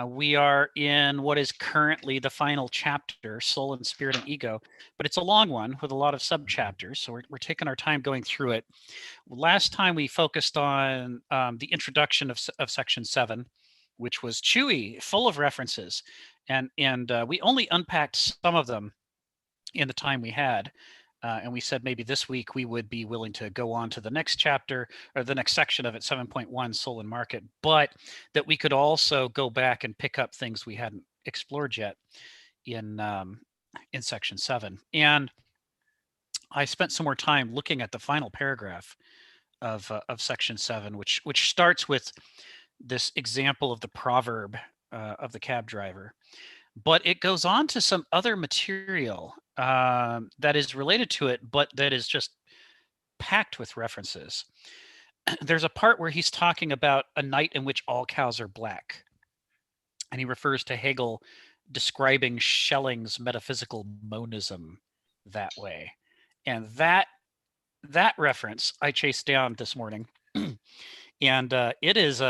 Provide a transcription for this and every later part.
We are in what is currently the final chapter, Soul and Spirit and Ego, but it's a long one with a lot of sub-chapters, so we're taking our time going through it. Last time we focused on the introduction of Section 7, which was chewy, full of references, and we only unpacked some of them in the time we had. And we said maybe this week we would be willing to go on to the next chapter or the next section of it, 7.1, Soul and Market, but that we could also go back and pick up things we hadn't explored yet in Section 7. And I spent some more time looking at the final paragraph of Section 7, which starts with this example of the proverb of the cab driver. But it goes on to some other material that is related to it, but that is just packed with references. There's a part where he's talking about a night in which all cows are black. And he refers to Hegel describing Schelling's metaphysical monism that way. And that reference I chased down this morning. And it is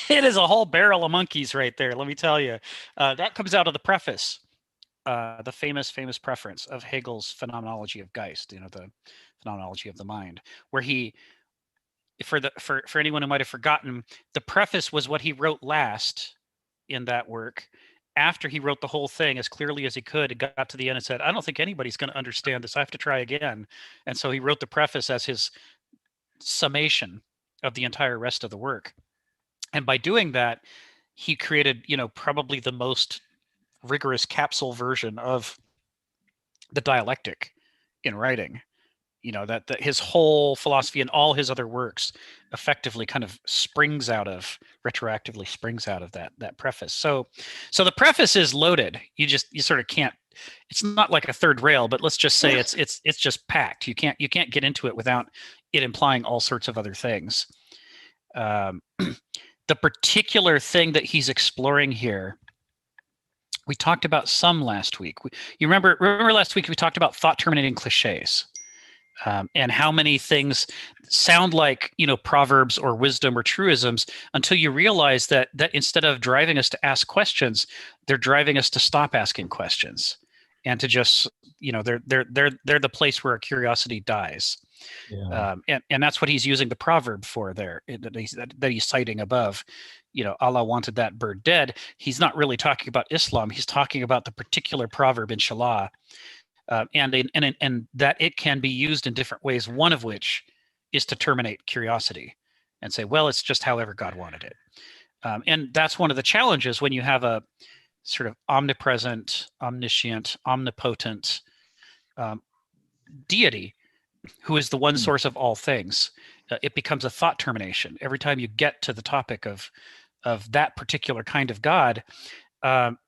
it is a whole barrel of monkeys right there, let me tell you. That comes out of the preface, the famous preference of Hegel's Phenomenology of Geist, the Phenomenology of the Mind, where he, for anyone who might have forgotten, the preface was what he wrote last in that work. After he wrote the whole thing as clearly as he could, it got to the end and said, I don't think anybody's going to understand this. I have to try again. And so he wrote the preface as his summation of the entire rest of the work. And by doing that, he created, probably the most rigorous capsule version of the dialectic in writing. That his whole philosophy and all his other works effectively kind of retroactively springs out of that preface. So the preface is loaded. You sort of can't. It's not like a third rail, but let's just say it's just packed. You can't get into it without it implying all sorts of other things. The particular thing that he's exploring here, we talked about some last week. You remember last week we talked about thought-terminating cliches, and how many things sound like proverbs or wisdom or truisms until you realize that instead of driving us to ask questions, they're driving us to stop asking questions and to just they're the place where our curiosity dies. Yeah. And that's what he's using the proverb for there that he's citing above. Allah wanted that bird dead. He's not really talking about Islam. He's talking about the particular proverb in Shalah, and that it can be used in different ways. One of which is to terminate curiosity and say, well, it's just however God wanted it. And that's one of the challenges when you have a sort of omnipresent, omniscient, omnipotent deity who is the one source of all things. It becomes a thought termination. Every time you get to the topic of that particular kind of God,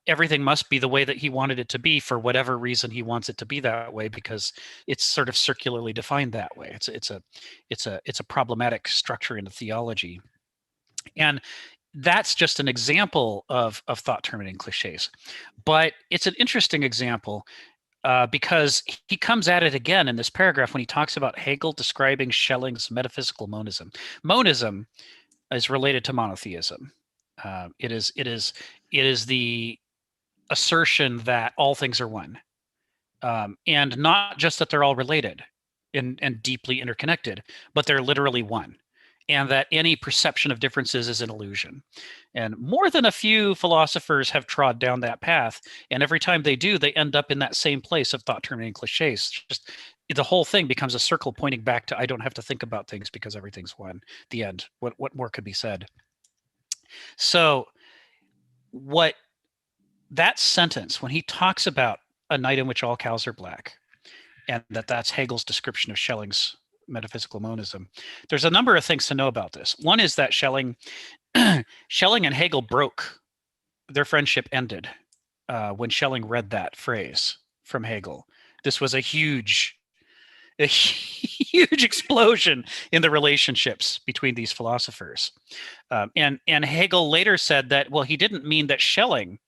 everything must be the way that he wanted it to be for whatever reason he wants it to be that way, because it's sort of circularly defined that way. It's a problematic structure in the theology. And that's just an example of thought terminating cliches. But it's an interesting example because he comes at it again in this paragraph when he talks about Hegel describing Schelling's metaphysical monism. Monism is related to monotheism. It is the assertion that all things are one, and not just that they're all related and deeply interconnected, but they're literally one, and that any perception of differences is an illusion. And more than a few philosophers have trod down that path, and every time they do, they end up in that same place of thought-terminating cliches. Just the whole thing becomes a circle pointing back to I don't have to think about things because everything's one. The end. What more could be said? So what that sentence, when he talks about a night in which all cows are black, and that's Hegel's description of Schelling's metaphysical monism, there's a number of things to know about this. One is that Schelling and Hegel broke. Their friendship ended when Schelling read that phrase from Hegel. This was a huge explosion in the relationships between these philosophers. And Hegel later said that, well, he didn't mean that Schelling's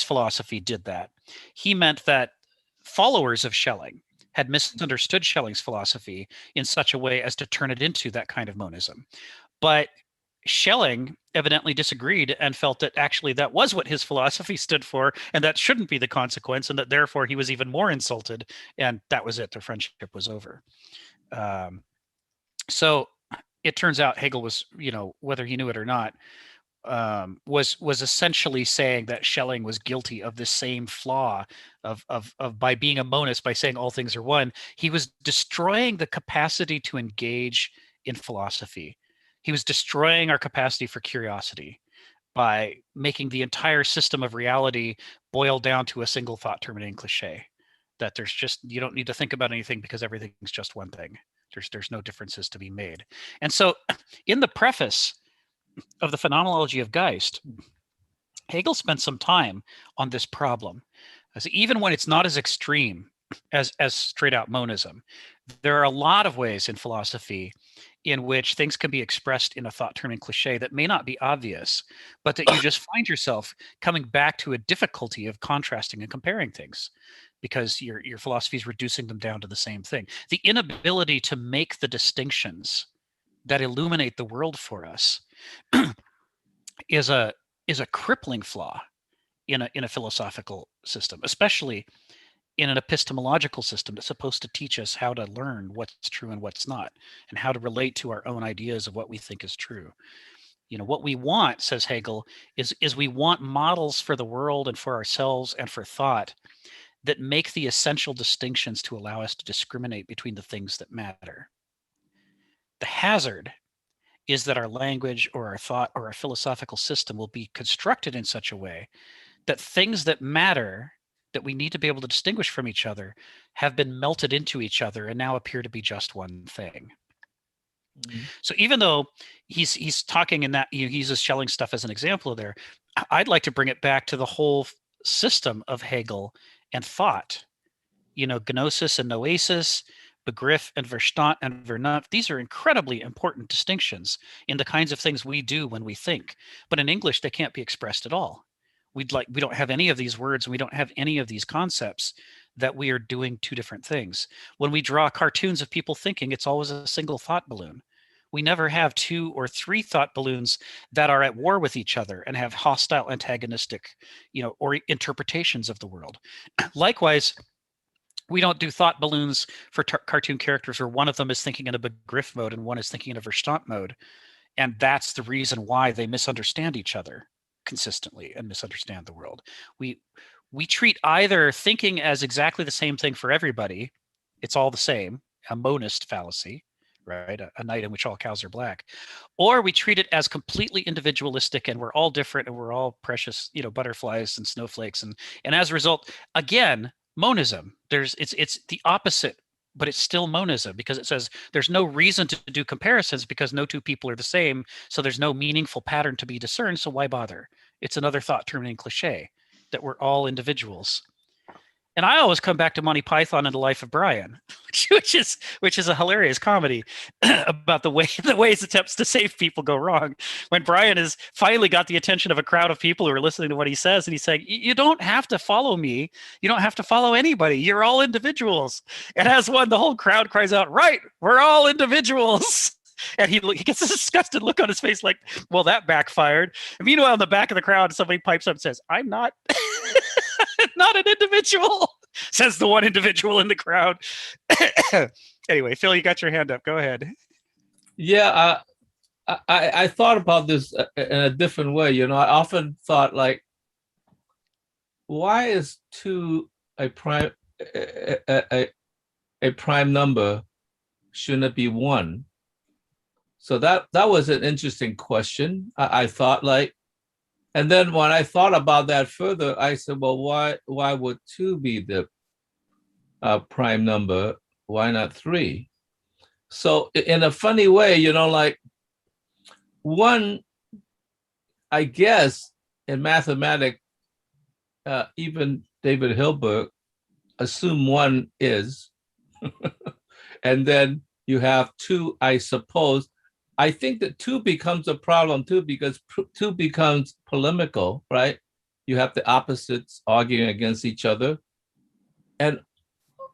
philosophy did that. He meant that followers of Schelling had misunderstood Schelling's philosophy in such a way as to turn it into that kind of monism. But Schelling evidently disagreed and felt that actually that was what his philosophy stood for, and that shouldn't be the consequence, and that therefore he was even more insulted, and that was it. Their friendship was over. So it turns out Hegel was, whether he knew it or not, was essentially saying that Schelling was guilty of the same flaw of by being a monist, by saying all things are one, he was destroying the capacity to engage in philosophy. He was destroying our capacity for curiosity by making the entire system of reality boil down to a single thought terminating cliche. That you don't need to think about anything because everything's just one thing. There's no differences to be made. And so in the preface of the Phenomenology of Geist, Hegel spent some time on this problem. So even when it's not as extreme as straight out monism, there are a lot of ways in philosophy in which things can be expressed in a thought term and cliche that may not be obvious, but that you just find yourself coming back to a difficulty of contrasting and comparing things because your philosophy is reducing them down to the same thing. The inability to make the distinctions that illuminate the world for us is a crippling flaw in a philosophical system, especially in an epistemological system that's supposed to teach us how to learn what's true and what's not, and how to relate to our own ideas of what we think is true. What we want, says Hegel, is we want models for the world and for ourselves and for thought that make the essential distinctions to allow us to discriminate between the things that matter. The hazard is that our language or our thought or our philosophical system will be constructed in such a way that things that matter, that we need to be able to distinguish from each other, have been melted into each other and now appear to be just one thing. Mm-hmm. So even though he's talking in that, he uses Schelling stuff as an example there, I'd like to bring it back to the whole system of Hegel and thought. Gnosis and noesis, Begriff and Verstand and Vernunft, these are incredibly important distinctions in the kinds of things we do when we think. But in English, they can't be expressed at all. We don't have any of these words, and we don't have any of these concepts that we are doing two different things. When we draw cartoons of people thinking, it's always a single thought balloon. We never have two or three thought balloons that are at war with each other and have hostile, antagonistic, or interpretations of the world. Likewise, we don't do thought balloons for cartoon characters where one of them is thinking in a Begriff mode and one is thinking in a Verstand mode. And that's the reason why they misunderstand each other consistently and misunderstand the world. We treat either thinking as exactly the same thing for everybody, it's all the same, a monist fallacy, right? A night in which all cows are black, or we treat it as completely individualistic and we're all different and we're all precious, butterflies and snowflakes, and as a result, again, monism. It's the opposite, but it's still monism because it says there's no reason to do comparisons because no two people are the same, so there's no meaningful pattern to be discerned, so why bother? It's another thought terminating cliche that we're all individuals. And I always come back to Monty Python and the Life of Brian, which is a hilarious comedy about the ways attempts to save people go wrong. When Brian has finally got the attention of a crowd of people who are listening to what he says, and he's saying, "You don't have to follow me. You don't have to follow anybody. You're all individuals." And as one, the whole crowd cries out, "Right, we're all individuals." And he gets this disgusted look on his face, like, "Well, that backfired." And meanwhile, in the back of the crowd, somebody pipes up and says, "I'm not." Not an individual, says the one individual in the crowd. Anyway, Phil, you got your hand up. Go ahead. Yeah, I thought about this in a different way. I often thought, like, why is 2 a prime number? Shouldn't it be 1? So that was an interesting question. I thought, like. And then when I thought about that further, I said, well, why would 2 be the prime number? Why not 3? So in a funny way, like 1, I guess in mathematics, even David Hilbert assume 1 is, and then you have 2, I suppose. I think that 2 becomes a problem too, because 2 becomes polemical, right? You have the opposites arguing against each other. And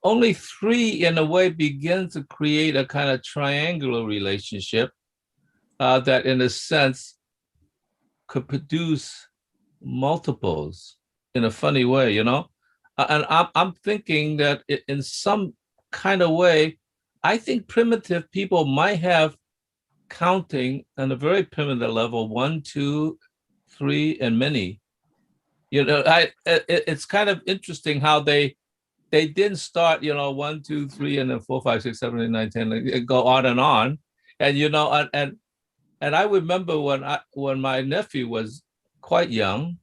only 3, in a way, begins to create a kind of triangular relationship. that in a sense could produce multiples in a funny way, you know? And I'm thinking that in some kind of way, I think primitive people might have counting on a very primitive level, 1, 2, 3, and many. You know, it's kind of interesting how they didn't start, you know, 1, 2, 3, and then 4, 5, 6, 7, 8, 9, 10, and go on. And you know, and I remember when my nephew was quite young,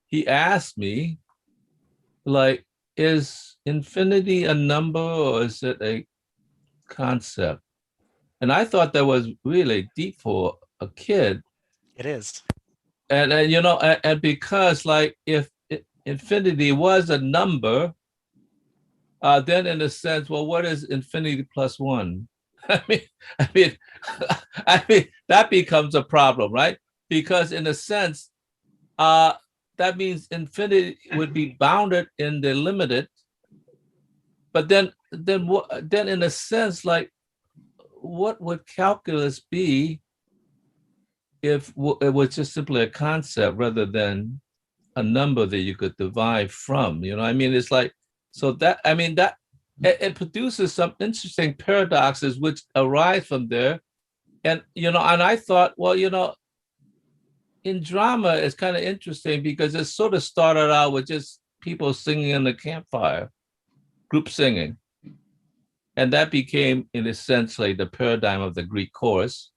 he asked me, like, is infinity a number or is it a concept? And I thought that was really deep for a kid. It is. And you know, and because like if infinity was a number, then in a sense, well, what is infinity plus one? I mean, I mean, I mean, that becomes a problem, right? Because in a sense, uh, that means infinity would be bounded in the limited. But then in a sense, like, what would calculus be if it was just simply a concept rather than a number that you could derive from? You know, I mean, it's like, so that, I mean, that it produces some interesting paradoxes which arise from there. And, you know, and I thought, well, you know, in drama, it's kind of interesting because it sort of started out with just people singing in the campfire, group singing. And that became, in a sense, like the paradigm of the Greek chorus.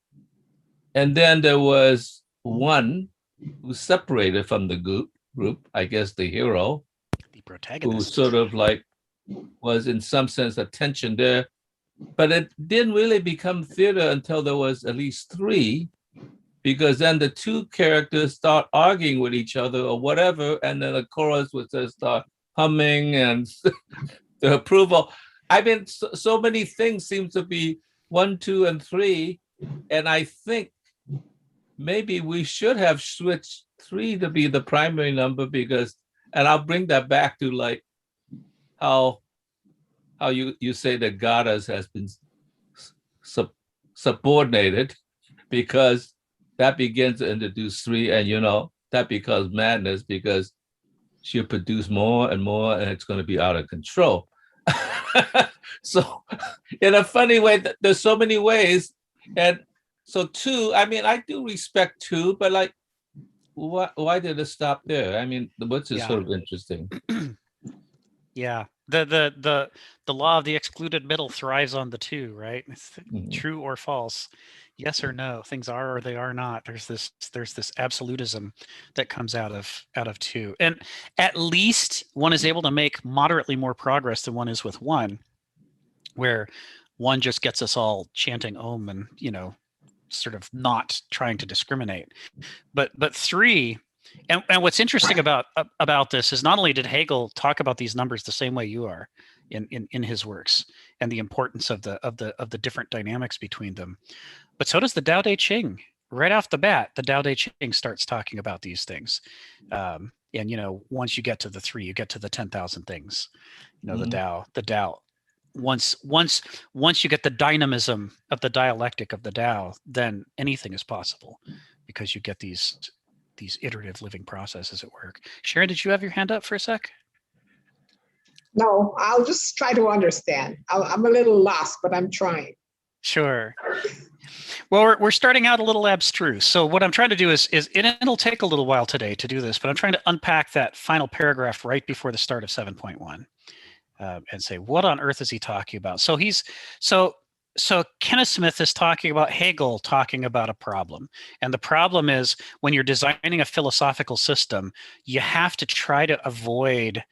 And then there was one who separated from the group, I guess the hero, The who protagonist. sort of like was in some sense a tension there. But it didn't really become theater until there was at least three, because then the two characters start arguing with each other or whatever, and then the chorus would just start humming and the approval. I mean, so many things seem to be 1, 2, and 3, and I think maybe we should have switched 3 to be the primary number because, and I'll bring that back to like how you say that goddess has been sub- subordinated because that begins to introduce 3, and you know that becomes madness because she'll produce more and more and it's going to be out of control. So in a funny way, there's so many ways. And so 2, I mean, I do respect 2, but like, why did it stop there? I mean, which is Yeah. sort of interesting. Yeah. The law of the excluded middle thrives on the two, right? It's Mhm. true or false, yes or no. Things are or they are not. There's this absolutism that comes out of two, and at least one is able to make moderately more progress than one is with one, where one just gets us all chanting Om and sort of not trying to discriminate. But 3, and what's interesting about this is not only did Hegel talk about these numbers the same way you are in his works and the importance of the different dynamics between them, but so does the Tao Te Ching. Right off the bat, the Tao Te Ching starts talking about these things. And once you get to the 3, you get to the 10,000 things. The Mhm. Tao. Once you get the dynamism of the dialectic of the Tao, then anything is possible because you get these iterative living processes at work. Sharon, did you have your hand up for a sec? No, I'll just try to understand. I'm a little lost, but I'm trying. Sure. Well, we're starting out a little abstruse. So what I'm trying to do is and it'll take a little while today to do this, but I'm trying to unpack that final paragraph right before the start of 7.1 and say, what on earth is he talking about? So Kenneth Smith is talking about Hegel talking about a problem. And the problem is when you're designing a philosophical system, you have to try to avoid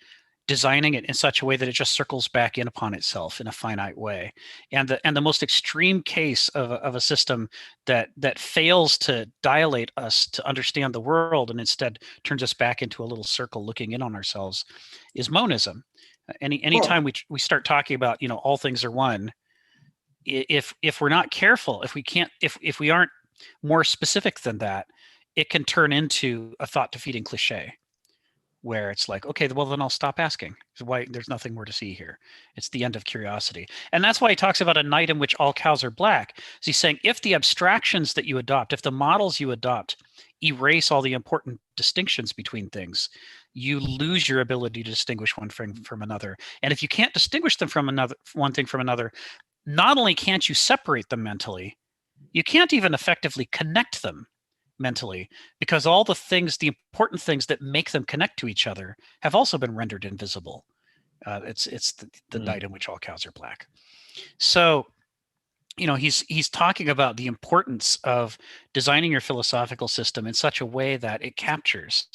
designing it in such a way that it just circles back in upon itself in a finite way. And the most extreme case of a system that fails to dilate us to understand the world and instead turns us back into a little circle looking in on ourselves is monism. Anytime we start talking about all things are one, if we're not careful, if we aren't more specific than that, it can turn into a thought defeating cliche. where it's like, okay, well, then I'll stop asking. So why there's nothing more to see here. It's the end of curiosity. And that's why he talks about a night in which all cows are black. So he's saying if the abstractions that you adopt, if the models you adopt erase all the important distinctions between things, you lose your ability to distinguish one thing from another. And if you can't distinguish them from another, one thing from another, not only can't you separate them mentally, you can't even effectively connect them mentally, because all the things, the important things that make them connect to each other have also been rendered invisible. It's the night in which all cows are black. So, you know, he's talking about the importance of designing your philosophical system in such a way that it captures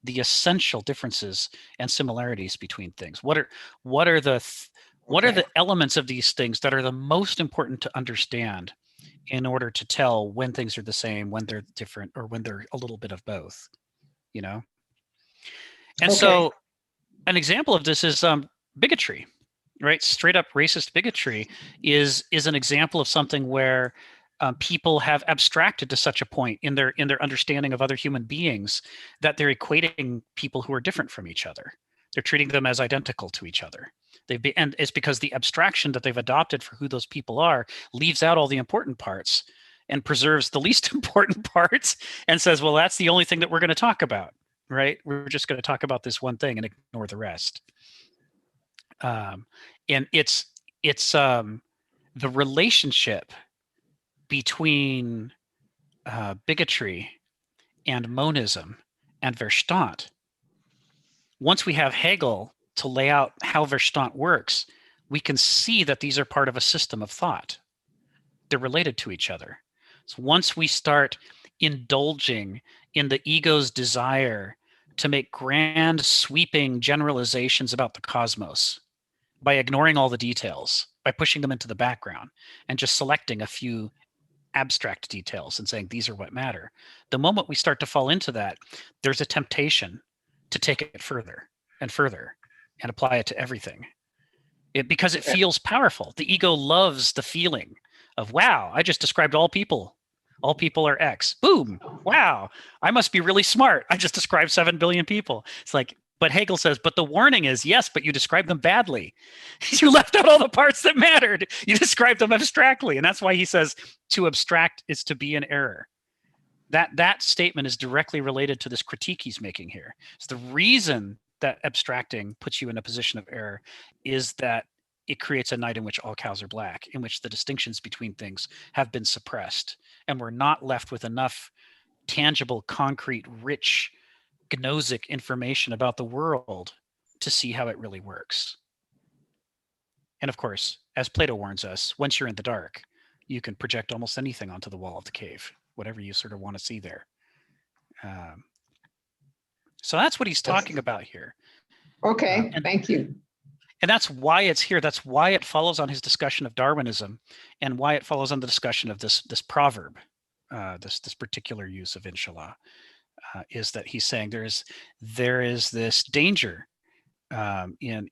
the essential differences and similarities between things. What are the elements of these things that are the most important to understand in order to tell when things are the same, when they're different, or when they're a little bit of both, you know? And so an example of this is bigotry, right? Straight up racist bigotry is an example of something where people have abstracted to such a point in their understanding of other human beings that they're equating people who are different from each other. They're treating them as identical to each other. And it's because the abstraction that they've adopted for who those people are leaves out all the important parts and preserves the least important parts and says, well, that's the only thing that we're going to talk about, right? We're just going to talk about this one thing and ignore the rest. And it's the relationship between bigotry and monism and Verstand. Once we have Hegel to lay out how Verstand works, we can see that these are part of a system of thought. They're related to each other. So once we start indulging in the ego's desire to make grand, sweeping generalizations about the cosmos by ignoring all the details, by pushing them into the background and just selecting a few abstract details and saying these are what matter, the moment we start to fall into that, there's a temptation to take it further and further and apply it to everything. Because it feels powerful. The ego loves the feeling of, wow, I just described all people. All people are X. Boom. Wow. I must be really smart. I just described 7 billion people. It's like, but Hegel says, but the warning is, yes, but you described them badly. You left out all the parts that mattered. You described them abstractly. And that's why he says to abstract is to be in error. That statement is directly related to this critique he's making here. It's the reason that abstracting puts you in a position of error is that it creates a night in which all cows are black, in which the distinctions between things have been suppressed, and we're not left with enough tangible, concrete, rich, gnostic information about the world to see how it really works. And of course, as Plato warns us, once you're in the dark, you can project almost anything onto the wall of the cave, whatever you sort of want to see there. So that's what he's talking about here. Okay, thank you. And that's why it's here. That's why it follows on his discussion of Darwinism, and why it follows on the discussion of this proverb, this particular use of inshallah, is that he's saying there is this danger in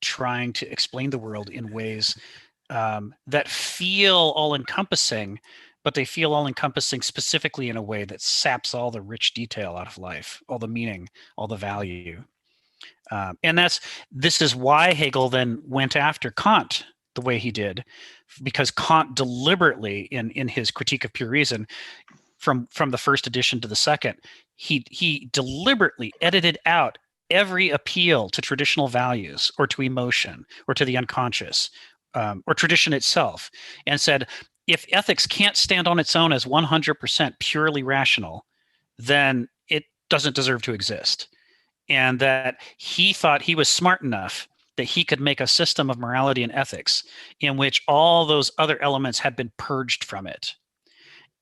trying to explain the world in ways that feel all encompassing, but they feel all encompassing specifically in a way that saps all the rich detail out of life, all the meaning, all the value. And this is why Hegel then went after Kant the way he did, because Kant deliberately, in his Critique of Pure Reason, from the first edition to the second, he deliberately edited out every appeal to traditional values or to emotion or to the unconscious or tradition itself, and said, if ethics can't stand on its own as 100% purely rational, then it doesn't deserve to exist. And that he thought he was smart enough that he could make a system of morality and ethics in which all those other elements had been purged from it.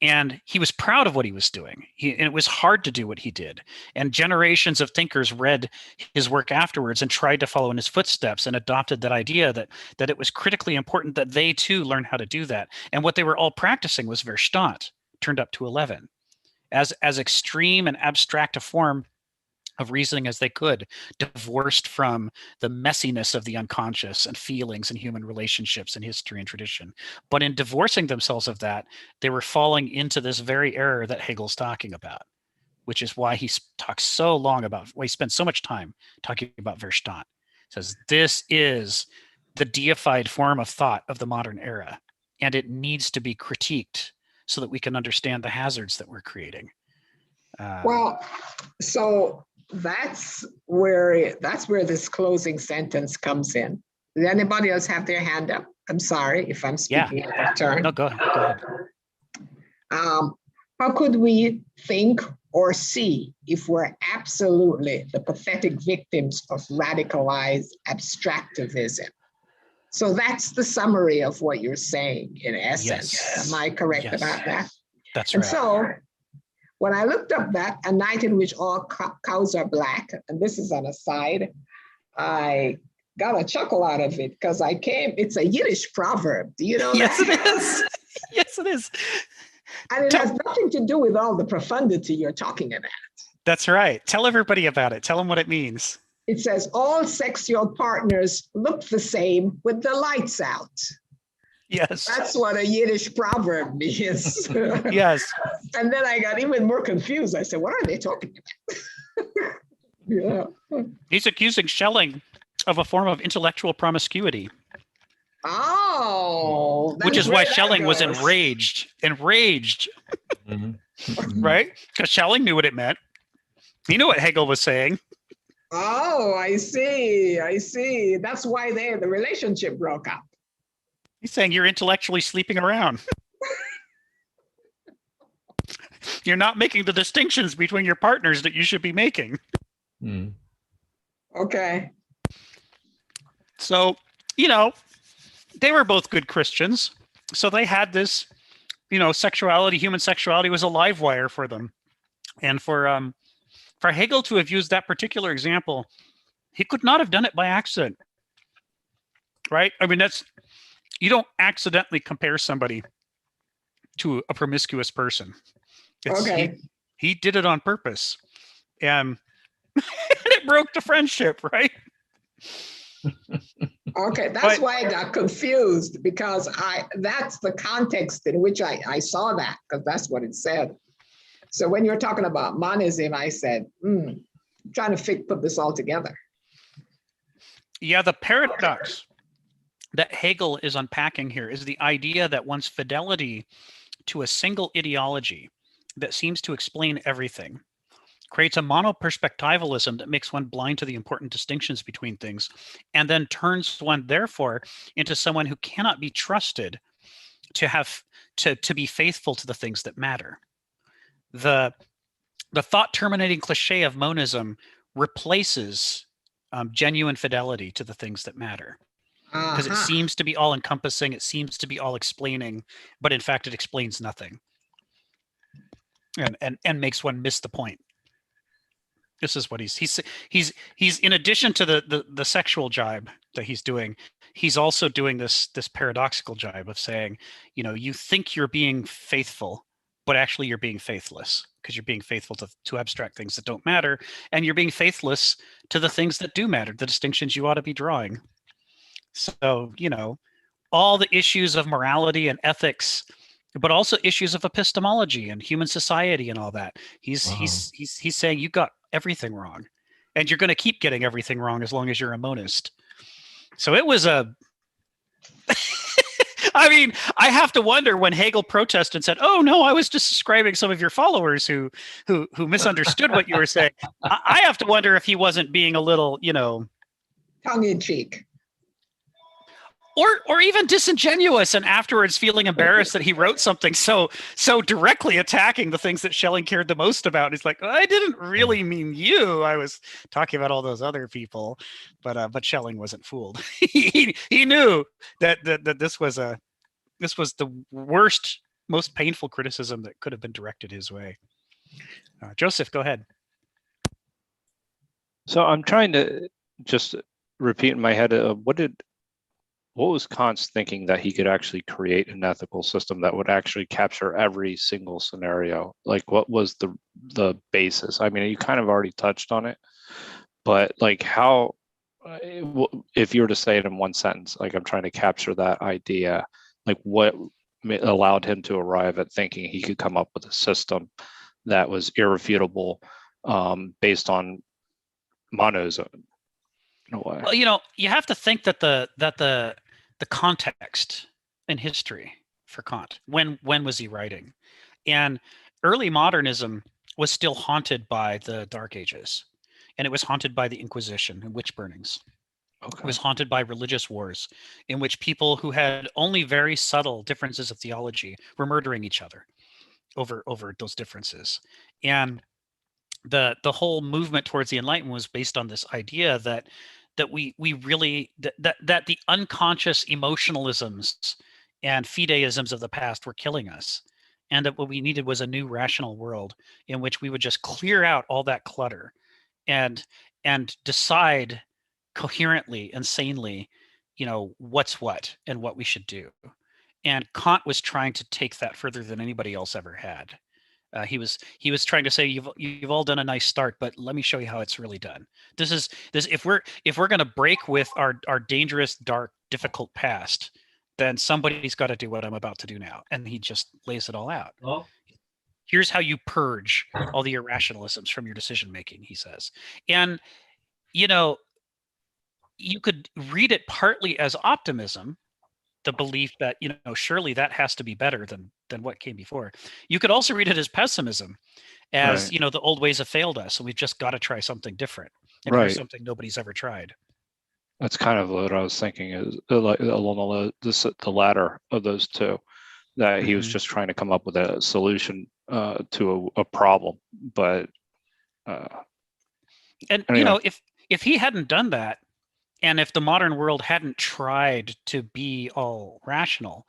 And he was proud of what he was doing. And it was hard to do what he did. And generations of thinkers read his work afterwards and tried to follow in his footsteps and adopted that idea that it was critically important that they too learn how to do that. And what they were all practicing was Verstand, turned up to 11, as extreme and abstract a form of reasoning as they could, divorced from the messiness of the unconscious and feelings and human relationships and history and tradition. But in divorcing themselves of that, they were falling into this very error that Hegel's talking about, which is why he talks so long about, why he spends so much time talking about Verstand. Says this is the deified form of thought of the modern era, and it needs to be critiqued so that we can understand the hazards that we're creating. Well, so that's where this closing sentence comes in. Does anybody else have their hand up? I'm sorry if I'm speaking out of turn. No, go ahead. How could we think or see if we're absolutely the pathetic victims of radicalized abstractivism? So that's the summary of what you're saying, in essence. Yes. Am I correct Yes. about that? That's And right. so when I looked up that, a night in which all cows are black, and this is an aside, I got a chuckle out of it because it's a Yiddish proverb. Do you know Yes, that? it is. Yes, it is. And it has nothing to do with all the profundity you're talking about. That's right. Tell everybody about it. Tell them what it means. It says all sexual partners look the same with the lights out. Yes. That's what a Yiddish proverb means. Yes. And then I got even more confused. I said, what are they talking about? Yeah. He's accusing Schelling of a form of intellectual promiscuity. Oh, Which is why that's where that Schelling was goes. enraged, Mhm. right? Because Schelling knew what it meant. He knew what Hegel was saying. Oh, I see. That's why the relationship broke up. He's saying you're intellectually sleeping around. You're not making the distinctions between your partners that you should be making. Mm. Okay. So, they were both good Christians. So they had this, sexuality, human sexuality was a live wire for them. And for Hegel to have used that particular example, he could not have done it by accident, right? I mean, you don't accidentally compare somebody to a promiscuous person. Okay. He did it on purpose. And it broke the friendship, right? Okay, that's why I got confused, because that's the context in which I saw that, because that's what it said. So when you're talking about monism, I said, trying to put this all together. Yeah, the paradox that Hegel is unpacking here is the idea that one's fidelity to a single ideology that seems to explain everything creates a monoperspectivalism that makes one blind to the important distinctions between things, and then turns one, therefore, into someone who cannot be trusted to be faithful to the things that matter. The thought-terminating cliche of monism replaces genuine fidelity to the things that matter, because it seems to be all-encompassing, it seems to be all-explaining, but in fact, it explains nothing, and makes one miss the point. This is what he's in addition to the sexual jibe that he's doing, he's also doing this paradoxical jibe of saying, you think you're being faithful, but actually you're being faithless, because you're being faithful to abstract things that don't matter, and you're being faithless to the things that do matter, the distinctions you ought to be drawing. So, all the issues of morality and ethics, but also issues of epistemology and human society and all that. He's saying you got everything wrong, and you're going to keep getting everything wrong as long as you're a monist. So it was I mean, I have to wonder when Hegel protested and said, "Oh no, I was just describing some of your followers who misunderstood what you were saying." I have to wonder if he wasn't being a little, tongue in cheek. Or even disingenuous, and afterwards feeling embarrassed that he wrote something so directly attacking the things that Schelling cared the most about. He's like, I didn't really mean you. I was talking about all those other people, but Schelling wasn't fooled. he knew that this was the worst, most painful criticism that could have been directed his way. Joseph, go ahead. So I'm trying to just repeat in my head, what was Kant's thinking that he could actually create an ethical system that would actually capture every single scenario? Like, what was the basis? I mean, you kind of already touched on it, but like how, if you were to say it in one sentence, like I'm trying to capture that idea, like what allowed him to arrive at thinking he could come up with a system that was irrefutable, based on monism in a way. Well, you have to think that the context in history for Kant, when was he writing? And early modernism was still haunted by the Dark Ages, and it was haunted by the Inquisition and witch burnings. It was haunted by religious wars in which people who had only very subtle differences of theology were murdering each other over those differences. And the whole movement towards the Enlightenment was based on this idea that we really that the unconscious emotionalisms and fideisms of the past were killing us, and that what we needed was a new rational world in which we would just clear out all that clutter and decide coherently and sanely, what's what and what we should do. And Kant was trying to take that further than anybody else ever had. He was trying to say, you've all done a nice start, but let me show you how it's really done. This if we're going to break with our dangerous, dark, difficult past, then somebody's got to do what I'm about to do now. And he just lays it all out. Oh. Here's how you purge all the irrationalisms from your decision making, he says. And you could read it partly as optimism, the belief that surely that has to be better than what came before. You could also read it as pessimism, as the old ways have failed us, and we've just got to try something different, and here's something nobody's ever tried. That's kind of what I was thinking, is like along the latter of those two, that he was just trying to come up with a solution to a problem. But and anyway. If he hadn't done that, and if the modern world hadn't tried to be all rational,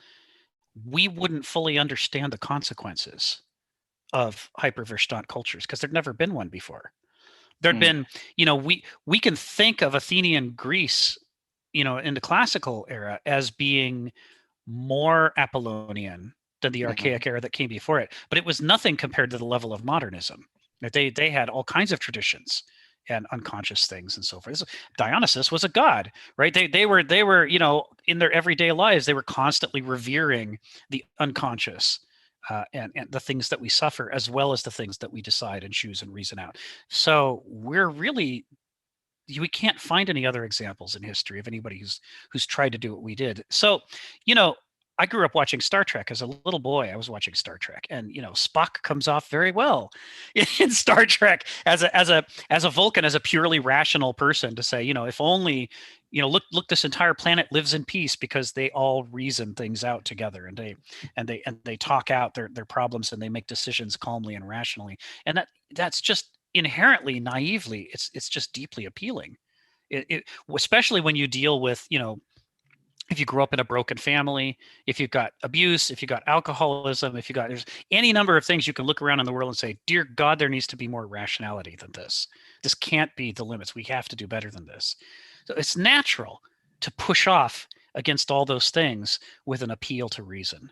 we wouldn't fully understand the consequences of hyper-Verstand cultures, because there'd never been one before. There'd been, we can think of Athenian Greece, in the classical era, as being more Apollonian than the archaic era that came before it, but it was nothing compared to the level of modernism. They had all kinds of traditions and unconscious things and so forth. Dionysus was a god, right? They were in their everyday lives, they were constantly revering the unconscious, and the things that we suffer, as well as the things that we decide and choose and reason out. So we can't find any other examples in history of anybody who's tried to do what we did. So, I grew up watching Star Trek. As a little boy, I was watching Star Trek, and Spock comes off very well in Star Trek as a Vulcan, as a purely rational person, to say, if only, look, this entire planet lives in peace because they all reason things out together, and they talk out their problems, and they make decisions calmly and rationally, and that's just inherently, naively, it's just deeply appealing. Especially when you deal with, if you grew up in a broken family, if you've got abuse, if you've got alcoholism, there's any number of things you can look around in the world and say, dear God, there needs to be more rationality than this. This can't be the limits. We have to do better than this. So it's natural to push off against all those things with an appeal to reason.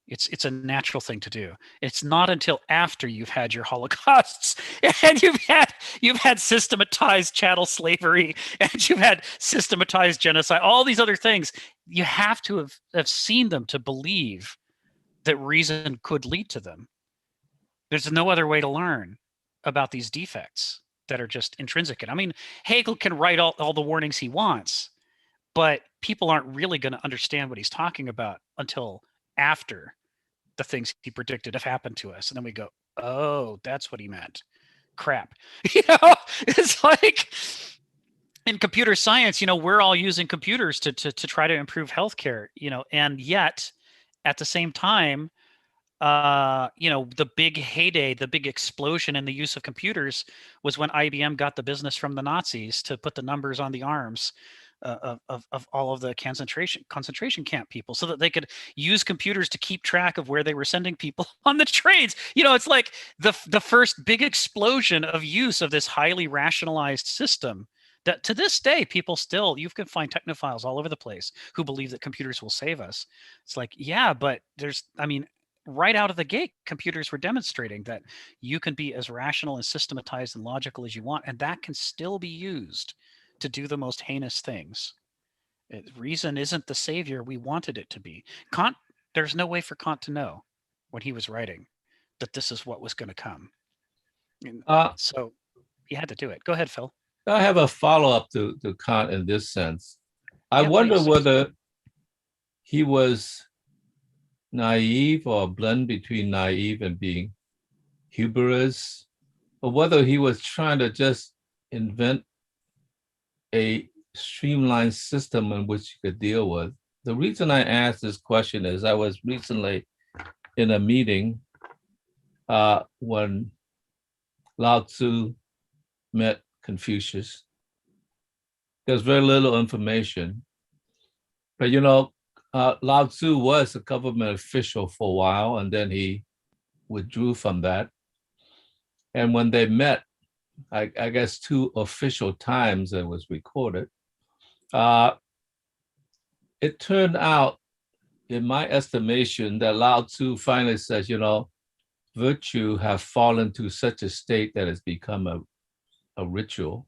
It's a natural thing to do. It's not until after you've had your holocausts, and you've had systematized chattel slavery, and you've had systematized genocide, all these other things, you have to have seen them to believe that reason could lead to them. There's no other way to learn about these defects that are just intrinsic. I mean, Hegel can write all the warnings he wants, but people aren't really going to understand what he's talking about until after the things he predicted have happened to us. And then we go, oh, that's what he meant. Crap. It's like in computer science, we're all using computers to try to improve healthcare, and yet at the same time, the big heyday, the big explosion in the use of computers was when IBM got the business from the Nazis to put the numbers on the arms of all of the concentration camp people, so that they could use computers to keep track of where they were sending people on the trains. It's like the first big explosion of use of this highly rationalized system that to this day, people still, you can find technophiles all over the place who believe that computers will save us. It's like, yeah, but right out of the gate, computers were demonstrating that you can be as rational and systematized and logical as you want, and that can still be used to do the most heinous things. Reason isn't the savior we wanted it to be. Kant, there's no way for Kant to know when he was writing that this is what was going to come. And Uh, so he had to do it. Go ahead, Phil. I have a follow-up to Kant in this sense. I Yeah, wonder please. whether he was naive or a blend between naive and being hubris, or whether he was trying to just invent a streamlined system in which you could deal with. The reason I asked this question is I was recently in a meeting when Lao Tzu met Confucius. There's very little information, but Lao Tzu was a government official for a while, and then he withdrew from that. And when they met, I guess 2 official times it was recorded, it turned out, in my estimation, that Lao Tzu finally says, virtue have fallen to such a state that it's become a ritual.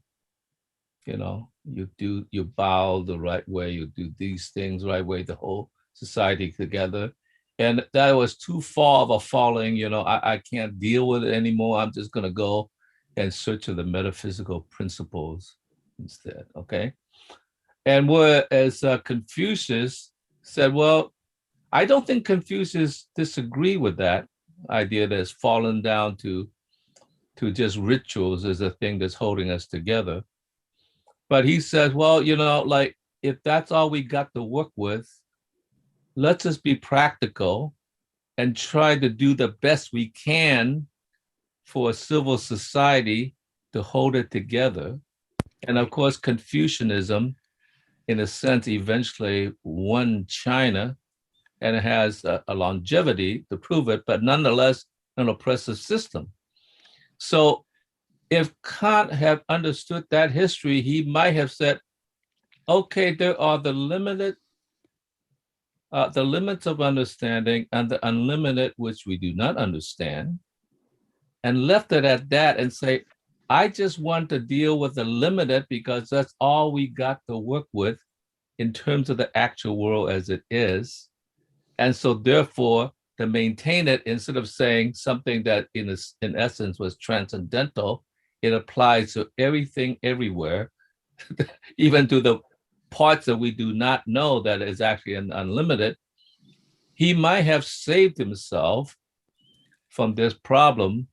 You bow the right way, you do these things the right way, the whole society together. And that was too far of a falling, I can't deal with it anymore. I'm just going to go and search for the metaphysical principles instead, okay? And whereas Confucius said, well, I don't think Confucius disagreed with that idea that's fallen down to just rituals as a thing that's holding us together. But he says, well, like if that's all we got to work with, let's just be practical and try to do the best we can for a civil society to hold it together. And of course, Confucianism, in a sense, eventually won China, and it has a longevity to prove it, but nonetheless, an oppressive system. So if Kant had understood that history, he might have said, okay, there are the limits of understanding and the unlimited, which we do not understand, and left it at that and say, I just want to deal with the limited because that's all we got to work with in terms of the actual world as it is. And so therefore, to maintain it, instead of saying something that in essence was transcendental, it applies to everything everywhere, even to the parts that we do not know that is actually unlimited. He might have saved himself from this problem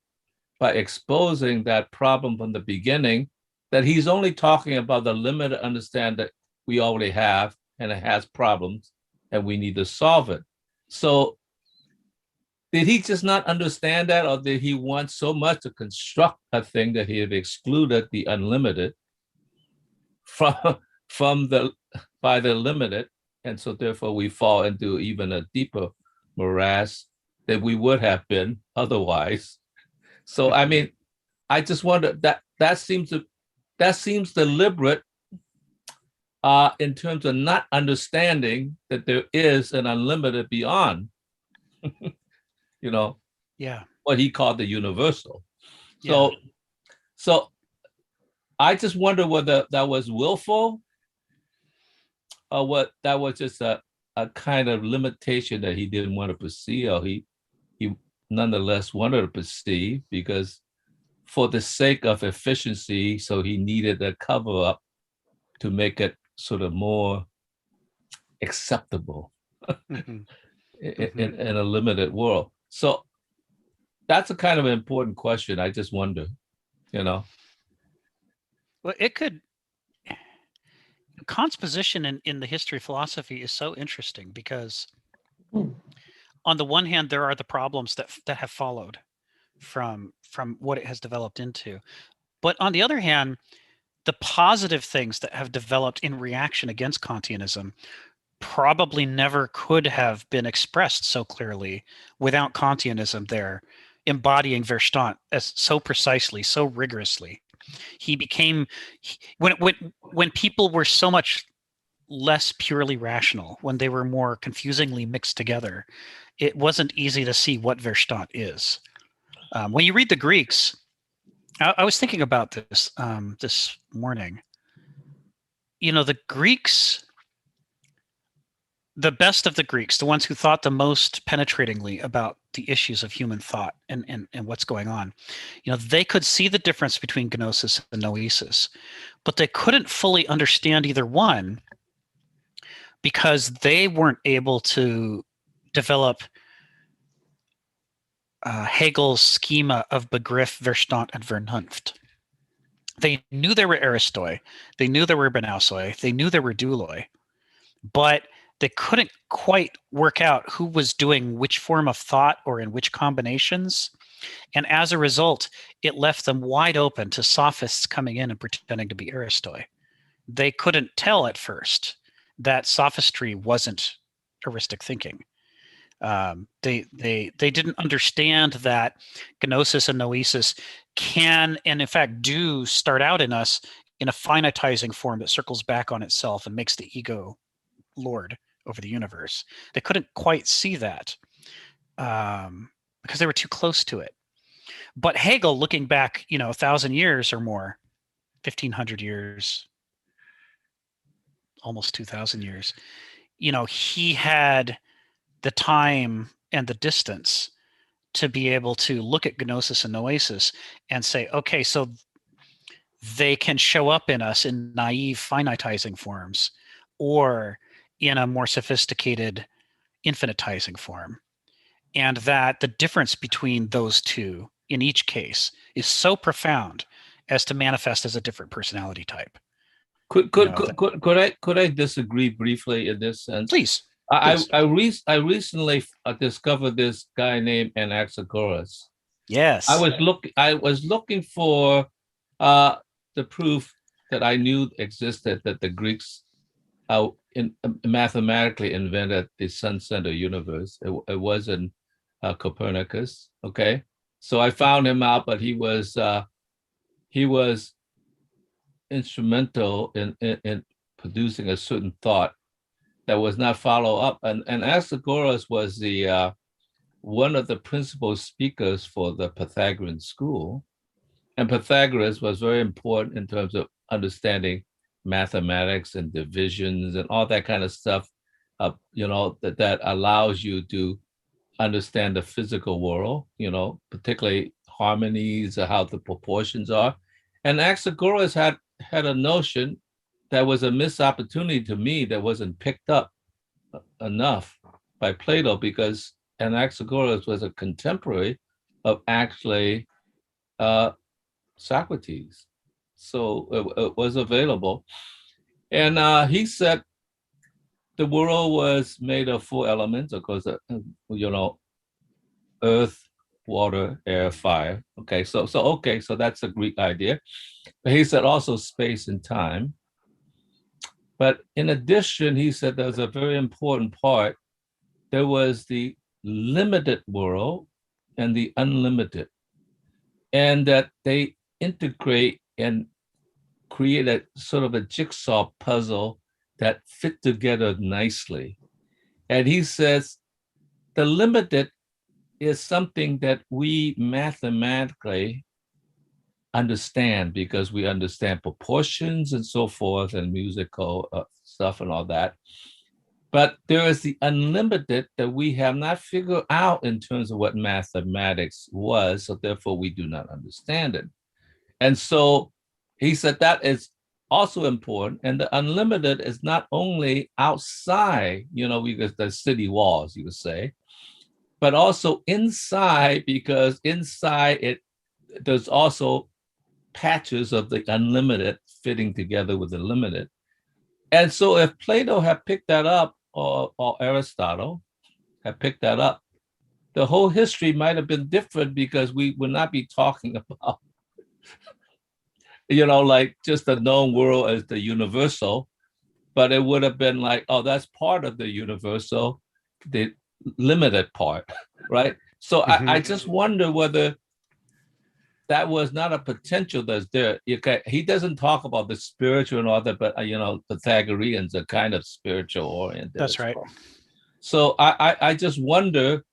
by exposing that problem from the beginning, that he's only talking about the limited understanding that we already have, and it has problems, and we need to solve it. So did he just not understand that, or did he want so much to construct a thing that he had excluded the unlimited by the limited, and so therefore we fall into even a deeper morass that we would have been otherwise? So I mean, I just wonder that seems deliberate in terms of not understanding that there is an unlimited beyond, Yeah. what he called the universal. Yeah. So I just wonder whether that was willful or what that was just a kind of limitation that he didn't want to perceive, or he nonetheless wanted to perceive because for the sake of efficiency, so he needed a cover up to make it sort of more acceptable in a limited world. So that's a kind of important question. I just wonder, Well, it could. Kant's position in the history of philosophy is so interesting because, on the one hand, there are the problems that have followed from what it has developed into, but on the other hand, the positive things that have developed in reaction against Kantianism probably never could have been expressed so clearly without Kantianism there embodying Verstand as so precisely, so rigorously. He became when people were so much less purely rational, when they were more confusingly mixed together, it wasn't easy to see what Verstand is. When you read the Greeks, I was thinking about this this morning. The Greeks, the best of the Greeks, the ones who thought the most penetratingly about the issues of human thought and what's going on, they could see the difference between gnosis and noesis, but they couldn't fully understand either one because they weren't able to develop Hegel's schema of Begriff, Verstand, and Vernunft. They knew there were Aristoi, they knew there were Benausoi, they knew there were Douloi, but they couldn't quite work out who was doing which form of thought or in which combinations. And as a result, it left them wide open to sophists coming in and pretending to be Aristoi. They couldn't tell at first that sophistry wasn't heuristic thinking. They didn't understand that gnosis and noesis can, and in fact do, start out in us in a finitizing form that circles back on itself and makes the ego lord over the universe. They couldn't quite see that because they were too close to it. But Hegel, looking back, 1,000 years or more, 1,500 years, almost 2,000 years, he had the time and the distance to be able to look at gnosis and noesis and say, okay, so they can show up in us in naive finitizing forms or in a more sophisticated infinitizing form. And that the difference between those two in each case is so profound as to manifest as a different personality type. Could I disagree briefly in this sense? Please. I recently discovered this guy named Anaxagoras. Yes. I was looking for the proof that I knew existed that the Greeks mathematically invented the sun-centered universe. It wasn't Copernicus. Okay, so I found him out, but he was instrumental in producing a certain thought that was not followed up. And Anaxagoras was the one of the principal speakers for the Pythagorean school. And Pythagoras was very important in terms of understanding mathematics and divisions and all that kind of stuff, that allows you to understand the physical world, particularly harmonies or how the proportions are. And Anaxagoras had a notion that was a missed opportunity to me that wasn't picked up enough by Plato, because Anaxagoras was a contemporary of actually Socrates. So it was available. And he said the world was made of 4 elements, of course, earth, water, air, fire. Okay, so that's a Greek idea. But he said also space and time. But in addition, he said there's a very important part. There was the limited world and the unlimited, and that they integrate and create a sort of a jigsaw puzzle that fit together nicely. And he says the limited is something that we mathematically understand because we understand proportions and so forth and musical stuff and all that. But there is the unlimited that we have not figured out in terms of what mathematics was, so therefore we do not understand it. And so he said that is also important. And the unlimited is not only outside, because the city walls, you would say, but also inside, because inside there's also patches of the unlimited fitting together with the limited. And so if Plato had picked that up, or Aristotle had picked that up, the whole history might have been different, because we would not be talking about, like just the known world as the universal, but it would have been like, oh, that's part of the universal, the limited part, right? So I just wonder whether that was not a potential that's there. He doesn't talk about the spiritual and all that, but Pythagoreans are kind of spiritual oriented. That's right. Well. So I just wonder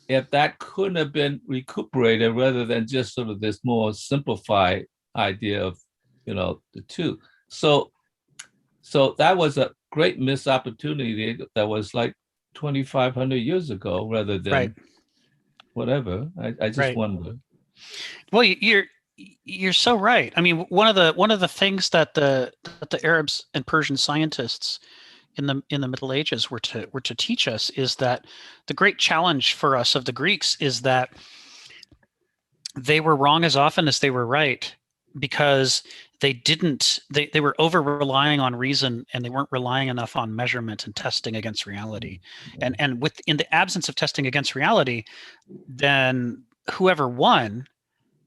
if that couldn't have been recuperated rather than just sort of this more simplified idea of, the two. So that was great missed opportunity that was like 2,500 years ago rather than Right. whatever. I just Right. wonder. Well, you're so right. I mean, one of the things that the Arabs and Persian scientists in the Middle Ages were to teach us is that the great challenge for us of the Greeks is that they were wrong as often as they were right, because they were over relying on reason, and they weren't relying enough on measurement and testing against reality. And in the absence of testing against reality, then whoever won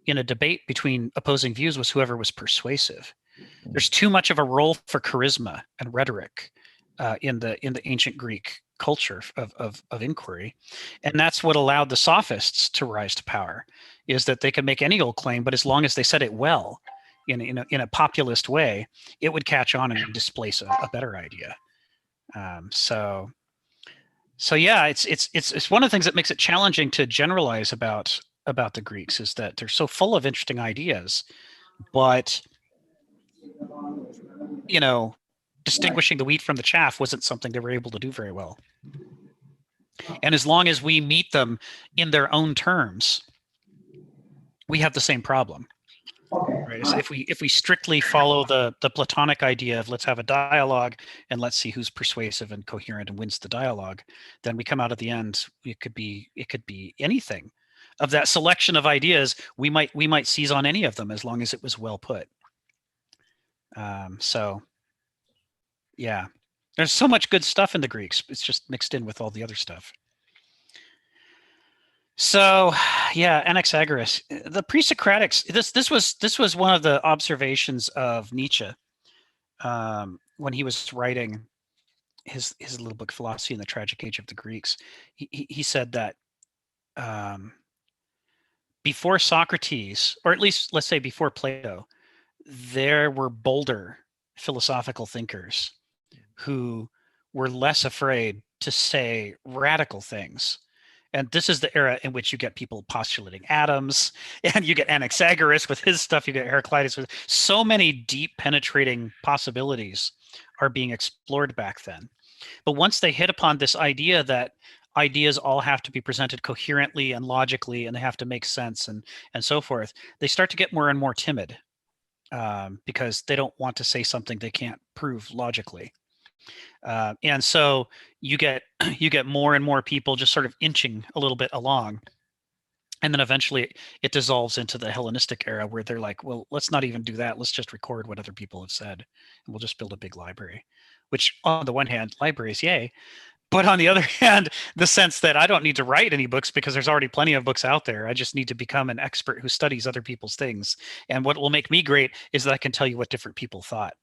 in a debate between opposing views was whoever was persuasive. There's too much of a role for charisma and rhetoric in the ancient Greek culture of inquiry, and that's what allowed the sophists to rise to power. Is that they could make any old claim, but as long as they said it well, in a populist way, it would catch on and displace a better idea. So yeah, it's one of the things that makes it challenging to generalize about the Greeks, is that they're so full of interesting ideas, but distinguishing the wheat from the chaff wasn't something they were able to do very well. And as long as we meet them in their own terms, we have the same problem. Right? So if we strictly follow the Platonic idea of let's have a dialogue and let's see who's persuasive and coherent and wins the dialogue, then we come out at the end. It could be anything. Of that selection of ideas, we might seize on any of them as long as it was well put. So yeah, there's so much good stuff in the Greeks. It's just mixed in with all the other stuff. So yeah, Anaxagoras, the pre-Socratics. This was one of the observations of Nietzsche when he was writing his little book Philosophy in the Tragic Age of the Greeks. He said that before Socrates, or at least let's say before Plato, there were bolder philosophical thinkers who were less afraid to say radical things. And this is the era in which you get people postulating atoms, and you get Anaxagoras with his stuff, you get Heraclitus with so many deep penetrating possibilities are being explored back then. But once they hit upon this idea that ideas all have to be presented coherently and logically, and they have to make sense and so forth, they start to get more and more timid because they don't want to say something they can't prove logically. And so you get more and more people just sort of inching a little bit along, and then eventually it dissolves into the Hellenistic era, where they're like, well, let's not even do that. Let's just record what other people have said, and we'll just build a big library. Which, on the one hand, libraries, yay. But on the other hand, the sense that I don't need to write any books because there's already plenty of books out there. I just need to become an expert who studies other people's things. And what will make me great is that I can tell you what different people thought.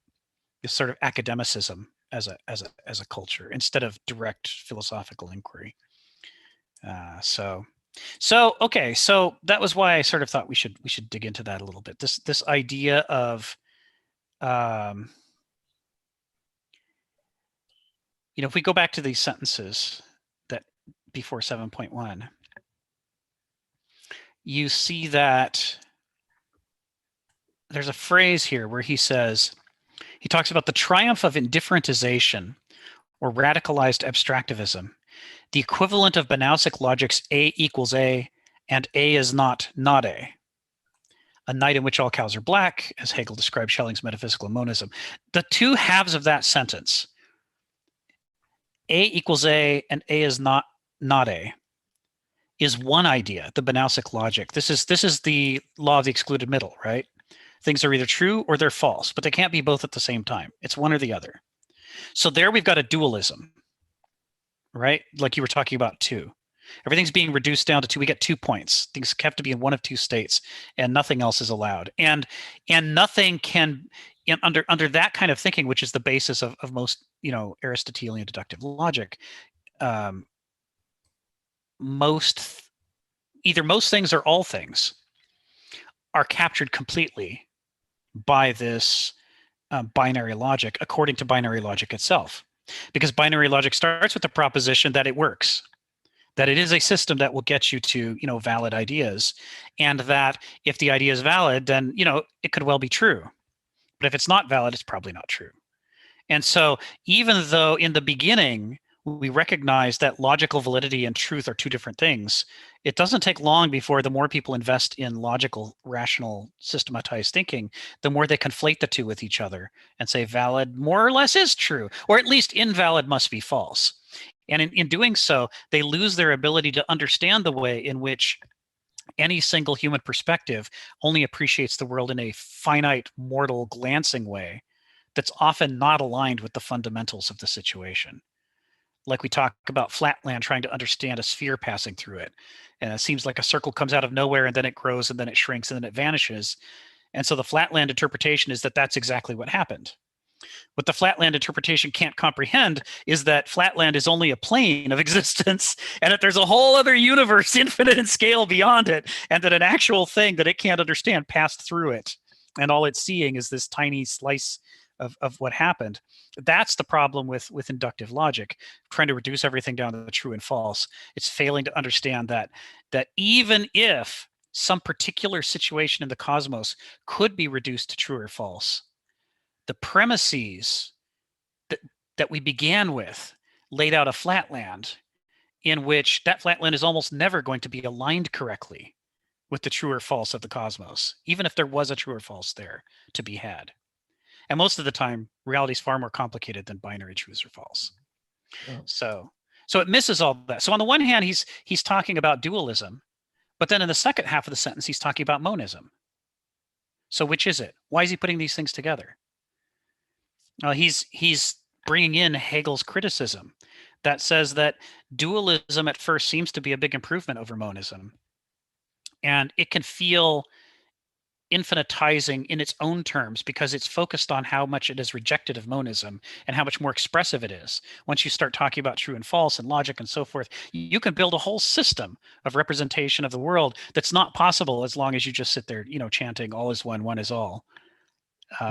This sort of academicism as a culture instead of direct philosophical inquiry. So okay, so that was why I sort of thought we should dig into that a little bit. This idea of if we go back to these sentences that before 7.1, you see that there's a phrase here where he talks about the triumph of indifferentization or radicalized abstractivism, the equivalent of Banausic logic's A equals A and A is not A. A night in which all cows are black, as Hegel described Schelling's metaphysical monism. The two halves of that sentence, A equals A and A is not A, is one idea, the Banausic logic. This is the law of the excluded middle, right? Things are either true or they're false, but they can't be both at the same time. It's one or the other. So there we've got a dualism, right? Like you were talking about two. Everything's being reduced down to two. We get 2 points. Things have to be in one of two states, and nothing else is allowed. And nothing can, under that kind of thinking, which is the basis of most Aristotelian deductive logic, most things or all things are captured completely by this binary logic, according to binary logic itself. Because binary logic starts with the proposition that it works, that it is a system that will get you to, valid ideas, and that if the idea is valid, then, it could well be true. But if it's not valid, it's probably not true. And so even though in the beginning we recognize that logical validity and truth are two different things, it doesn't take long before the more people invest in logical, rational, systematized thinking, the more they conflate the two with each other and say valid more or less is true, or at least invalid must be false. And in doing so, they lose their ability to understand the way in which any single human perspective only appreciates the world in a finite, mortal, glancing way that's often not aligned with the fundamentals of the situation. Like we talk about flatland trying to understand a sphere passing through it. And it seems like a circle comes out of nowhere and then it grows and then it shrinks and then it vanishes. And so the flatland interpretation is that that's exactly what happened. What the flatland interpretation can't comprehend is that flatland is only a plane of existence and that there's a whole other universe, infinite in scale beyond it, and that an actual thing that it can't understand passed through it. And all it's seeing is this tiny slice of what happened. That's the problem with inductive logic, trying to reduce everything down to the true and false. It's failing to understand that even if some particular situation in the cosmos could be reduced to true or false, the premises that we began with laid out a flatland in which that flatland is almost never going to be aligned correctly with the true or false of the cosmos, even if there was a true or false there to be had. And most of the time, reality is far more complicated than binary truths or false. Yeah. So it misses all that. So on the one hand, he's talking about dualism, but then in the second half of the sentence, he's talking about monism. So which is it? Why is he putting these things together? He's bringing in Hegel's criticism that says that dualism at first seems to be a big improvement over monism. And it can feel infinitizing in its own terms because it's focused on how much it is rejected of monism and how much more expressive it is. Once you start talking about true and false and logic and so forth, you can build a whole system of representation of the world that's not possible as long as you just sit there, chanting all is one is all.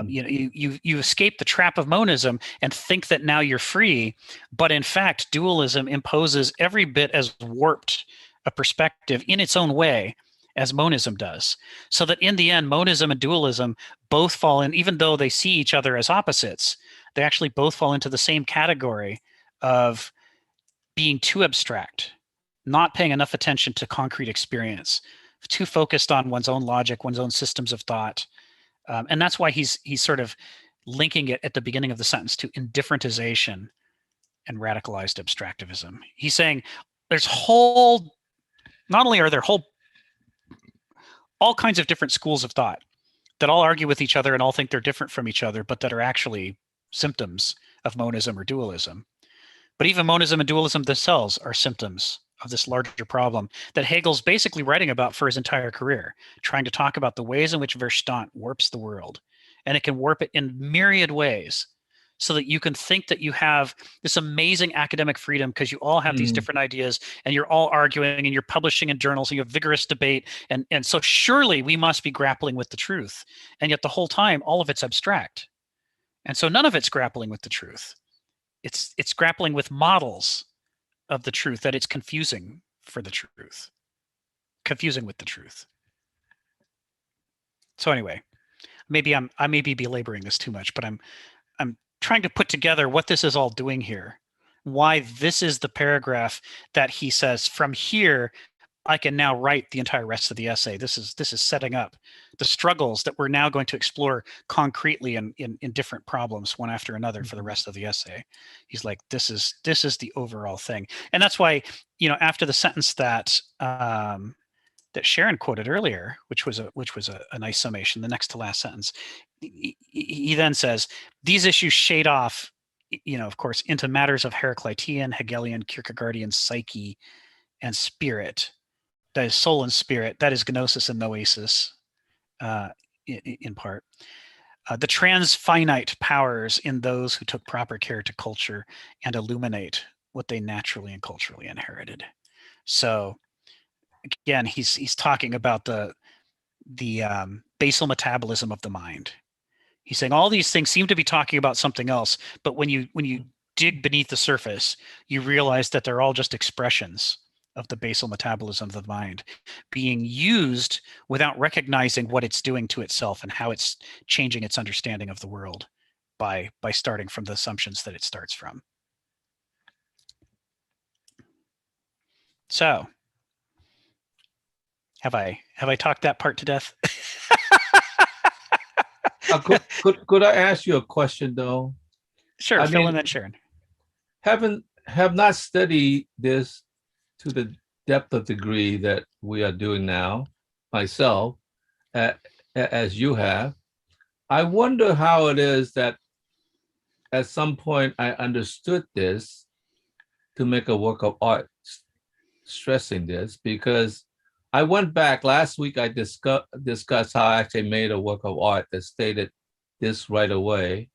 You escape the trap of monism and think that now you're free, but in fact, dualism imposes every bit as warped a perspective in its own way as monism does. So that in the end, monism and dualism both fall in, even though they see each other as opposites, they actually both fall into the same category of being too abstract, not paying enough attention to concrete experience, too focused on one's own logic, one's own systems of thought. And that's why he's sort of linking it at the beginning of the sentence to indifferentization and radicalized abstractivism. He's saying not only are there all kinds of different schools of thought that all argue with each other and all think they're different from each other, but that are actually symptoms of monism or dualism. But even monism and dualism themselves are symptoms of this larger problem that Hegel's basically writing about for his entire career, trying to talk about the ways in which Verstand warps the world. And it can warp it in myriad ways so that you can think that you have this amazing academic freedom because you all have these different ideas and you're all arguing and you're publishing in journals and you have vigorous debate. And so surely we must be grappling with the truth. And yet the whole time, all of it's abstract. And so none of it's grappling with the truth. It's grappling with models of the truth that it's confusing with the truth. So anyway, I may be belaboring this too much, but I'm trying to put together what this is all doing here. Why this is the paragraph that he says, from here, I can now write the entire rest of the essay. This is setting up the struggles that we're now going to explore concretely in different problems, one after another, for the rest of the essay. He's like, this is the overall thing. And that's why, after the sentence that that Sharon quoted earlier, which was a nice summation, the next to last sentence, he then says, these issues shade off, of course, into matters of Heraclitean, Hegelian, Kierkegaardian psyche and spirit. That is soul and spirit. That is gnosis and noesis, in part. The transfinite powers in those who took proper care to culture and illuminate what they naturally and culturally inherited. So again, he's talking about the basal metabolism of the mind. He's saying all these things seem to be talking about something else, but when you dig beneath the surface, you realize that they're all just expressions of the basal metabolism of the mind being used without recognizing what it's doing to itself and how it's changing its understanding of the world by starting from the assumptions that it starts from. So, have I talked that part to death? Could I ask you a question though? Sure, I Phil mean, and then Sharon. Have not studied this to the depth of degree that we are doing now, myself, as you have. I wonder how it is that at some point I understood this to make a work of art, stressing this, because I went back last week, I discussed how I actually made a work of art that stated this right away,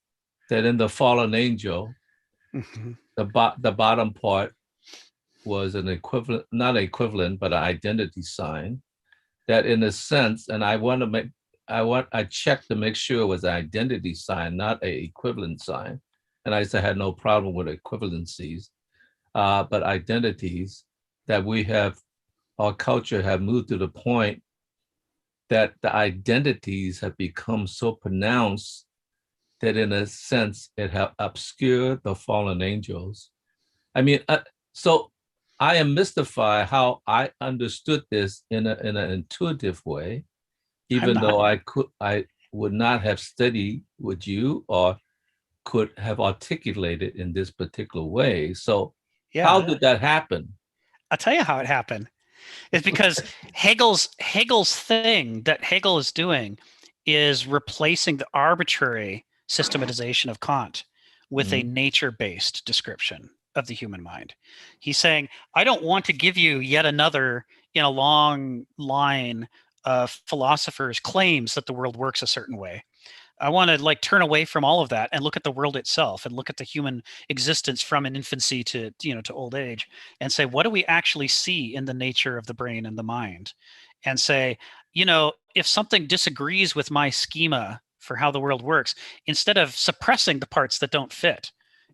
that in the fallen angel, the bottom part was an equivalent, not equivalent, but an identity sign that in a sense, and I checked to make sure it was an identity sign, not a equivalent sign. And I said I had no problem with equivalencies, but identities that we have, our culture have moved to the point that the identities have become so pronounced that in a sense it have obscured the fallen angels. I mean, so I am mystified how I understood this in an intuitive way, even though I would not have studied with you or could have articulated in this particular way. So Yeah. how did that happen? I'll tell you how it happened. It's because Hegel's thing that Hegel is doing is replacing the arbitrary systematization of Kant with a nature-based description of the human mind. He's saying, I don't want to give you yet another in a long line of philosophers' claims that the world works a certain way. I want to like turn away from all of that and look at the world itself and look at the human existence from an infancy to old age and say, what do we actually see in the nature of the brain and the mind? And say, if something disagrees with my schema for how the world works, instead of suppressing the parts that don't fit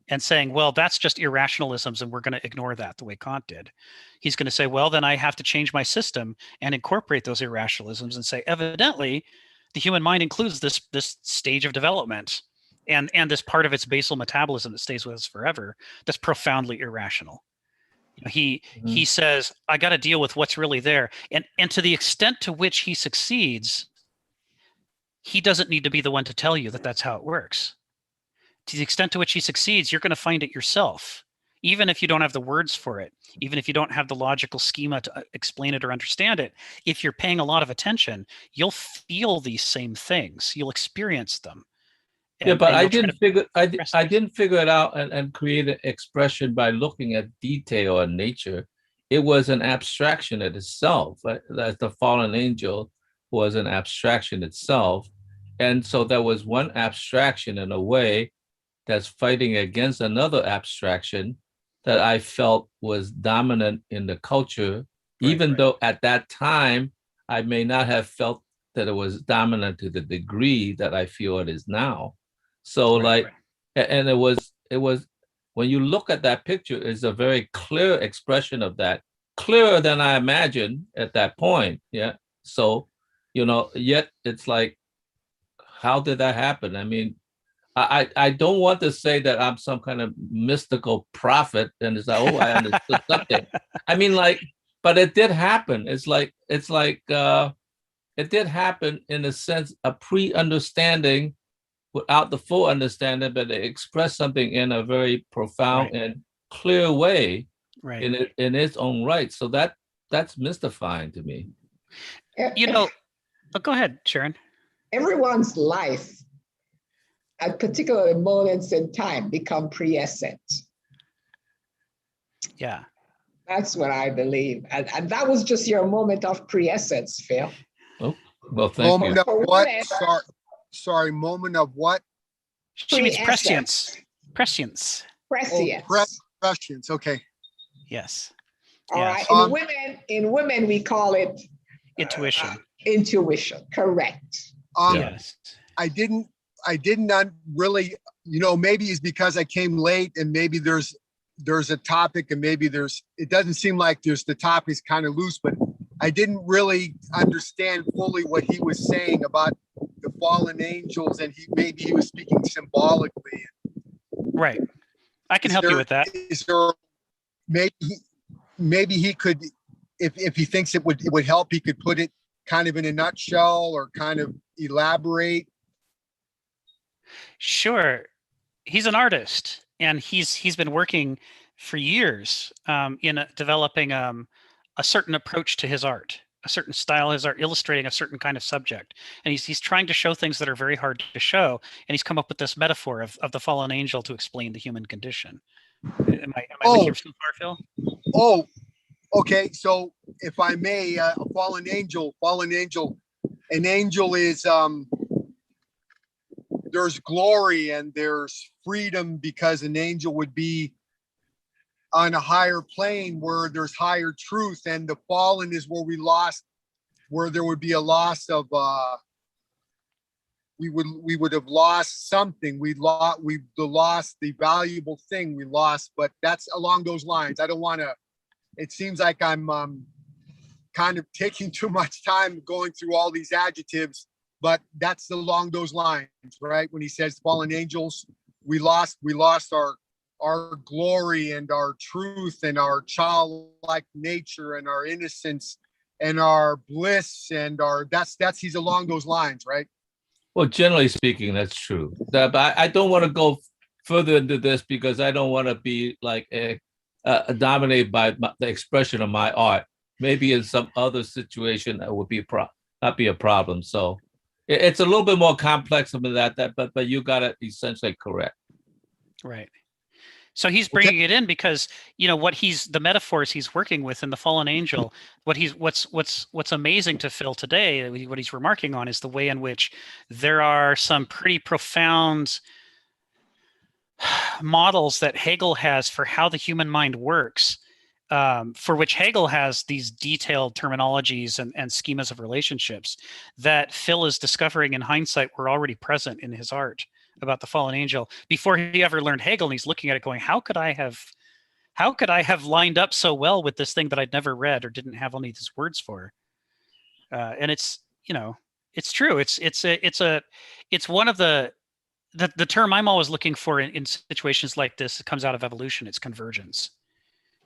and saying, well, that's just irrationalisms and we're going to ignore that the way Kant did, he's going to say, well, then I have to change my system and incorporate those irrationalisms and say, evidently, the human mind includes this stage of development and this part of its basal metabolism that stays with us forever that's profoundly irrational. He says, I got to deal with what's really there. And to the extent to which he succeeds, he doesn't need to be the one to tell you that that's how it works. To the extent to which he succeeds, you're going to find it yourself. Even if you don't have the words for it, even if you don't have the logical schema to explain it or understand it, if you're paying a lot of attention, you'll feel these same things. You'll experience them. Yeah, but I didn't figure it out and create an expression by looking at detail and nature. It was an abstraction in itself. That the fallen angel was an abstraction itself. And so there was one abstraction in a way that's fighting against another abstraction that I felt was dominant in the culture, even though at that time I may not have felt that it was dominant to the degree that I feel it is now. So and it was when you look at that picture, it's a very clear expression of that, clearer than I imagined at that point. Yeah. So, yet it's like, how did that happen? I mean, I don't want to say that I'm some kind of mystical prophet and it's like, oh, I understood something. I mean, but it did happen. It's like it did happen in a sense, a pre-understanding without the full understanding, but it expressed something in a very profound and clear way in its own right. So that's mystifying to me. Go ahead, Sharon. Everyone's life at particular moments in time become prescient. Yeah. That's what I believe. And that was just your moment of prescience, Phil. Oh, well, thank you. Moment of what? Sorry, moment of what? She means prescience. Prescience. Prescience. Oh, prescience. Okay. Yes. All right. In women, we call it intuition. Intuition. Correct. Yes. I did not really, maybe it's because I came late and maybe there's a topic and maybe it doesn't seem like the topic's kind of loose, but I didn't really understand fully what he was saying about the fallen angels, and maybe he was speaking symbolically. Right. I can help you with that. Is there maybe he could, if he thinks it would help, he could put it kind of in a nutshell or kind of elaborate? Sure. He's an artist, and he's been working for years in developing a certain approach to his art, a certain style, his art, illustrating a certain kind of subject. And he's trying to show things that are very hard to show. And he's come up with this metaphor of the fallen angel to explain the human condition. Am I with you so far, Phil? Oh, okay. So if I may, a fallen angel, an angel is, there's glory and there's freedom, because an angel would be on a higher plane where there's higher truth, and the fallen is where there would be a loss of, we would have lost something. We lost the valuable thing we lost, but that's along those lines. I don't want to, it seems like I'm kind of taking too much time going through all these adjectives, but that's along those lines, right? When he says fallen angels, we lost our glory and our truth and our childlike nature and our innocence and our bliss and he's along those lines, right? Well, generally speaking, that's true. But I don't want to go further into this because I don't want to be like dominated by the expression of my art. Maybe in some other situation that would be not be a problem. So it's a little bit more complex than that. But you got it essentially correct. Right. So he's bringing it in because, the metaphors he's working with in the fallen angel, what's amazing to Phil today, what he's remarking on is the way in which there are some pretty profound models that Hegel has for how the human mind works, for which Hegel has these detailed terminologies and schemas of relationships that Phil is discovering in hindsight were already present in his art about the fallen angel before he ever learned Hegel. And he's looking at it going, how could I have lined up so well with this thing that I'd never read or didn't have any of these words for? And it's true. It's one of the term I'm always looking for in situations like this. It comes out of evolution. It's convergence.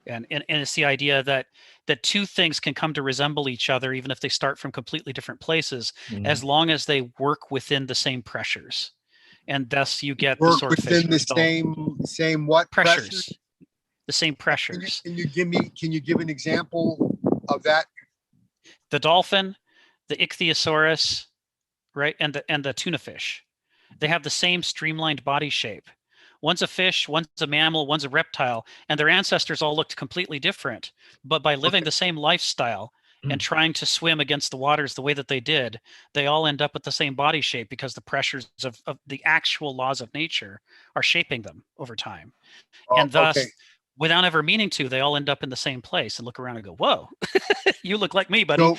And it's the idea that two things can come to resemble each other, even if they start from completely different places, as long as they work within the same pressures. And thus you get the sort of within the same what pressures? The same pressures. Can you give an example of that? The dolphin, the ichthyosaurus, right, and the tuna fish, they have the same streamlined body shape. One's a fish, one's a mammal, one's a reptile, and their ancestors all looked completely different. But by living the same lifestyle and trying to swim against the waters the way that they did, they all end up with the same body shape because the pressures of the actual laws of nature are shaping them over time. And thus, without ever meaning to, they all end up in the same place and look around and go, whoa, you look like me, buddy.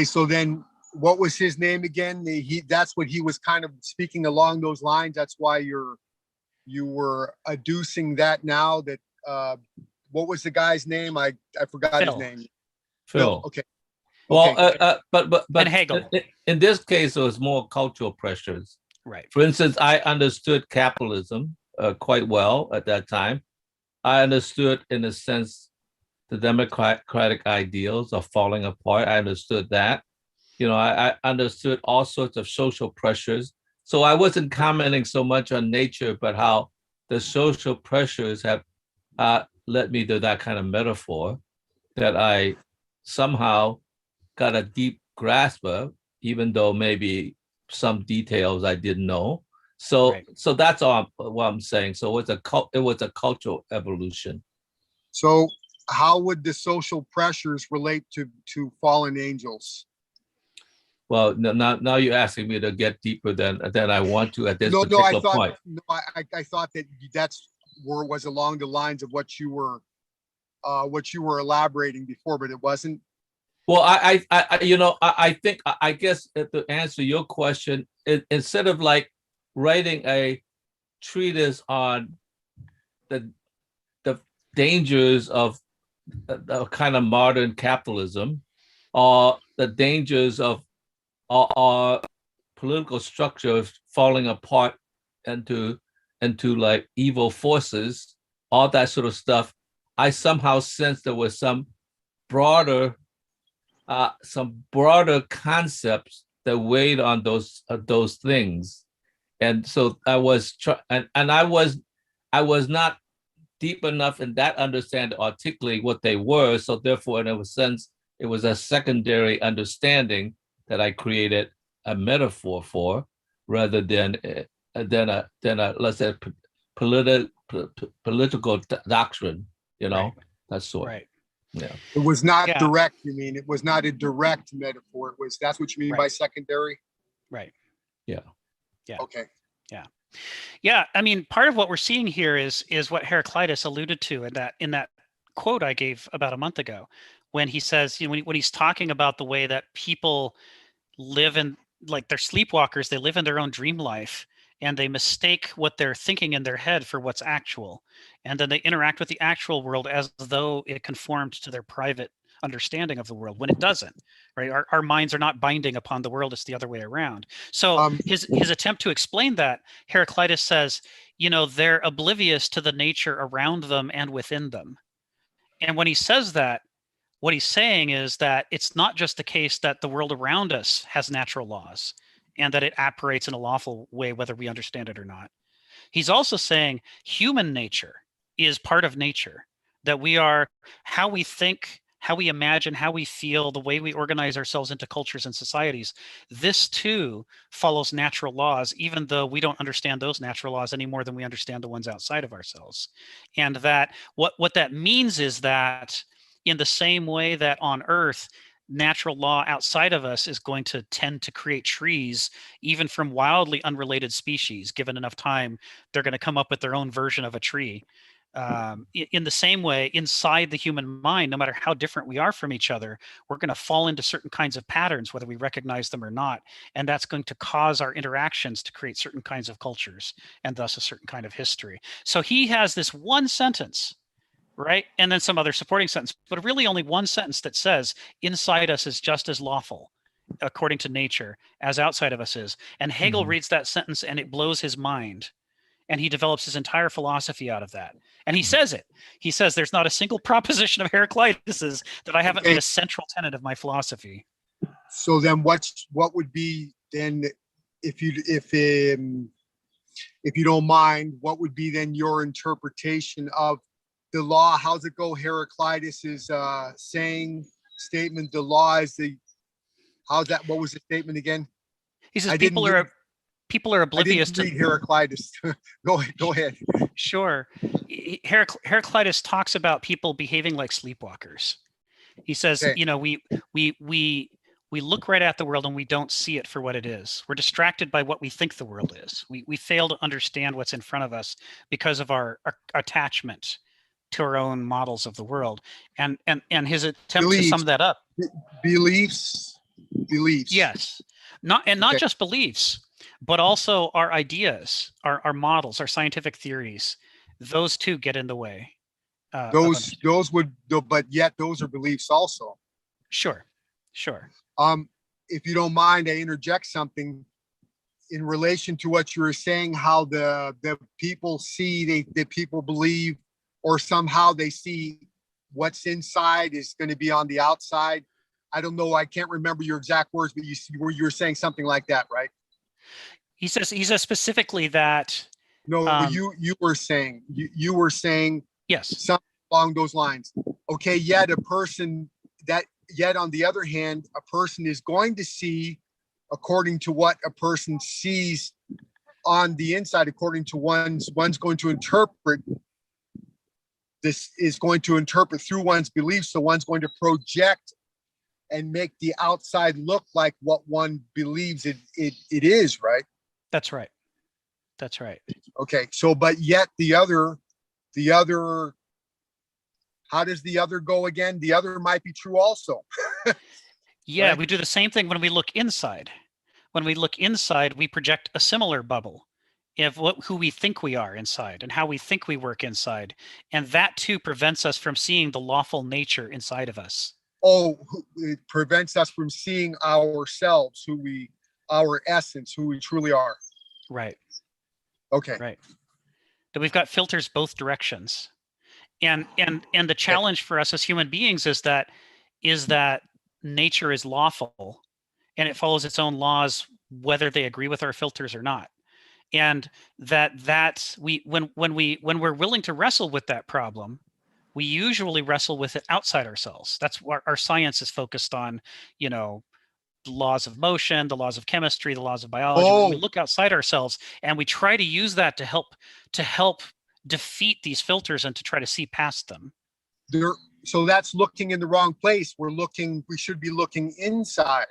So then what was his name again? That's what he was kind of speaking along those lines. That's why you were adducing that now that, what was the guy's name? I forgot Phil. his name. Phil. Okay. Well, but and Hegel. In this case, it was more cultural pressures. Right. For instance, I understood capitalism quite well at that time. I understood, in a sense, the democratic ideals are falling apart. I understood that. I understood all sorts of social pressures. So I wasn't commenting so much on nature, but how the social pressures have led me to that kind of metaphor that I somehow got a deep grasp of, even though maybe some details I didn't know. So that's all what I'm saying. So it was a cultural evolution. So how would the social pressures relate to fallen angels? Well, now you're asking me to get deeper than I want to at this particular point. I thought that's where it was along the lines of what you were elaborating before, but it wasn't. Well, I think I guess to answer your question, instead of like writing a treatise on the dangers of the kind of modern capitalism, or the dangers of or political structure is falling apart into like evil forces, all that sort of stuff, I somehow sensed there was some broader concepts that weighed on those things. And so I was I was not deep enough in that understanding to articulate what they were. So therefore, in a sense, it was a secondary understanding that I created a metaphor for, rather than a let's say political doctrine, Right. that sort. Right. Yeah. It was not Yeah. direct, you mean? It was not a direct metaphor. That's what you mean by Right. secondary? Right. Yeah. Yeah. Okay. Yeah, I mean, part of what we're seeing here is what Heraclitus alluded to in that quote I gave about a month ago, when he says, when he's talking about the way that people live in, like, they're sleepwalkers, they live in their own dream life, and they mistake what they're thinking in their head for what's actual, and then they interact with the actual world as though it conformed to their private understanding of the world, when it doesn't. Right? Our minds are not binding upon the world, it's the other way around. So his attempt to explain that, Heraclitus says, they're oblivious to the nature around them and within them. And when he says that, what he's saying is that it's not just the case that the world around us has natural laws and that it operates in a lawful way, whether we understand it or not. He's also saying human nature is part of nature, that we are, how we think, how we imagine, how we feel, the way we organize ourselves into cultures and societies. This too follows natural laws, even though we don't understand those natural laws any more than we understand the ones outside of ourselves. And that what that means is that, in the same way that on Earth, natural law outside of us is going to tend to create trees, even from wildly unrelated species. Given enough time, they're going to come up with their own version of a tree. In the same way, inside the human mind, no matter how different we are from each other, we're going to fall into certain kinds of patterns, whether we recognize them or not. And that's going to cause our interactions to create certain kinds of cultures, and thus a certain kind of history. So he has this one sentence, right? And then some other supporting sentence, but really only one sentence that says inside us is just as lawful according to nature as outside of us is. And Hegel reads that sentence and it blows his mind. And he develops his entire philosophy out of that. And he says it. He says, there's not a single proposition of Heraclitus's that I haven't made a central tenet of my philosophy. So then what would be then, if you don't mind, what would be then your interpretation of the law? How's it go? Heraclitus is statement, the law is what was the statement again? He says people are oblivious to. I didn't read Heraclitus. Go ahead. Sure. Heraclitus talks about people behaving like sleepwalkers. He says, Okay. we look right at the world and we don't see it for what it is. We're distracted by what we think the world is. We fail to understand what's in front of us because of our attachment to our own models of the world. And his attempt to sum that up. Beliefs. Yes. Not just beliefs, but also our ideas, our models, our scientific theories. Those two get in the way. But yet those are beliefs also. Sure. If you don't mind, I interject something in relation to what you were saying, how the people see, the people believe, or somehow they see what's inside is going to be on the outside. I don't know. I can't remember your exact words, but you were saying something like that, right? He says specifically that. No, you were saying yes, something along those lines. Okay, yet on the other hand, a person is going to see according to what a person sees on the inside, according to one's going to interpret. This is going to interpret through one's beliefs, so one's going to project and make the outside look like what one believes it is, right? That's right. Okay, so but yet the other, how does the other go again? The other might be true also. Yeah, right? We do the same thing when we look inside. When we look inside, we project a similar bubble of who we think we are inside and how we think we work inside. And that too prevents us from seeing the lawful nature inside of us. Oh, it prevents us from seeing ourselves, who we our essence, who we truly are. Right. Okay. Right. That we've got filters both directions. And the challenge for us as human beings is that nature is lawful and it follows its own laws, whether they agree with our filters or not. And that we when we're willing to wrestle with that problem, we usually wrestle with it outside ourselves. That's what our science is focused on, you know, the laws of motion, the laws of chemistry, the laws of biology. We Oh, look outside ourselves and we try to use that to help defeat these filters and to try to see past them. there. So that's looking in the wrong place. We should be looking inside.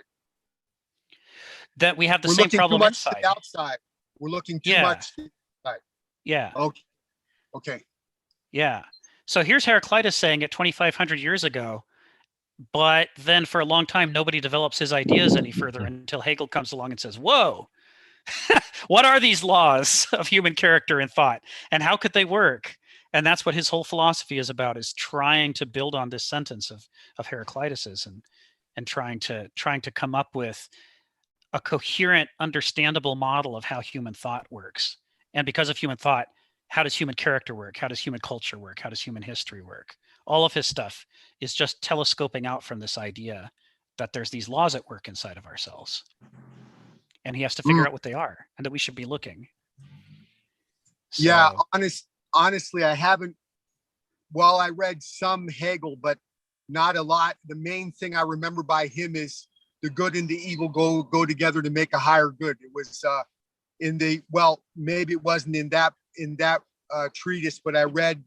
That we have the We're same looking too problem much to inside. the outside. We're looking too Yeah. much. Yeah. Okay. Okay. Yeah. So here's Heraclitus saying it 2,500 years ago, but then for a long time, nobody develops his ideas any further until Hegel comes along and says, whoa, what are these laws of human character and thought? And how could they work? And that's what his whole philosophy is about, is trying to build on this sentence of Heraclitus's and trying to come up with a coherent, understandable model of how human thought works. And because of human thought, how does human character work? How does human culture work? How does human history work? All of his stuff is just telescoping out from this idea that there's these laws at work inside of ourselves. And he has to figure out what they are and that we should be looking. So, Yeah. Honestly, I haven't. Well, I read some Hegel, but not a lot. The main thing I remember by him is the good and the evil go together to make a higher good. It was maybe it wasn't in that treatise, but I read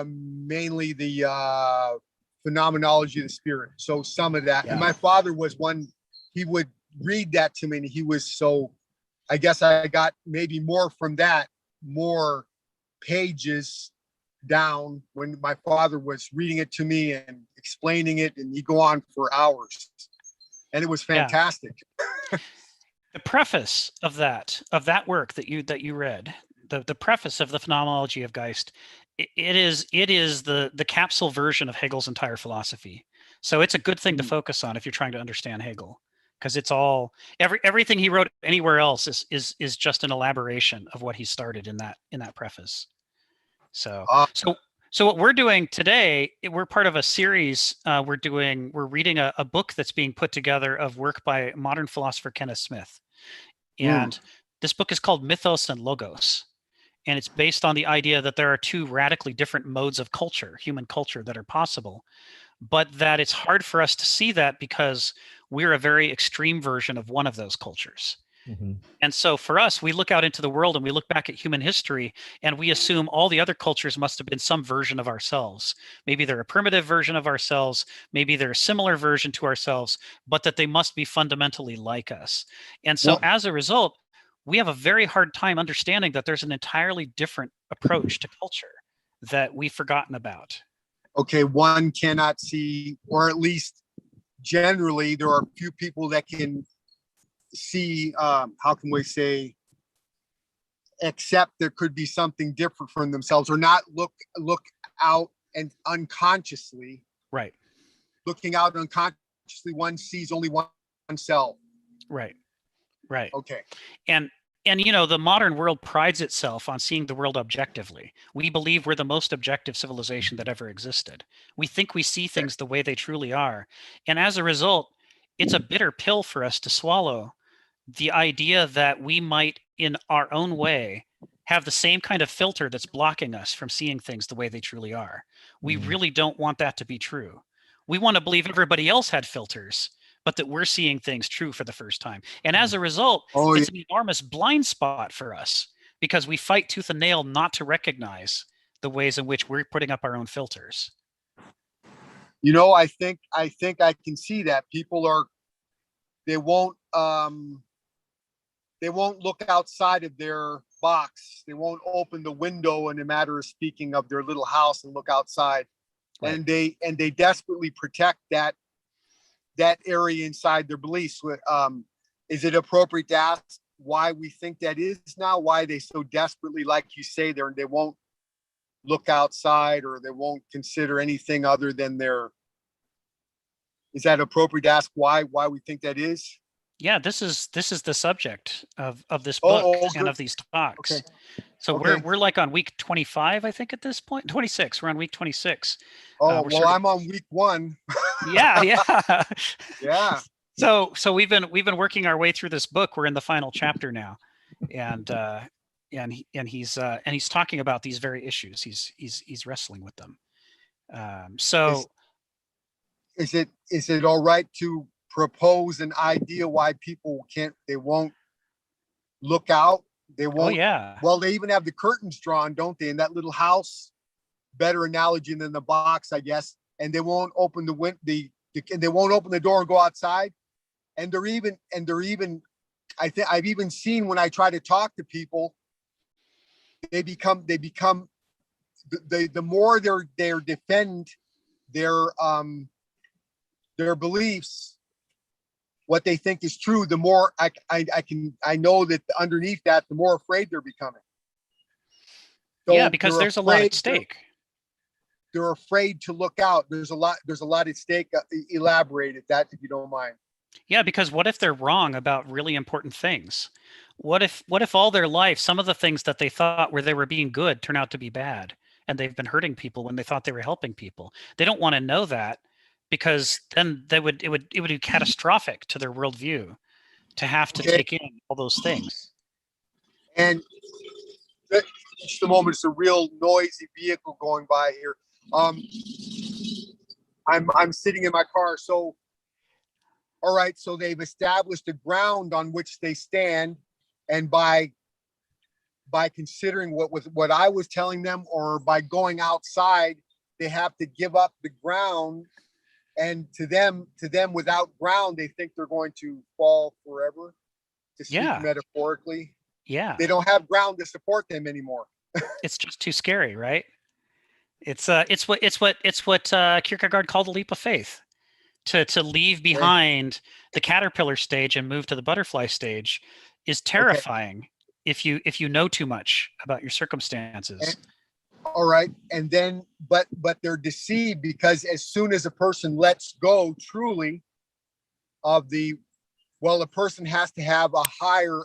mainly the phenomenology of the spirit. So some of that. Yeah. And my father was one, he would read that to me, and he was so, I guess I got maybe more from that, more pages down when my father was reading it to me and explaining it, and he'd go on for hours. And it was fantastic. The preface of that work that you read, the preface of the Phenomenology of Geist, it is the capsule version of Hegel's entire philosophy. So it's a good thing to focus on if you're trying to understand Hegel, because it's all everything he wrote anywhere else is just an elaboration of what he started in that preface. So what we're doing today, we're part of a series. We're reading a book that's being put together of work by modern philosopher Kenneth Smith. And this book is called Mythos and Logos. And it's based on the idea that there are two radically different modes of culture, human culture, that are possible, but that it's hard for us to see that because we're a very extreme version of one of those cultures. Mm-hmm. And so for us, we look out into the world and we look back at human history and we assume all the other cultures must have been some version of ourselves. Maybe they're a primitive version of ourselves. Maybe they're a similar version to ourselves, but that they must be fundamentally like us. And so as a result, we have a very hard time understanding that there's an entirely different approach to culture that we've forgotten about. Okay, one cannot see, or at least generally, there are a few people that can see, how can we say, accept there could be something different from themselves, or not look out and unconsciously. Right. Looking out unconsciously, one sees only oneself. Right. Okay. And you know, the modern world prides itself on seeing the world objectively. We believe we're the most objective civilization that ever existed. We think we see things the way they truly are. And as a result, it's a bitter pill for us to swallow, the idea that we might, in our own way, have the same kind of filter that's blocking us from seeing things the way they truly are. We really don't want that to be true. We want to believe everybody else had filters, but that we're seeing things true for the first time. And as a result, it's an enormous blind spot for us because we fight tooth and nail not to recognize the ways in which we're putting up our own filters. You know, I think I can see that people they won't look outside of their box. They won't open the window in a matter of speaking of their little house and look outside. Right. And they desperately protect that area inside their beliefs. Is it appropriate to ask why we think that is now? Why they so desperately, like you say, they won't look outside, or they won't consider anything other than is that appropriate to ask why we think that is? Yeah, this is the subject of this Oh, book oh, and good. of these talks. Okay. So Okay. we're like on week 25, I think, at this point. 26. We're on week 26. Oh, we're well, sort of- I'm on week 1. Yeah, yeah. Yeah. So we've been working our way through this book. We're in the final chapter now, and he's talking about these very issues. He's wrestling with them. So Is it all right to propose an idea why people they won't look out? They oh won't. yeah, Well, they even have the curtains drawn, don't they? In that little house, better analogy than the box, I guess. And they won't open they won't open the door and go outside. And they're even, I think I've even seen when I try to talk to people, they become the more they're defend their beliefs, what they think is true, the more I know that underneath that, the more afraid they're becoming. So yeah, because there's a lot at stake. They're afraid to look out. There's a lot at stake. Elaborate that if you don't mind. Yeah, because what if they're wrong about really important things? What if all their life, some of the things that they thought where they were being good turn out to be bad, and they've been hurting people when they thought they were helping people? They don't want to know that, because then it would be catastrophic to their worldview to have to Okay. take in all those things. And just a moment, it's a real noisy vehicle going by here. I'm sitting in my car. So, all right. So they've established a ground on which they stand, and by considering what I was telling them, or by going outside, they have to give up the ground. And to them, without ground, they think they're going to fall forever. To speak Yeah. metaphorically, Yeah, they don't have ground to support them anymore. it's just too scary, right? It's what Kierkegaard called a leap of faith. To leave behind the caterpillar stage and move to the butterfly stage is terrifying if you know too much about your circumstances. All right. And then, but they're deceived, because as soon as a person lets go truly of a person has to have a higher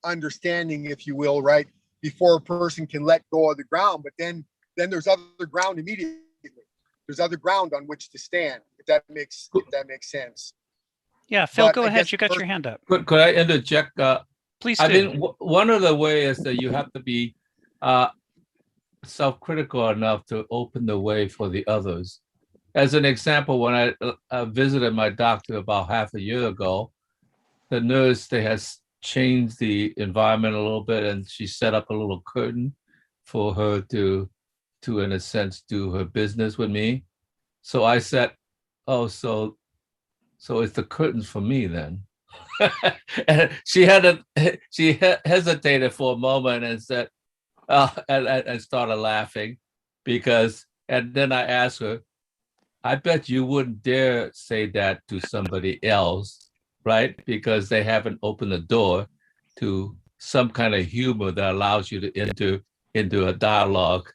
understanding, if you will, right? Before a person can let go of the ground. But then there's other ground immediately. There's other ground on which to stand, if that makes sense. Yeah, Phil, But go I ahead. guess You got your hand up. Could I interject? Please I do. mean, one of the ways is that you have to be self-critical enough to open the way for the others. As an example, when I visited my doctor about half a year ago, the nurse, they has changed the environment a little bit, and she set up a little curtain for her to in a sense do her business with me. So I said, oh, so it's the curtains for me then. And she hesitated for a moment and said, and started laughing, and then I asked her, I bet you wouldn't dare say that to somebody else, right? Because they haven't opened the door to some kind of humor that allows you to enter into a dialogue.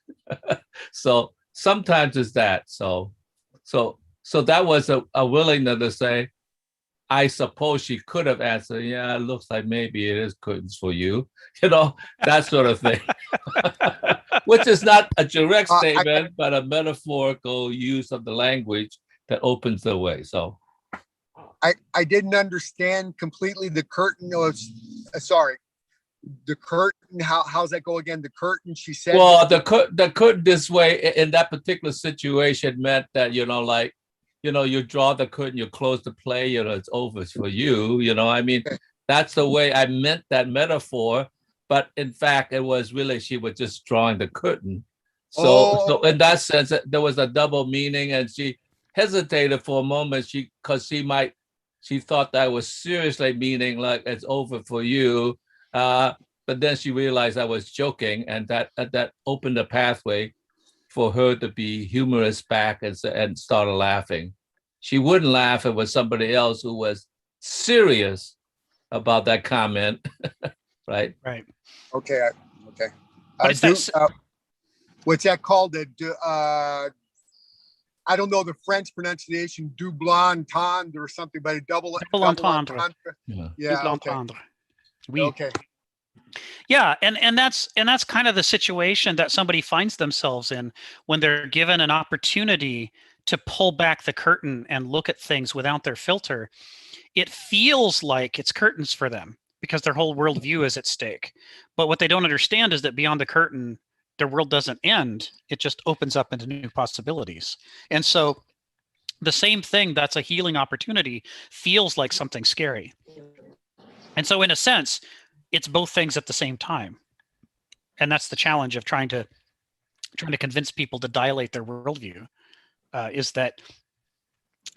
So sometimes it's that. So that was a willingness to say, I suppose she could have answered, yeah, it looks like maybe it is curtains for you, that sort of thing. Which is not a direct statement, but a metaphorical use of the language that opens the way. So I didn't understand completely the curtain. Sorry, the curtain. How's that go again? The curtain. She said. Well, the curtain this way in that particular situation meant that you draw the curtain, you close the play, it's over for you. I mean, that's the way I meant that metaphor. But in fact, it was really she was just drawing the curtain. So in that sense, there was a double meaning, and she hesitated for a moment. She thought that was seriously meaning like it's over for you. But then she realized I was joking, and that opened a pathway for her to be humorous back and started laughing. She wouldn't laugh if it was somebody else who was serious about that comment, right? Right. Okay. But it's what's that called? I I don't know the French pronunciation, double entendre or something, but a double entendre. Yeah. Yeah. Double Okay. entendre. Oui. Okay. Yeah, and that's kind of the situation that somebody finds themselves in when they're given an opportunity to pull back the curtain and look at things without their filter. It feels like it's curtains for them because their whole worldview is at stake. But what they don't understand is that beyond the curtain, their world doesn't end. It just opens up into new possibilities. And so the same thing that's a healing opportunity feels like something scary. And so in a sense, it's both things at the same time. And that's the challenge of trying to convince people to dilate their worldview, is that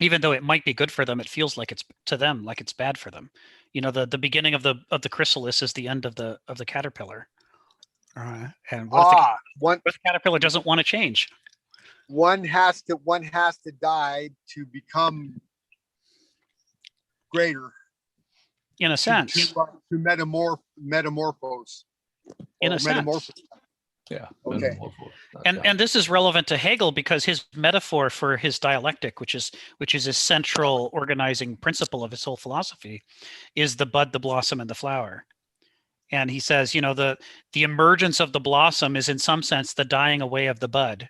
even though it might be good for them, it feels like it's to them like it's bad for them. You know, the beginning of the chrysalis is the end of the caterpillar. And what if the caterpillar doesn't want to change? One has to die to become greater. In a sense. To metamorphose. In a sense. Yeah. Okay. And this is relevant to Hegel because his metaphor for his dialectic, which is his central organizing principle of his whole philosophy, is the bud, the blossom, and the flower. And he says, you know, the emergence of the blossom is in some sense the dying away of the bud.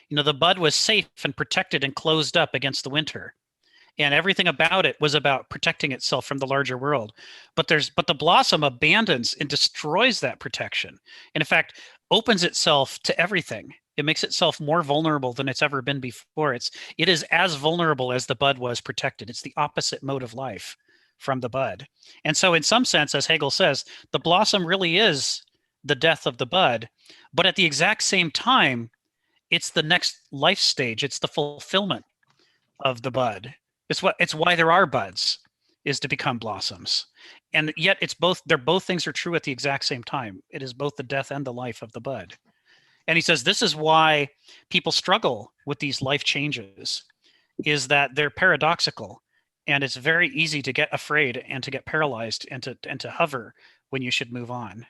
You know, the bud was safe and protected and closed up against the winter. And everything about it was about protecting itself from the larger world. But the blossom abandons and destroys that protection. And in fact, opens itself to everything. It makes itself more vulnerable than it's ever been before. It is as vulnerable as the bud was protected. It's the opposite mode of life from the bud. And so in some sense, as Hegel says, the blossom really is the death of the bud. But at the exact same time, it's the next life stage. It's the fulfillment of the bud. It's why there are buds, is to become blossoms. And yet both things are true at the exact same time. It is both the death and the life of the bud. And he says this is why people struggle with these life changes, is that they're paradoxical. And it's very easy to get afraid and to get paralyzed and to hover when you should move on.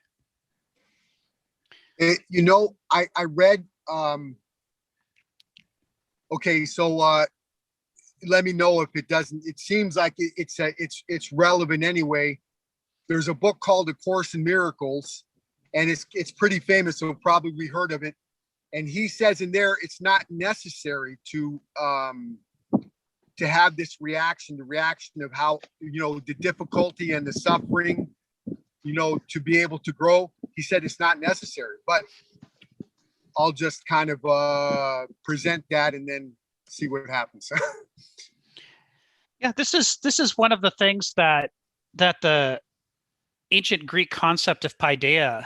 You know, I read, okay, so let me know if it doesn't. It seems like it's relevant anyway. There's a book called A Course in Miracles, and it's pretty famous, so probably we heard of it. And he says in there, it's not necessary to have this reaction, the reaction of how, you know, the difficulty and the suffering, you know, to be able to grow. He said it's not necessary, but I'll just kind of present that and then see what happens. Yeah, this is one of the things that the ancient Greek concept of paideia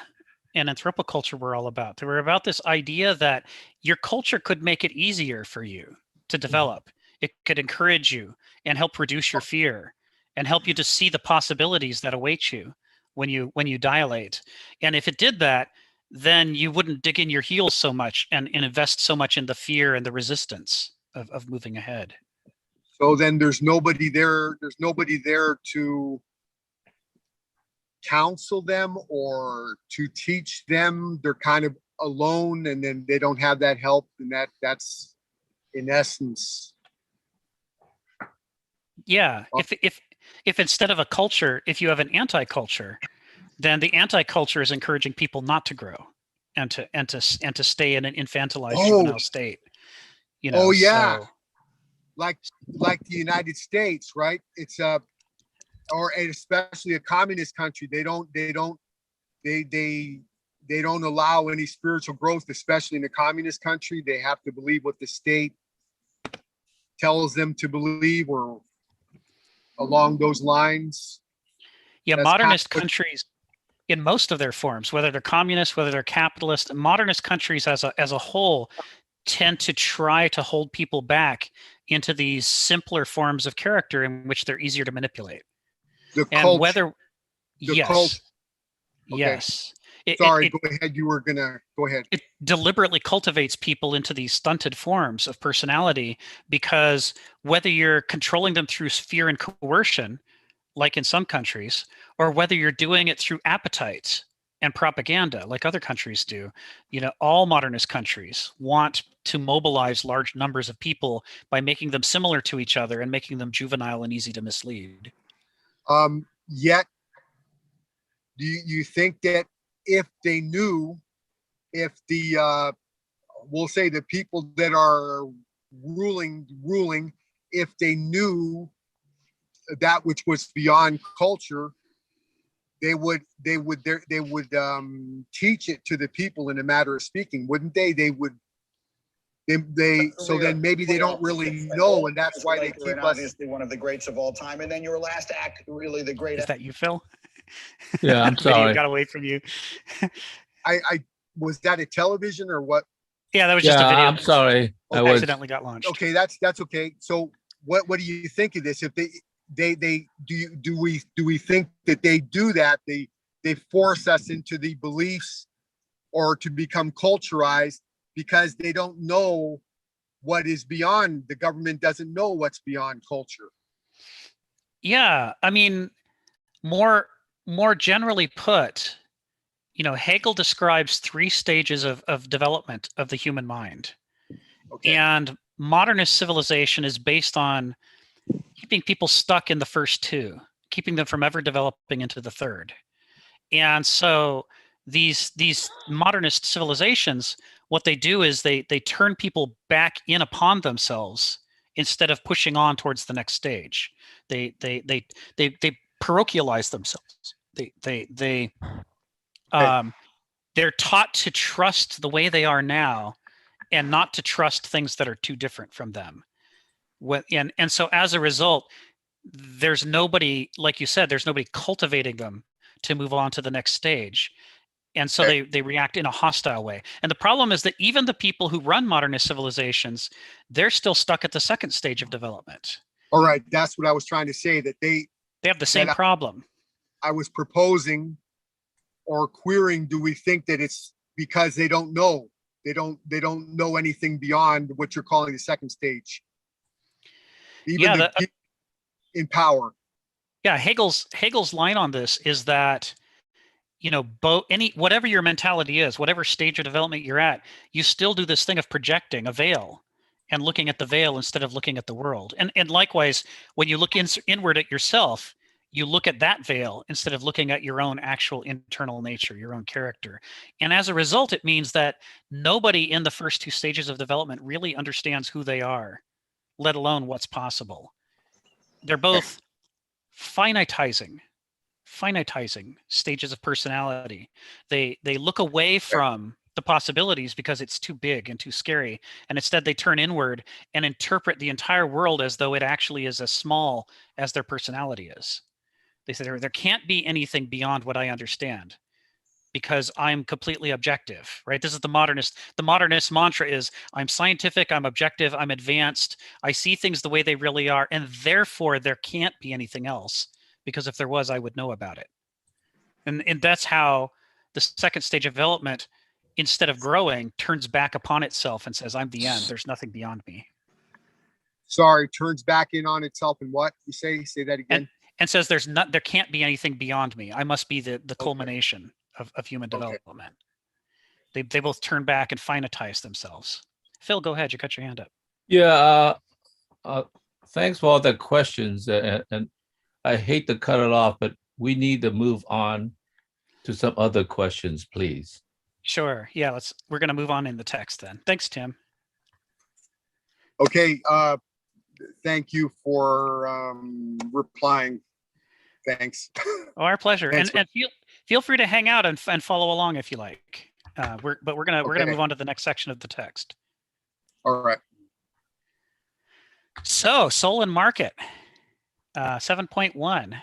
and anthropoculture were all about. They were about this idea that your culture could make it easier for you to develop. It could encourage you and help reduce your fear and help you to see the possibilities that await you when you dilate. And if it did that, then you wouldn't dig in your heels so much and invest so much in the fear and the resistance of moving ahead. So then there's nobody there to counsel them or to teach them. They're kind of alone, and then they don't have that help, and that's in essence. Yeah. If instead of a culture, if you have an anti-culture, then the anti-culture is encouraging people not to grow and to stay in an infantilized juvenile state. You know, oh yeah. so, like the United States, right? It's or especially a communist country. They don't allow any spiritual growth, especially in a communist country. They have to believe what the state tells them to believe, or along those lines. Yeah, modernist countries, in most of their forms, whether they're communist, whether they're capitalist, modernist countries as a whole tend to try to hold people back into these simpler forms of character in which they're easier to manipulate. The and culture. Whether The culture. Okay. Yes. Sorry, go ahead. You were gonna go ahead. It deliberately cultivates people into these stunted forms of personality, because whether you're controlling them through fear and coercion, like in some countries, or whether you're doing it through appetites, and propaganda like other countries do. All modernist countries want to mobilize large numbers of people by making them similar to each other and making them juvenile and easy to mislead. Yet, do you think that if they knew, if the we'll say the people that are ruling, if they knew that which was beyond culture, they would teach it to the people in a matter of speaking, wouldn't they? So then maybe they don't really know, and that's why they keep us. Obviously, one of the greats of all time, and then your last act, really the greatest. Is that you, Phil? Yeah, I'm Video sorry. got away from you. I was that a television or what? Yeah, that was just a video. I'm sorry. I was Accidentally got launched. Okay, that's okay. So what do you think of this? If do we think that they do that? They force us into the beliefs or to become culturized because they don't know what is beyond. The government doesn't know what's beyond culture. Yeah, I mean, more generally put, Hegel describes 3 stages of development of the human mind. Okay. And modernist civilization is based on keeping people stuck in the first 2, keeping them from ever developing into the third. And so these modernist civilizations, what they do is they turn people back in upon themselves instead of pushing on towards the next stage. They parochialize themselves. They're taught to trust the way they are now and not to trust things that are too different from them. And so as a result, there's nobody, like you said, there's nobody cultivating them to move on to the next stage. And so they react in a hostile way. And the problem is that even the people who run modernist civilizations, they're still stuck at the second stage of development. All right, that's what I was trying to say, that they have the same problem. I was proposing or querying, do we think that it's because they don't know? They don't know anything beyond what you're calling the second stage. Even in power. Yeah, Hegel's line on this is that, whatever your mentality is, whatever stage of development you're at, you still do this thing of projecting a veil and looking at the veil instead of looking at the world. And likewise, when you look inward at yourself, you look at that veil instead of looking at your own actual internal nature, your own character. And as a result, it means that nobody in the first 2 stages of development really understands who they are, let alone what's possible. They're both finitizing stages of personality. They look away from the possibilities because it's too big and too scary, and instead they turn inward and interpret the entire world as though it actually is as small as their personality is. They say there can't be anything beyond what I understand because I'm completely objective, right? This is the modernist mantra is I'm scientific, I'm objective, I'm advanced, I see things the way they really are, and therefore there can't be anything else, because if there was, I would know about it. And that's how the second stage of development, instead of growing, turns back upon itself and says, I'm the end, there's nothing beyond me. Sorry, turns back in on itself and what? You say that again? And says there can't be anything beyond me. I must be the culmination of human development. They both turn back and finitize themselves. Phil, go ahead. You got your hand up. Yeah. Thanks for all the questions. And I hate to cut it off, but we need to move on to some other questions, please. Sure. Yeah. We're going to move on in the text then. Thanks, Tim. Okay. Thank you for replying. Thanks. Oh, our pleasure. Thanks. And feel free to hang out and follow along if you like. We're gonna move on to the next section of the text. All right. So, soul and market, 7.1.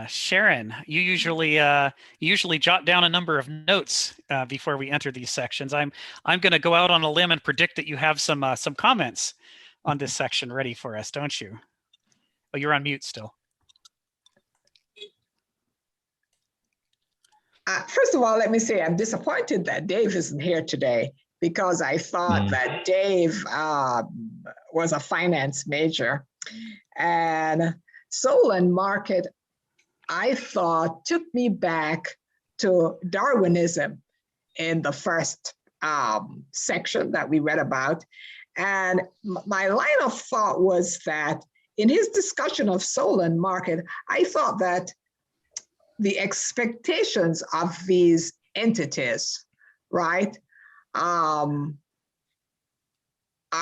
Sharon, you usually jot down a number of notes before we enter these sections. I'm going to go out on a limb and predict that you have some comments on this section ready for us, don't you? Oh, you're on mute still. First of all, let me say I'm disappointed that Dave isn't here today, because I thought that Dave was a finance major. And soul and market, I thought, took me back to Darwinism in the first section that we read about. And my line of thought was that in his discussion of soul and market, I thought that the expectations of these entities, right, are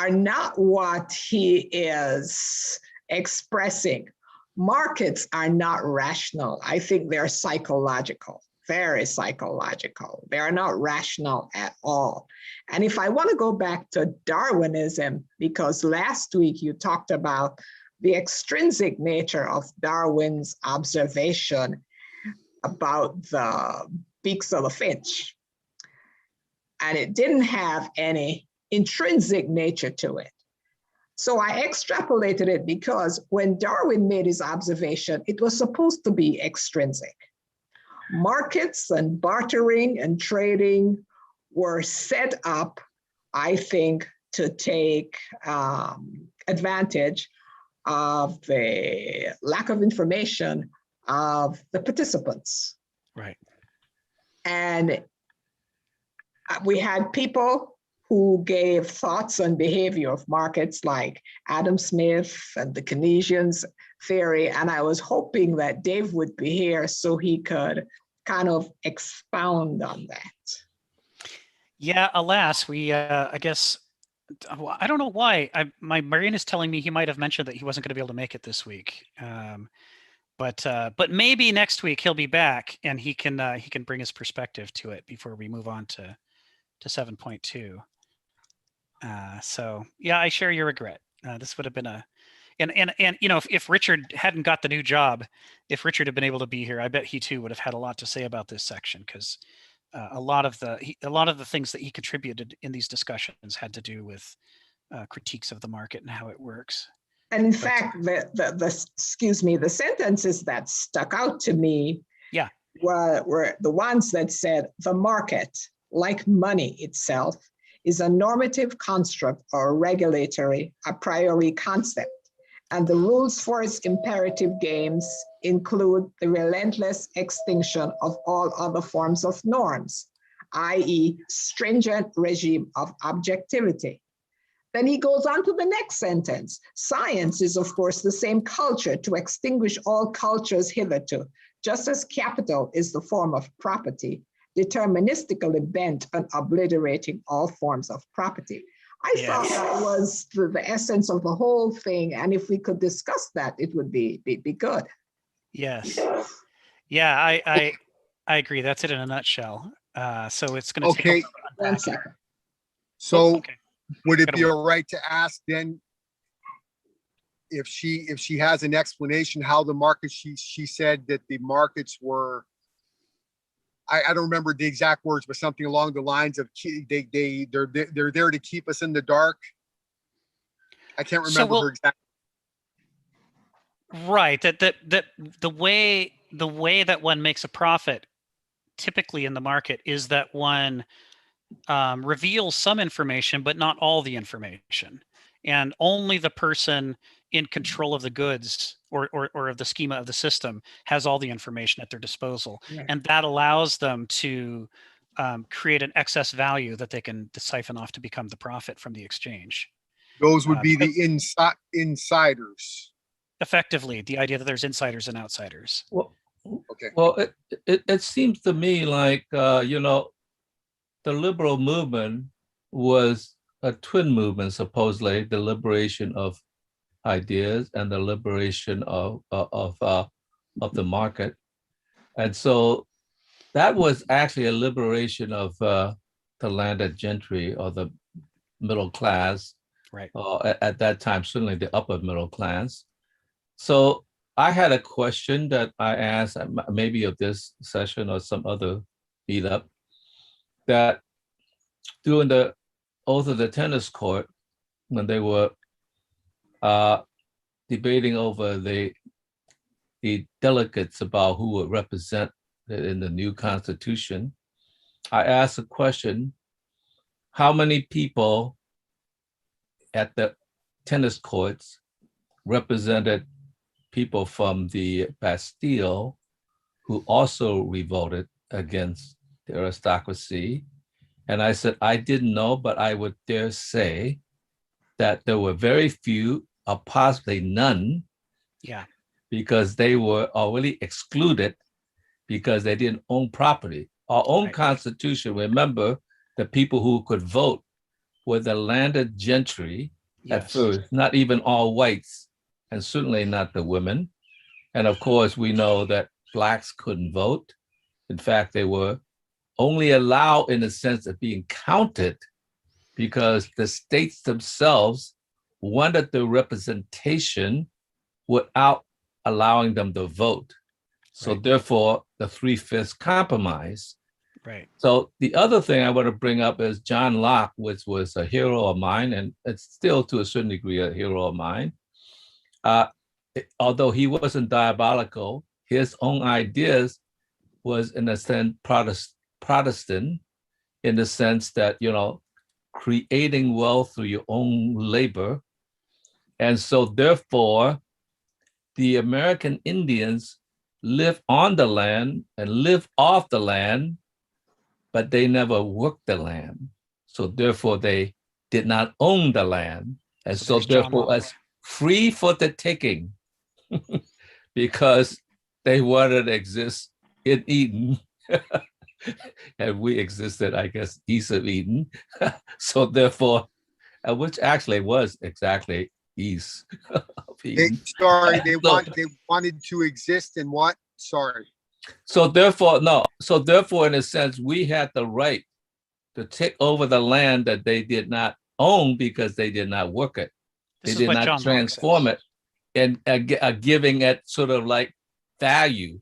not what he is expressing. Markets are not rational. I think they're psychological, very psychological. They are not rational at all. And if I want to go back to Darwinism, because last week you talked about the extrinsic nature of Darwin's observation about the beaks of the finch, and it didn't have any intrinsic nature to it. So I extrapolated it because when Darwin made his observation, it was supposed to be extrinsic. Markets and bartering and trading were set up, I think, to take advantage of the lack of information of the participants. Right. And we had people who gave thoughts on behavior of markets like Adam Smith and the Keynesian theory. And I was hoping that Dave would be here so he could kind of expound on that. Yeah, alas, we, I guess, I don't know why. My brain is telling me he might have mentioned that he wasn't going to be able to make it this week. But maybe next week he'll be back and he can bring his perspective to it before we move on to 7.2. So yeah, I share your regret. This would have been and you know, if Richard hadn't got the new job, if Richard had been able to be here, I bet he too would have had a lot to say about this section, because a lot of the things that he contributed in these discussions had to do with critiques of the market and how it works. And in fact, the sentences that stuck out to me, yeah, were the ones that said the market, like money itself, is a normative construct or regulatory a priori concept, and the rules for its imperative games include the relentless extinction of all other forms of norms, i.e., stringent regime of objectivity. Then he goes on to the next sentence. Science is, of course, the same culture to extinguish all cultures hitherto, just as capital is the form of property, deterministically bent on obliterating all forms of property. I thought that was the essence of the whole thing. And if we could discuss that, it would be good. Yes. Yeah, I agree. That's it in a nutshell. So it's going to take Okay. 1 second. So okay. would it be all right to ask then if she has an explanation how the market, she said that the markets were, I don't remember the exact words, but something along the lines of they're there to keep us in the dark. I can't remember her exact. Right. That the way that one makes a profit typically in the market is that one reveals some information, but not all the information. And only the person in control of the goods or of the schema of the system has all the information at their disposal. Right. And that allows them to create an excess value that they can siphon off to become the profit from the exchange. Those would be the insiders. Effectively, the idea that there's insiders and outsiders. Well, Okay. well, it seems to me like, you know, the liberal movement was a twin movement, supposedly, the liberation of ideas and the liberation of the market. And so that was actually a liberation of the landed gentry or the middle class. Right. At that time, certainly the upper middle class. So I had a question that I asked, maybe of this session or some other meetup, that during the oath of the tennis court, when they were debating over the delegates about who would represent in the new constitution, I asked a question: how many people at the tennis courts represented people from the Bastille who also revolted against the aristocracy. And I said, I didn't know, but I would dare say that there were very few, or possibly none, Yeah. because they were already excluded because they didn't own property. Our own Right. Constitution, remember, the people who could vote were the landed gentry at Yes. first, not even all whites, and certainly not the women. And of course, we know that blacks couldn't vote. In fact, they were only allowed in the sense of being counted because the states themselves wanted the representation without allowing them to vote. So Right. therefore, the 3/5 compromise. Right. So the other thing I want to bring up is John Locke, which was a hero of mine, and it's still to a certain degree a hero of mine. Although he wasn't diabolical, his own ideas was in a sense Protestant in the sense that, creating wealth through your own labor. And so therefore, the American Indians live on the land and live off the land, but they never worked the land. So therefore, they did not own the land. And So so there's John therefore, Locke. as free for the taking, because they wanted to exist in Eden. And we existed, I guess, east of Eden. So therefore, which actually was exactly east of Eden. They wanted to exist in what? Sorry. So therefore, in a sense, we had the right to take over the land that they did not own because they did not work it. They This is did what not John Locke transform says. it and giving it sort of like value.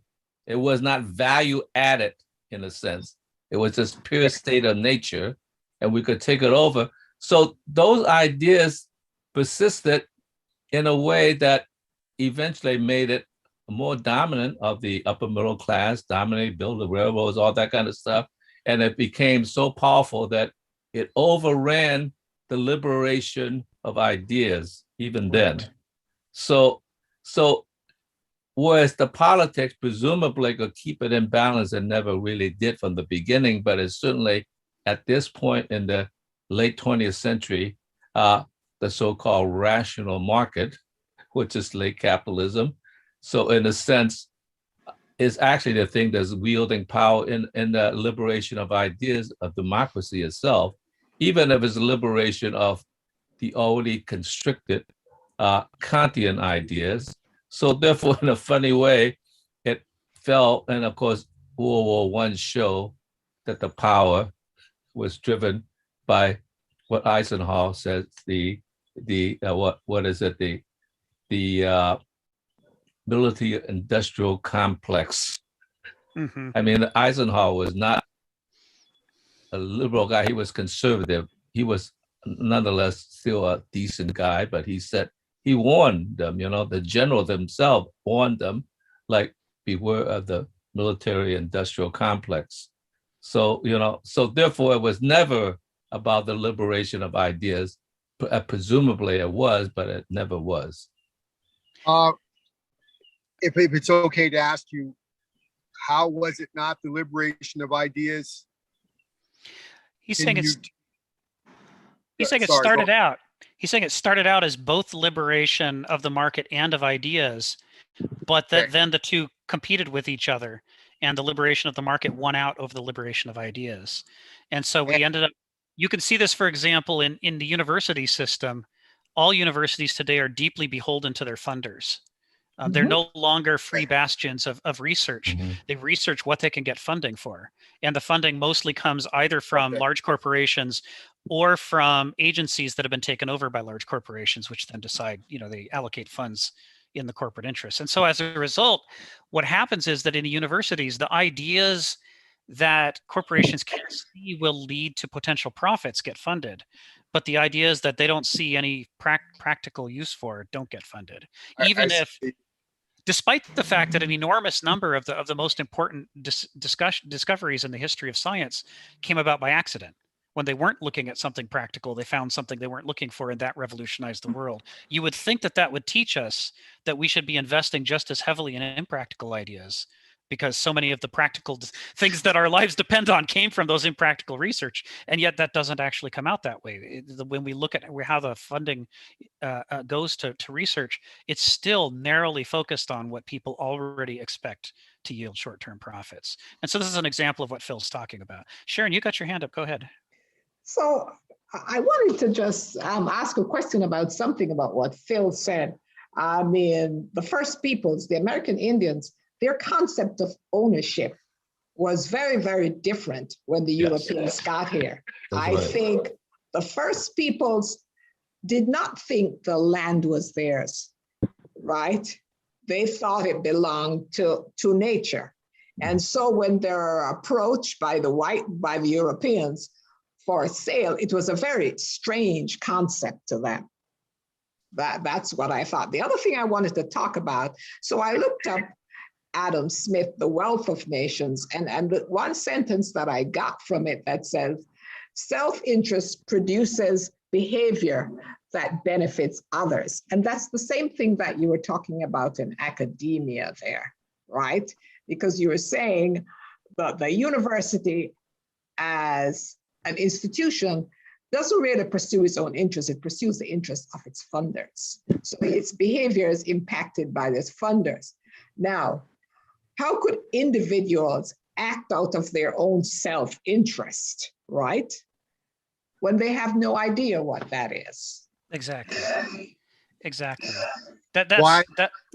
It was not value added in a sense. It was just pure state of nature, and we could take it over. So those ideas persisted in a way that eventually made it more dominant of the upper middle class, dominate, build the railroads, all that kind of stuff. And it became so powerful that it overran the liberation of ideas even then. Right. So whereas the politics presumably could keep it in balance and never really did from the beginning, but it's certainly at this point in the late 20th century, the so-called rational market, which is late capitalism. So in a sense, is actually the thing that's wielding power in the liberation of ideas of democracy itself, even if it's a liberation of the already constricted Kantian ideas. So therefore, in a funny way, it fell, and of course, World War I showed that the power was driven by what Eisenhower says what is it, the military industrial complex. Mm-hmm. I mean, Eisenhower was not a liberal guy. He was conservative. He was nonetheless still a decent guy, but he said, he warned them, the general themselves warned them, like, beware of the military industrial complex. So, so therefore it was never about the liberation of ideas. Presumably it was, but it never was. If it's okay to ask you, how was it not the liberation of ideas? He's saying Can it's. you- He's saying it Sorry, started go- out. He's saying it started out as both liberation of the market and of ideas, but that Okay. then the two competed with each other, and the liberation of the market won out over the liberation of ideas. And so we ended up. You can see this, for example, in the university system. All universities today are deeply beholden to their funders. They're no longer free bastions of research. Mhm. They research what they can get funding for. And the funding mostly comes either from large corporations or from agencies that have been taken over by large corporations, which then decide, they allocate funds in the corporate interests. And so as a result, what happens is that in the universities, the ideas that corporations can't see will lead to potential profits get funded. But the ideas that they don't see any practical use for don't get funded. Even if, despite the fact that an enormous number of the most important discoveries in the history of science came about by accident. When they weren't looking at something practical, they found something they weren't looking for, and that revolutionized the world. You would think that would teach us that we should be investing just as heavily in impractical ideas, because so many of the practical things that our lives depend on came from those impractical research, and yet that doesn't actually come out that way. When we look at how the funding goes to research, it's still narrowly focused on what people already expect to yield short-term profits. And so this is an example of what Phil's talking about. Sharon, you got your hand up. Go ahead. So I wanted to just ask a question about something about what Phil said. I mean, the first peoples, the American Indians, their concept of ownership was very, very different when the Europeans got here. I think the first peoples did not think the land was theirs, right? They thought it belonged to nature. And so when they're approached by the Europeans for sale, it was a very strange concept to them. That's what I thought. The other thing I wanted to talk about, so I looked up Adam Smith, The Wealth of Nations, and the one sentence that I got from it that says, self-interest produces behavior that benefits others. And that's the same thing that you were talking about in academia there, right? Because you were saying that the university as an institution doesn't really pursue its own interests, it pursues the interests of its funders. So its behavior is impacted by its funders. Now, how could individuals act out of their own self-interest, right? When they have no idea what that is. Exactly. Exactly. Why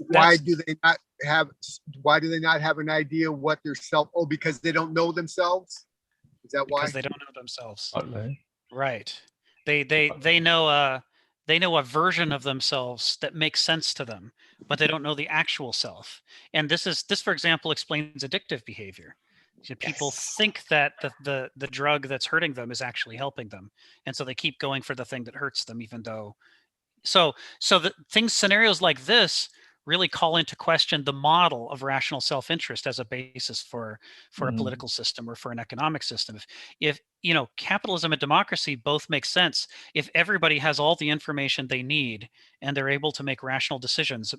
Why do they not have an idea what their because they don't know themselves? Is that why? Because they don't know themselves. Okay. Right. They know a version of themselves that makes sense to them, but they don't know the actual self. And this, for example, explains addictive behavior. People think that the drug that's hurting them is actually helping them, and so they keep going for the thing that hurts them, even though. So the scenarios like this really call into question the model of rational self-interest as a basis for a political system or for an economic system. If capitalism and democracy both make sense if everybody has all the information they need and they're able to make rational decisions,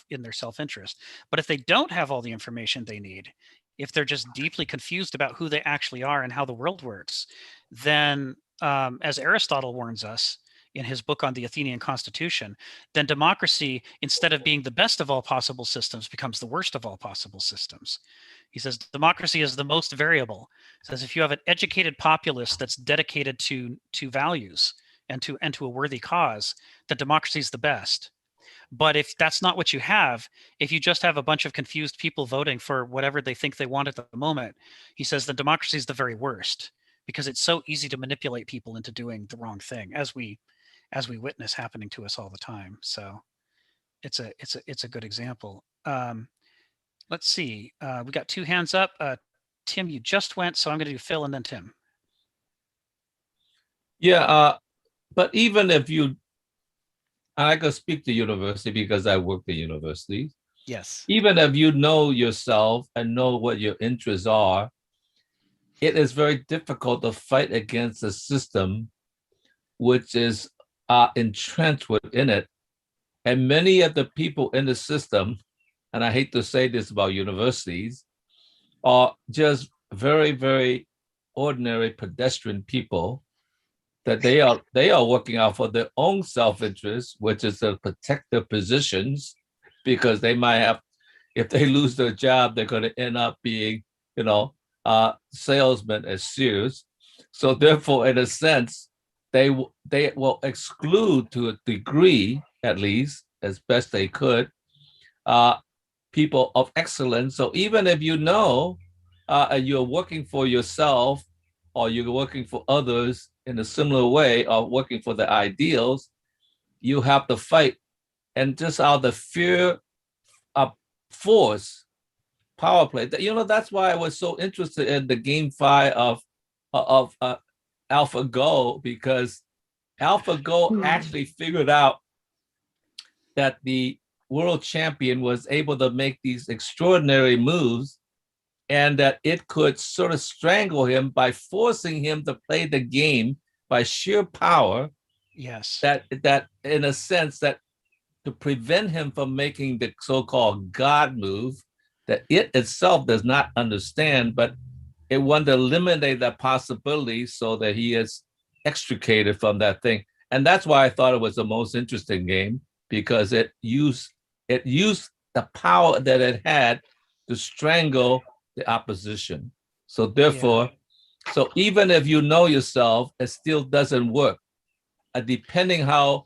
in their self-interest. But if they don't have all the information they need, if they're just deeply confused about who they actually are and how the world works, then as Aristotle warns us in his book on the Athenian Constitution, then democracy, instead of being the best of all possible systems, becomes the worst of all possible systems. He says democracy is the most variable. He says if you have an educated populace that's dedicated to values and to a worthy cause, then democracy is the best. But if that's not what you have, if you just have a bunch of confused people voting for whatever they think they want at the moment, he says the democracy is the very worst, because it's so easy to manipulate people into doing the wrong thing, as we witness happening to us all the time. So it's a good example. Let's see. We got two hands up. Tim, you just went, so I'm going to do Phil and then Tim. Yeah, but even if you, and I can speak to university because I worked at universities. Yes. Even if you know yourself and know what your interests are, it is very difficult to fight against a system which is entrenched within it. And many of the people in the system, and I hate to say this about universities, are just very, very ordinary pedestrian people that they are working out for their own self-interest, which is to protect their positions, because they might have, if they lose their job, they're going to end up being, salesmen at Sears. So therefore, in a sense, they will exclude, to a degree, at least, as best they could, people of excellence. So even if you're working for yourself or you're working for others in a similar way, or working for the ideals, you have to fight. And just out of the fear of force, power play. That's why I was so interested in the GameFi of AlphaGo, because AlphaGo actually figured out that the world champion was able to make these extraordinary moves, and that it could sort of strangle him by forcing him to play the game by sheer power. Yes. That in a sense, that to prevent him from making the so-called God move, that it itself does not understand, but it wanted to eliminate that possibility so that he is extricated from that thing. And that's why I thought it was the most interesting game, because it used the power that it had to strangle the opposition. So therefore, so even if you know yourself, it still doesn't work. Depending how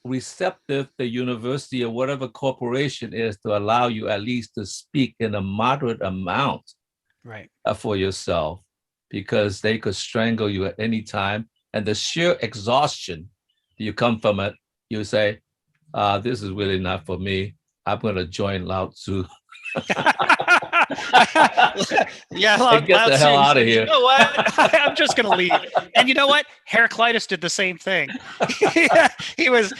receptive the university or whatever corporation is to allow you at least to speak in a moderate amount Right. For yourself, because they could strangle you at any time. And the sheer exhaustion you come from it, you say, this is really not for me. I'm going to join Lao Tzu. Yeah, And get the hell out of here. You know what? I'm just going to leave. And you know what? Heraclitus did the same thing. he was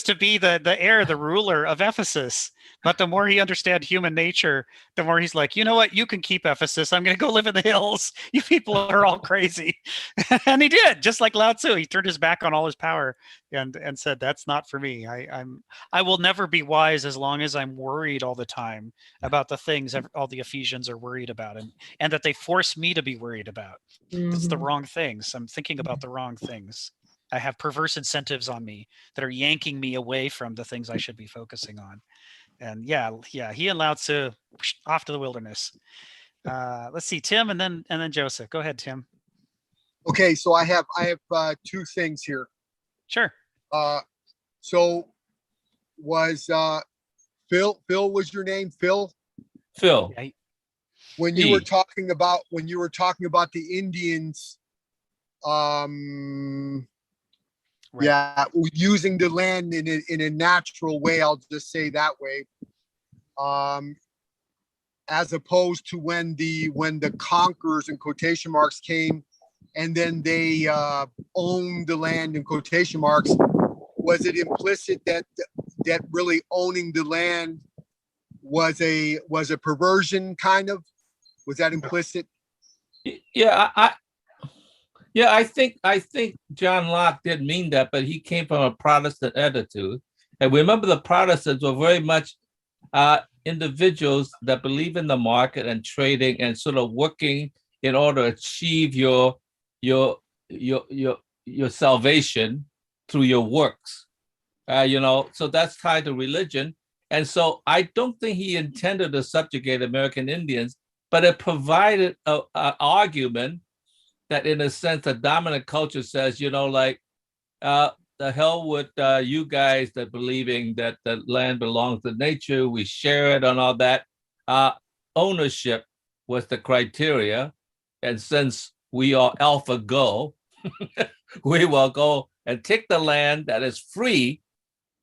to be the heir, the ruler of Ephesus. But the more he understood human nature, the more he's like, you know what? You can keep Ephesus. I'm going to go live in the hills. You people are all crazy. And he did, just like Lao Tzu. He turned his back on all his power and said, that's not for me. I will never be wise as long as I'm worried all the time about the things all the Ephesians are worried about, and that they force me to be worried about. It's the wrong things. I'm thinking about the wrong things. I have perverse incentives on me that are yanking me away from the things I should be focusing on. And yeah, he and Lao Tzu off to the wilderness. Let's see, Tim, and then Joseph. Go ahead, Tim. Okay, so I have two things here. Sure. So was Phil was your name, Phil? Phil. Yeah, When you were talking about the Indians, right. yeah, using the land in a natural way, I'll just say that way. As opposed to when the conquerors in quotation marks came and then they owned the land in quotation marks, was it implicit that really owning the land was a perversion, kind of? Was that implicit? Yeah, I think John Locke didn't mean that, but he came from a Protestant attitude. And remember, the Protestants were very much individuals that believe in the market and trading and sort of working in order to achieve your salvation through your works. So that's tied to religion. And so I don't think he intended to subjugate American Indians, but it provided an argument that, in a sense, the dominant culture says, the hell with you guys that believing that the land belongs to nature, we share it and all that. Ownership was the criteria. And since we are AlphaGo, we will go and take the land that is free,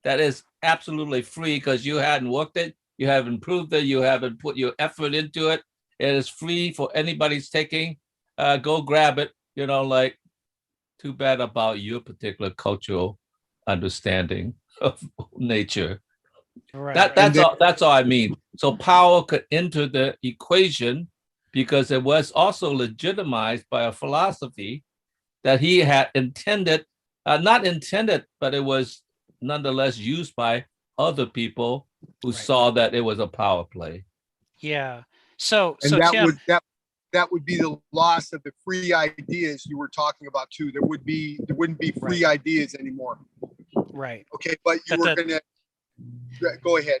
that is absolutely free because you hadn't worked it, you haven't improved it, you haven't put your effort into it. It is free for anybody's taking. Go grab it, too bad about your particular cultural understanding of nature. Right. That's all I mean. So power could enter the equation because it was also legitimized by a philosophy that he had intended, not intended, but it was nonetheless used by other people who saw that it was a power play. Yeah. So And that Tim, that would be the loss of the free ideas you were talking about too. There wouldn't be free ideas anymore. Right. Okay, but you were gonna go ahead.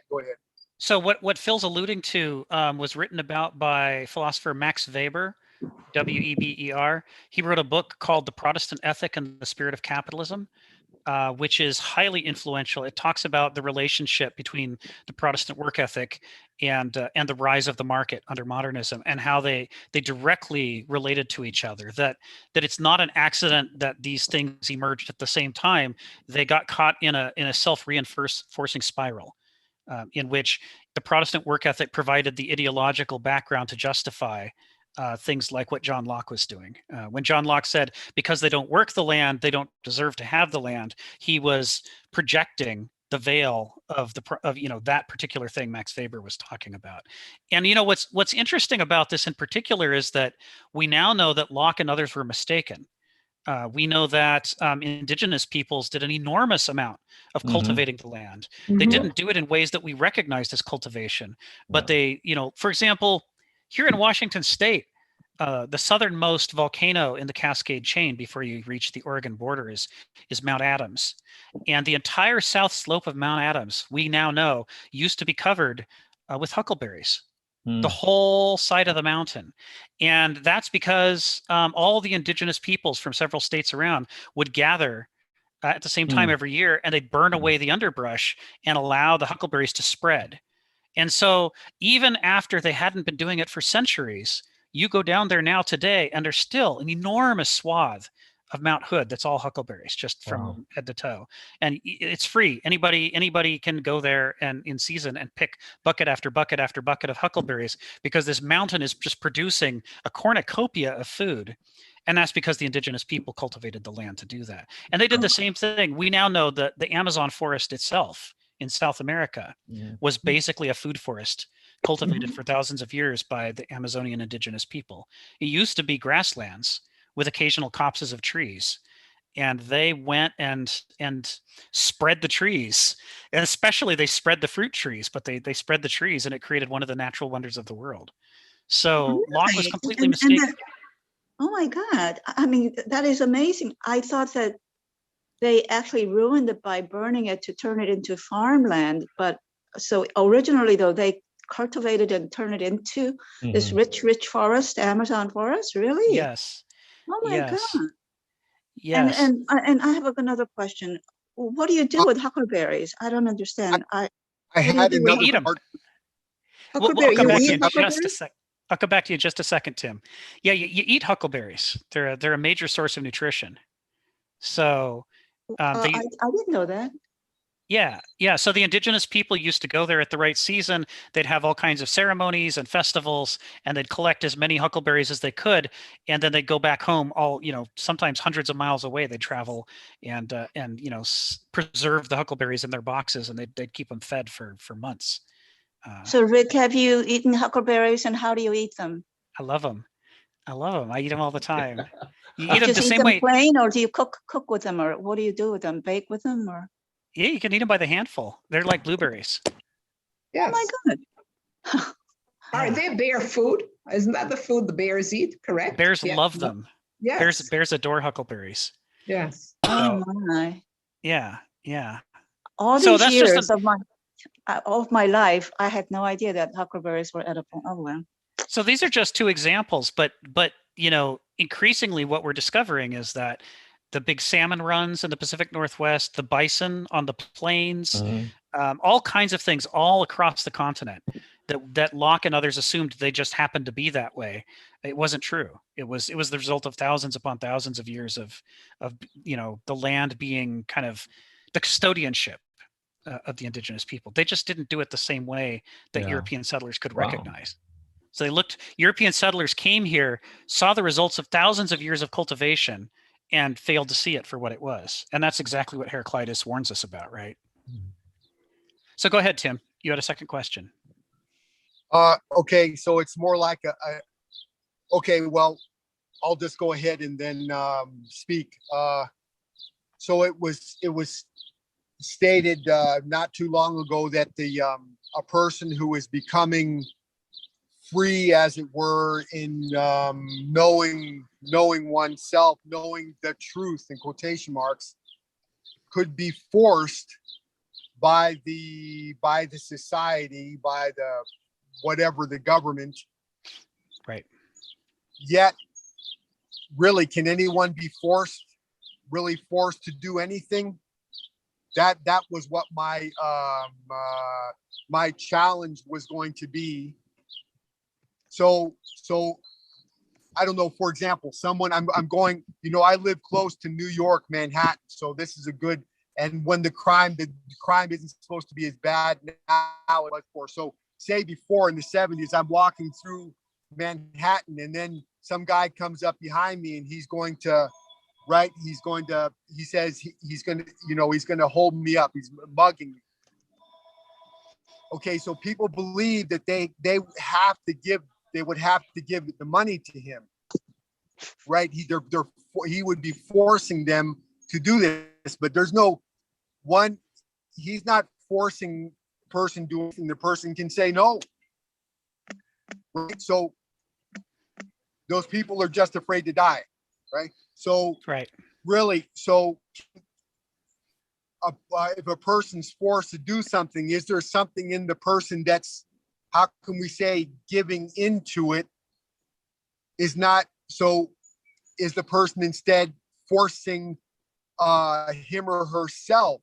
So what Phil's alluding to was written about by philosopher Max Weber, Weber. He wrote a book called The Protestant Ethic and the Spirit of Capitalism, which is highly influential. It talks about the relationship between the Protestant work ethic and the rise of the market under modernism, and how they directly related to each other. That it's not an accident that these things emerged at the same time. They got caught in a self-reinforcing spiral, in which the Protestant work ethic provided the ideological background to justify things like what John Locke was doing. When John Locke said, because they don't work the land, they don't deserve to have the land, he was projecting the veil of that particular thing Max Weber was talking about. And what's interesting about this in particular is that we now know that Locke and others were mistaken. We know that indigenous peoples did an enormous amount of Mhm. cultivating the land. They Mhm. didn't do it in ways that we recognized as cultivation, but Yeah. they, for example, here in Washington State, the southernmost volcano in the Cascade chain before you reach the Oregon border is Mount Adams. And the entire south slope of Mount Adams, we now know, used to be covered with huckleberries, the Mm. whole side of the mountain. And that's because all the indigenous peoples from several states around would gather at the same time Mm. every year, and they'd burn away the underbrush and allow the huckleberries to spread. And so even after they hadn't been doing it for centuries, you go down there now today, and there's still an enormous swath of Mount Hood that's all huckleberries, just Wow. from head to toe. And it's free. Anybody can go there and in season and pick bucket after bucket after bucket of huckleberries, because this mountain is just producing a cornucopia of food. And that's because the indigenous people cultivated the land to do that. And they did the same thing. We now know that the Amazon forest itself in South America Mhm. was basically a food forest cultivated for thousands of years by the Amazonian indigenous people. It used to be grasslands with occasional copses of trees, and they went and spread the trees, and especially they spread the fruit trees, but they spread the trees, and it created one of the natural wonders of the world. So Lot was Right. completely And mistaken. that, oh my God. I mean, that is amazing. I thought that they actually ruined it by burning it to turn it into farmland. But so originally, though, they cultivated and turned it into this Mhm. rich forest, Amazon forest. Really? Yes, Oh my God. yes, And yes. I have another question. What do you do with huckleberries? I don't understand. I What do you had do with You another eat them. part. I'll huckleberry? come You back to eat you in just a huckleberries? sec. I'll come back to you in just a second, Tim. Yeah, you eat huckleberries. They're a major source of nutrition. So they I didn't know that. yeah. So the indigenous people used to go there at the right season. They'd have all kinds of ceremonies and festivals, and they'd collect as many huckleberries as they could, and then they'd go back home. All sometimes hundreds of miles away. They'd travel and preserve the huckleberries in their boxes, and they'd keep them fed for months. So Rick, have you eaten huckleberries and how do you eat them? I love them. I love them. I eat them all the time. You You eat them the just eat same them way. plain or do you cook with them or what do you do with them? Bake with them or? Yeah, you can eat them by the handful. They're like blueberries. Oh Yes. my God. Are Yeah. they bear food? Isn't that the food the bears eat? Correct? Bears Yeah. love them. Yes. Bears adore huckleberries. Yes. Oh So my. yeah. All So these that's just years of my life, I had no idea that huckleberries were edible. Oh well. so these are just two examples, but increasingly what we're discovering is that the big salmon runs in the Pacific Northwest, the bison on the plains, Mhm. all kinds of things all across the continent that Locke and others assumed they just happened to be that way. It wasn't true. It was the result of thousands upon thousands of years of the land being kind of the custodianship of the indigenous people. They just didn't do it the same way that Yeah. European settlers could Wow. recognize. So European settlers came here, saw the results of thousands of years of cultivation, and failed to see it for what it was. And that's exactly what Heraclitus warns us about, right? Mhm. So go ahead, Tim. You had a second question. Okay, so it's more like okay, well, I'll just go ahead and then speak. So it was stated not too long ago that a person who is becoming free, as it were, in knowing oneself, knowing the truth in quotation marks, could be forced by the society, by the whatever the government. Right. Yet, really, can anyone be really forced to do anything? That was what my my challenge was going to be. So I don't know. For example, someone I'm going. I live close to New York, Manhattan. So this is a good. And when the crime isn't supposed to be as bad now as it was before. So say before in the 70s, I'm walking through Manhattan, and then some guy comes up behind me, and he's going to. Right, he says he's going to hold me up. He's mugging me. Okay, so people believe that they would have to give the money to him. right? He would be forcing them to do this, but there's no one. He's not forcing the person doing anything. The person can say no, right? So those people are just afraid to die, right? So Right. really, so if a person's forced to do something, is there something in the person that's, how can we say, giving into it is not, so is the person instead forcing him or herself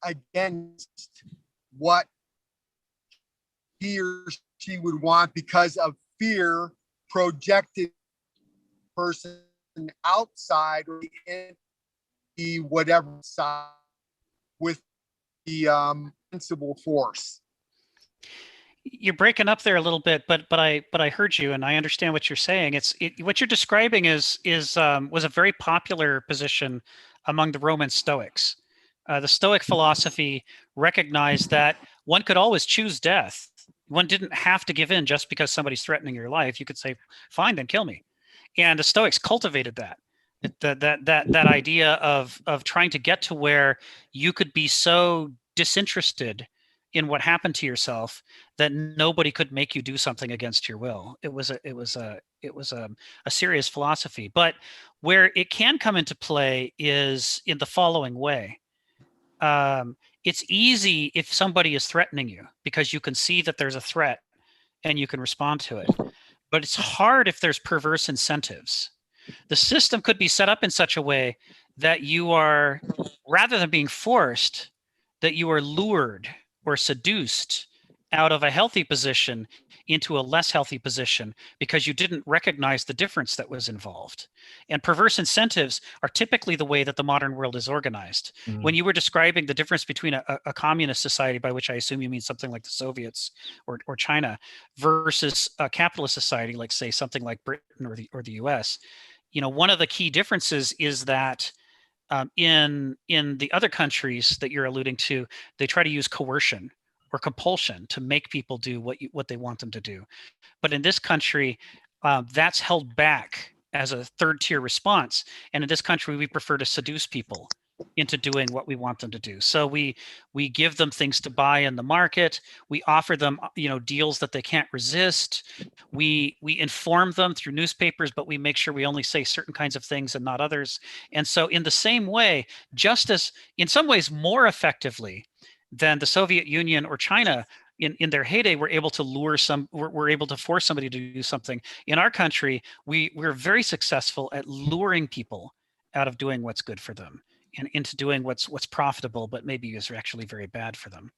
against what he or she would want because of fear projected person outside or the whatever side with the principal force. You're breaking up there a little bit, but I heard you and I understand what you're saying. What you're describing is was a very popular position among the Roman Stoics. The Stoic philosophy recognized that one could always choose death. One didn't have to give in just because somebody's threatening your life. You could say, "Fine, then kill me." And the Stoics cultivated that. That idea of trying to get to where you could be so disinterested in what happened to yourself that nobody could make you do something against your will. It was a serious philosophy. But where it can come into play is in the following way. It's easy if somebody is threatening you because you can see that there's a threat and you can respond to it. But it's hard if there's perverse incentives. The system could be set up in such a way that you are, rather than being forced, that you are lured or seduced out of a healthy position into a less healthy position because you didn't recognize the difference that was involved. And perverse incentives are typically the way that the modern world is organized. Mhm. When you were describing the difference between a communist society, by which I assume you mean something like the Soviets or China, versus a capitalist society, like say something like Britain or the US, one of the key differences is that in the other countries that you're alluding to, they try to use coercion or compulsion to make people do what they want them to do. But in this country, that's held back as a third tier response. And in this country, we prefer to seduce people into doing what we want them to do. So we give them things to buy in the market. We offer them, deals that they can't resist. We inform them through newspapers, but we make sure we only say certain kinds of things and not others. And so in the same way, just as in some ways more effectively than the Soviet Union or China in their heyday were able to we're able to force somebody to do something. In our country, we're very successful at luring people out of doing what's good for them and into doing what's profitable, but maybe is actually very bad for them.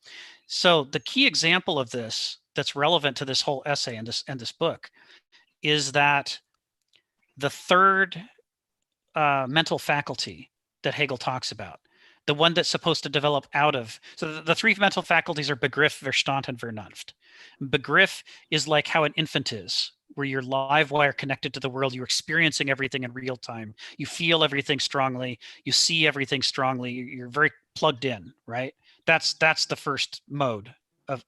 So the key example of this that's relevant to this whole essay and this book is that the third mental faculty that Hegel talks about, the one that's supposed to develop out of, so the three mental faculties are Begriff, Verstand, and Vernunft. Begriff is like how an infant is, where you're live wire connected to the world, you're experiencing everything in real time, you feel everything strongly, you see everything strongly, you're very plugged in, right? That's the first mode of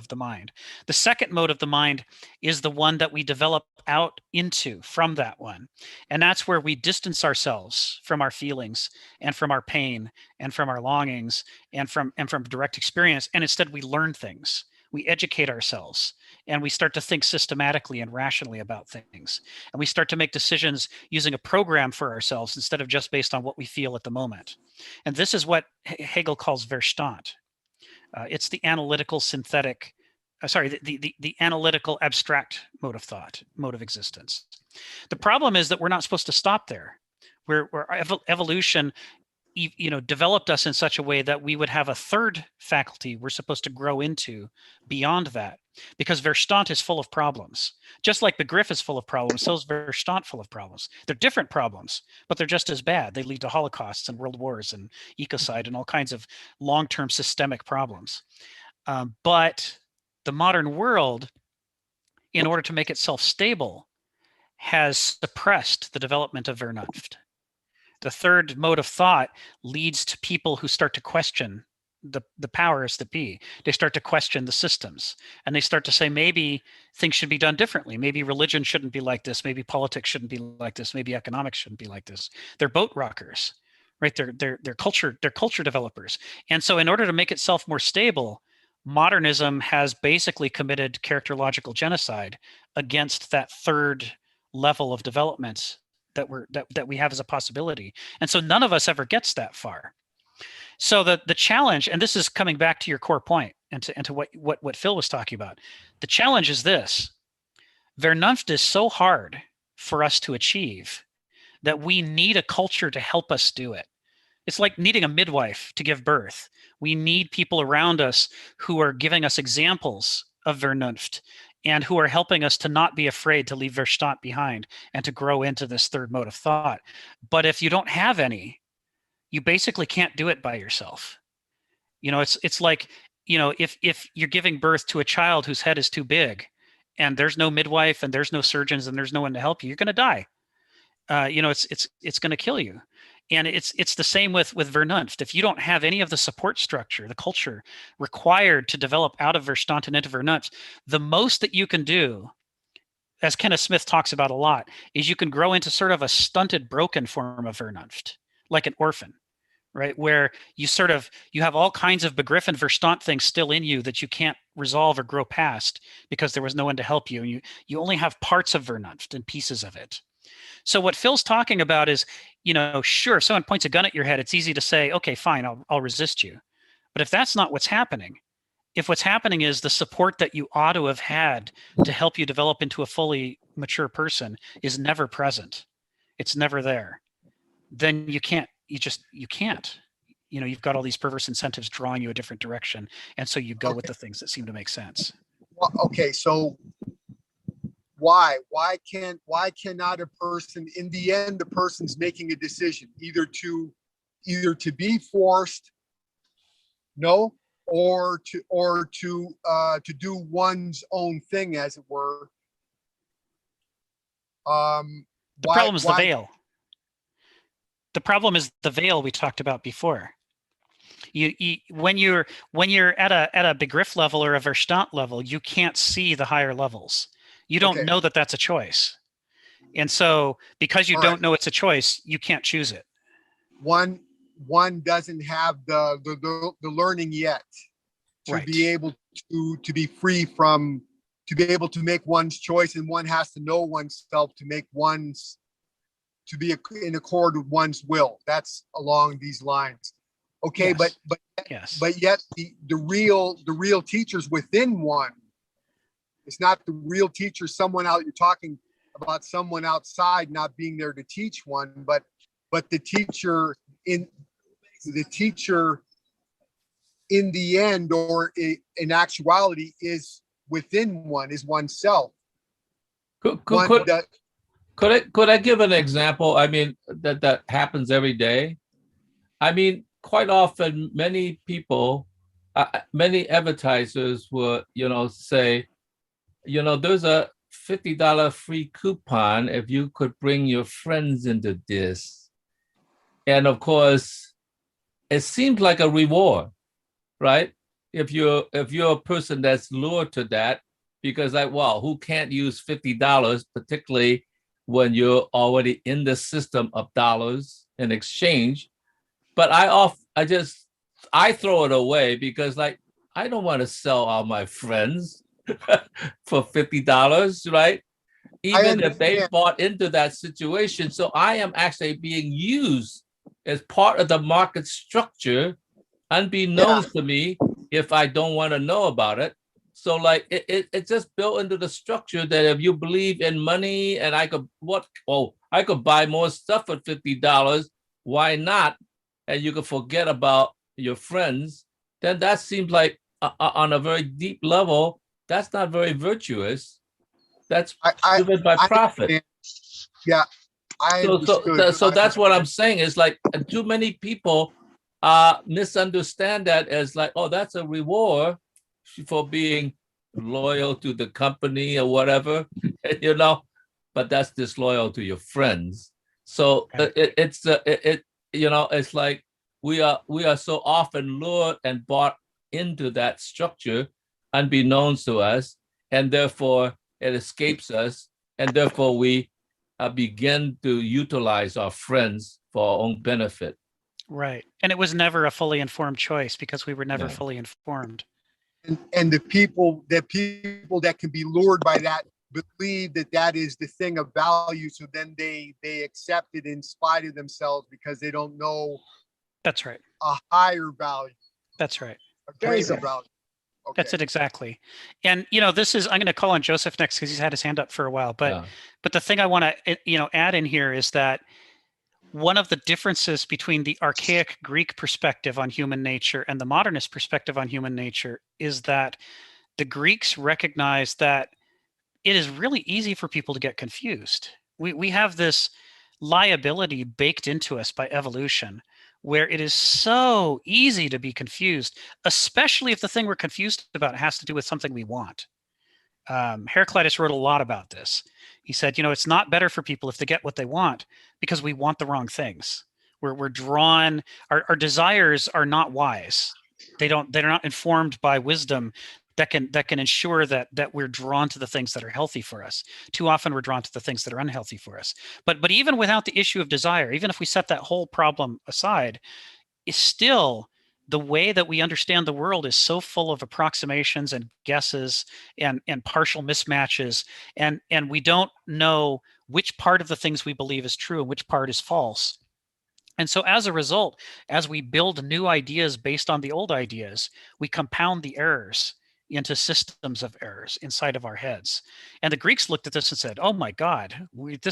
the mind. The second mode of the mind is the one that we develop out into from that one. And that's where we distance ourselves from our feelings and from our pain and from our longings and from direct experience. And instead we learn things. We educate ourselves and we start to think systematically and rationally about things. And we start to make decisions using a program for ourselves instead of just based on what we feel at the moment. And this is what Hegel calls Verstand. It's the analytical synthetic, the analytical abstract mode of thought, mode of existence. The problem is that we're not supposed to stop there. Where evolution, developed us in such a way that we would have a third faculty we're supposed to grow into beyond that, because Verstand is full of problems. Just like Begriff is full of problems, so is Verstand full of problems. They're different problems, but they're just as bad. They lead to holocausts and world wars and ecocide and all kinds of long-term systemic problems. But the modern world, in order to make itself stable, has suppressed the development of Vernunft. The third mode of thought leads to people who start to question the powers that be. They start to question the systems, and they start to say maybe things should be done differently. Maybe religion shouldn't be like this. Maybe politics shouldn't be like this. Maybe economics shouldn't be like this. They're boat rockers, right? They're culture developers. And so in order to make itself more stable, modernism has basically committed characterological genocide against that third level of development that we have as a possibility. And so none of us ever gets that far. So the challenge, and this is coming back to your core point and to what Phil was talking about. The challenge is this: Vernunft is so hard for us to achieve that we need a culture to help us do it. It's like needing a midwife to give birth. We need people around us who are giving us examples of Vernunft and who are helping us to not be afraid to leave Verstand behind and to grow into this third mode of thought. But if you don't have any, you basically can't do it by yourself. It's like, if you're giving birth to a child whose head is too big and there's no midwife and there's no surgeons and there's no one to help you, you're going to die. It's going to kill you. And it's the same with Vernunft. If you don't have any of the support structure, the culture required to develop out of Verstand and into Vernunft, the most that you can do, as Kenneth Smith talks about a lot, is you can grow into sort of a stunted, broken form of Vernunft, like an orphan, right? Where you have all kinds of Begriff and Verstand things still in you that you can't resolve or grow past because there was no one to help you. And you only have parts of Vernunft and pieces of it. So what Phil's talking about is, sure, if someone points a gun at your head, it's easy to say, okay, fine, I'll resist you. But if that's not what's happening, if what's happening is the support that you ought to have had to help you develop into a fully mature person is never present, it's never there, then you can't. You've got all these perverse incentives drawing you a different direction. And so you go with the things that seem to make sense. Well, okay, so why cannot a person, in the end, the person's making a decision either to be forced, no, or to do one's own thing, as it were. The problem is the veil. The problem is the veil we talked about before. When you're at a Begriff level or a Verstand level, you can't see the higher levels. You don't know that that's a choice. And so because you don't know it's a choice, you can't choose it. One doesn't have the learning yet to be able to be free from, to be able to make one's choice, and one has to know oneself to make to be in accord with one's will. That's along these lines. Okay, yes. but yet the real teachers within one. It's not the real teacher, you're talking about someone outside not being there to teach one, but the teacher in the end, or in actuality, is within one, is oneself. Could I give an example? I mean, that happens every day. I mean, quite often, many people, many advertisers will, say, there's a $50 free coupon if you could bring your friends into this. And of course, it seems like a reward, right? If you're a person that's lured to that, because who can't use $50, particularly when you're already in the system of dollars in exchange. But I throw it away because I don't want to sell all my friends for $50, right? Even if they bought into that situation. So I am actually being used as part of the market structure, unbeknownst to me, if I don't want to know about it. So it's just built into the structure that if you believe in money and I could buy more stuff for $50, why not? And you can forget about your friends, then that seems like on a very deep level, that's not very virtuous. That's driven by profit. Yeah. So that's what I'm saying is too many people misunderstand that as that's a reward for being loyal to the company or whatever, but that's disloyal to your friends. So it's like we are so often lured and bought into that structure unbeknownst to us, and therefore it escapes us, and therefore we begin to utilize our friends for our own benefit. Right. And it was never a fully informed choice because we were never Yeah. fully informed. And the people that can be lured by that believe that that is the thing of value, so then they accept it in spite of themselves because they don't know That's right. a higher value, That's right. a greater Joseph. value. Okay. That's it exactly. And this is, I'm going to call on Joseph next because he's had his hand up for a while. But Yeah. but the thing I want to add in here is that one of the differences between the archaic Greek perspective on human nature and the modernist perspective on human nature is that the Greeks recognized that it is really easy for people to get confused. We have this liability baked into us by evolution where it is so easy to be confused, especially if the thing we're confused about has to do with something we want. Heraclitus wrote a lot about this. He said, it's not better for people if they get what they want because we want the wrong things. We're drawn, our desires are not wise. They're not informed by wisdom that can ensure that we're drawn to the things that are healthy for us. Too often we're drawn to the things that are unhealthy for us. But even without the issue of desire, even if we set that whole problem aside, is still the way that we understand the world is so full of approximations and guesses and partial mismatches, and we don't know which part of the things we believe is true and which part is false. And so as a result, as we build new ideas based on the old ideas, we compound the errors into systems of errors inside of our heads. And the Greeks looked at this and said, oh my God,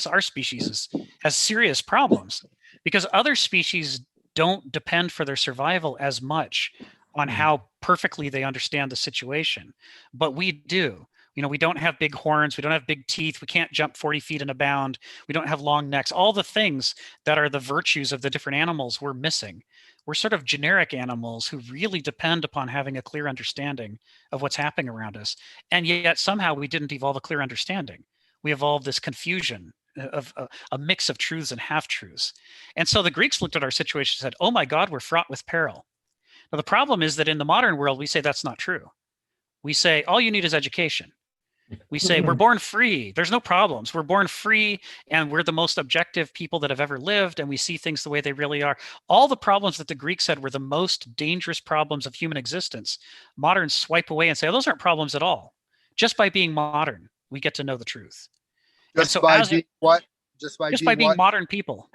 our species has serious problems because other species don't depend for their survival as much on how perfectly they understand the situation, but we do. We don't have big horns, we don't have big teeth, we can't jump 40 feet in a bound, we don't have long necks, all the things that are the virtues of the different animals we're missing. We're sort of generic animals who really depend upon having a clear understanding of what's happening around us. And yet somehow we didn't evolve a clear understanding. We evolved this confusion of a mix of truths and half-truths. And so the Greeks looked at our situation and said, oh my God, we're fraught with peril. Now, the problem is that in the modern world, we say that's not true. We say, all you need is education. We say, we're born free. There's no problems. We're born free, and we're the most objective people that have ever lived, and we see things the way they really are. All the problems that the Greeks said were the most dangerous problems of human existence, moderns swipe away and say, oh, those aren't problems at all. Just by being modern, we get to know the truth. Just by being what? Just by being modern people.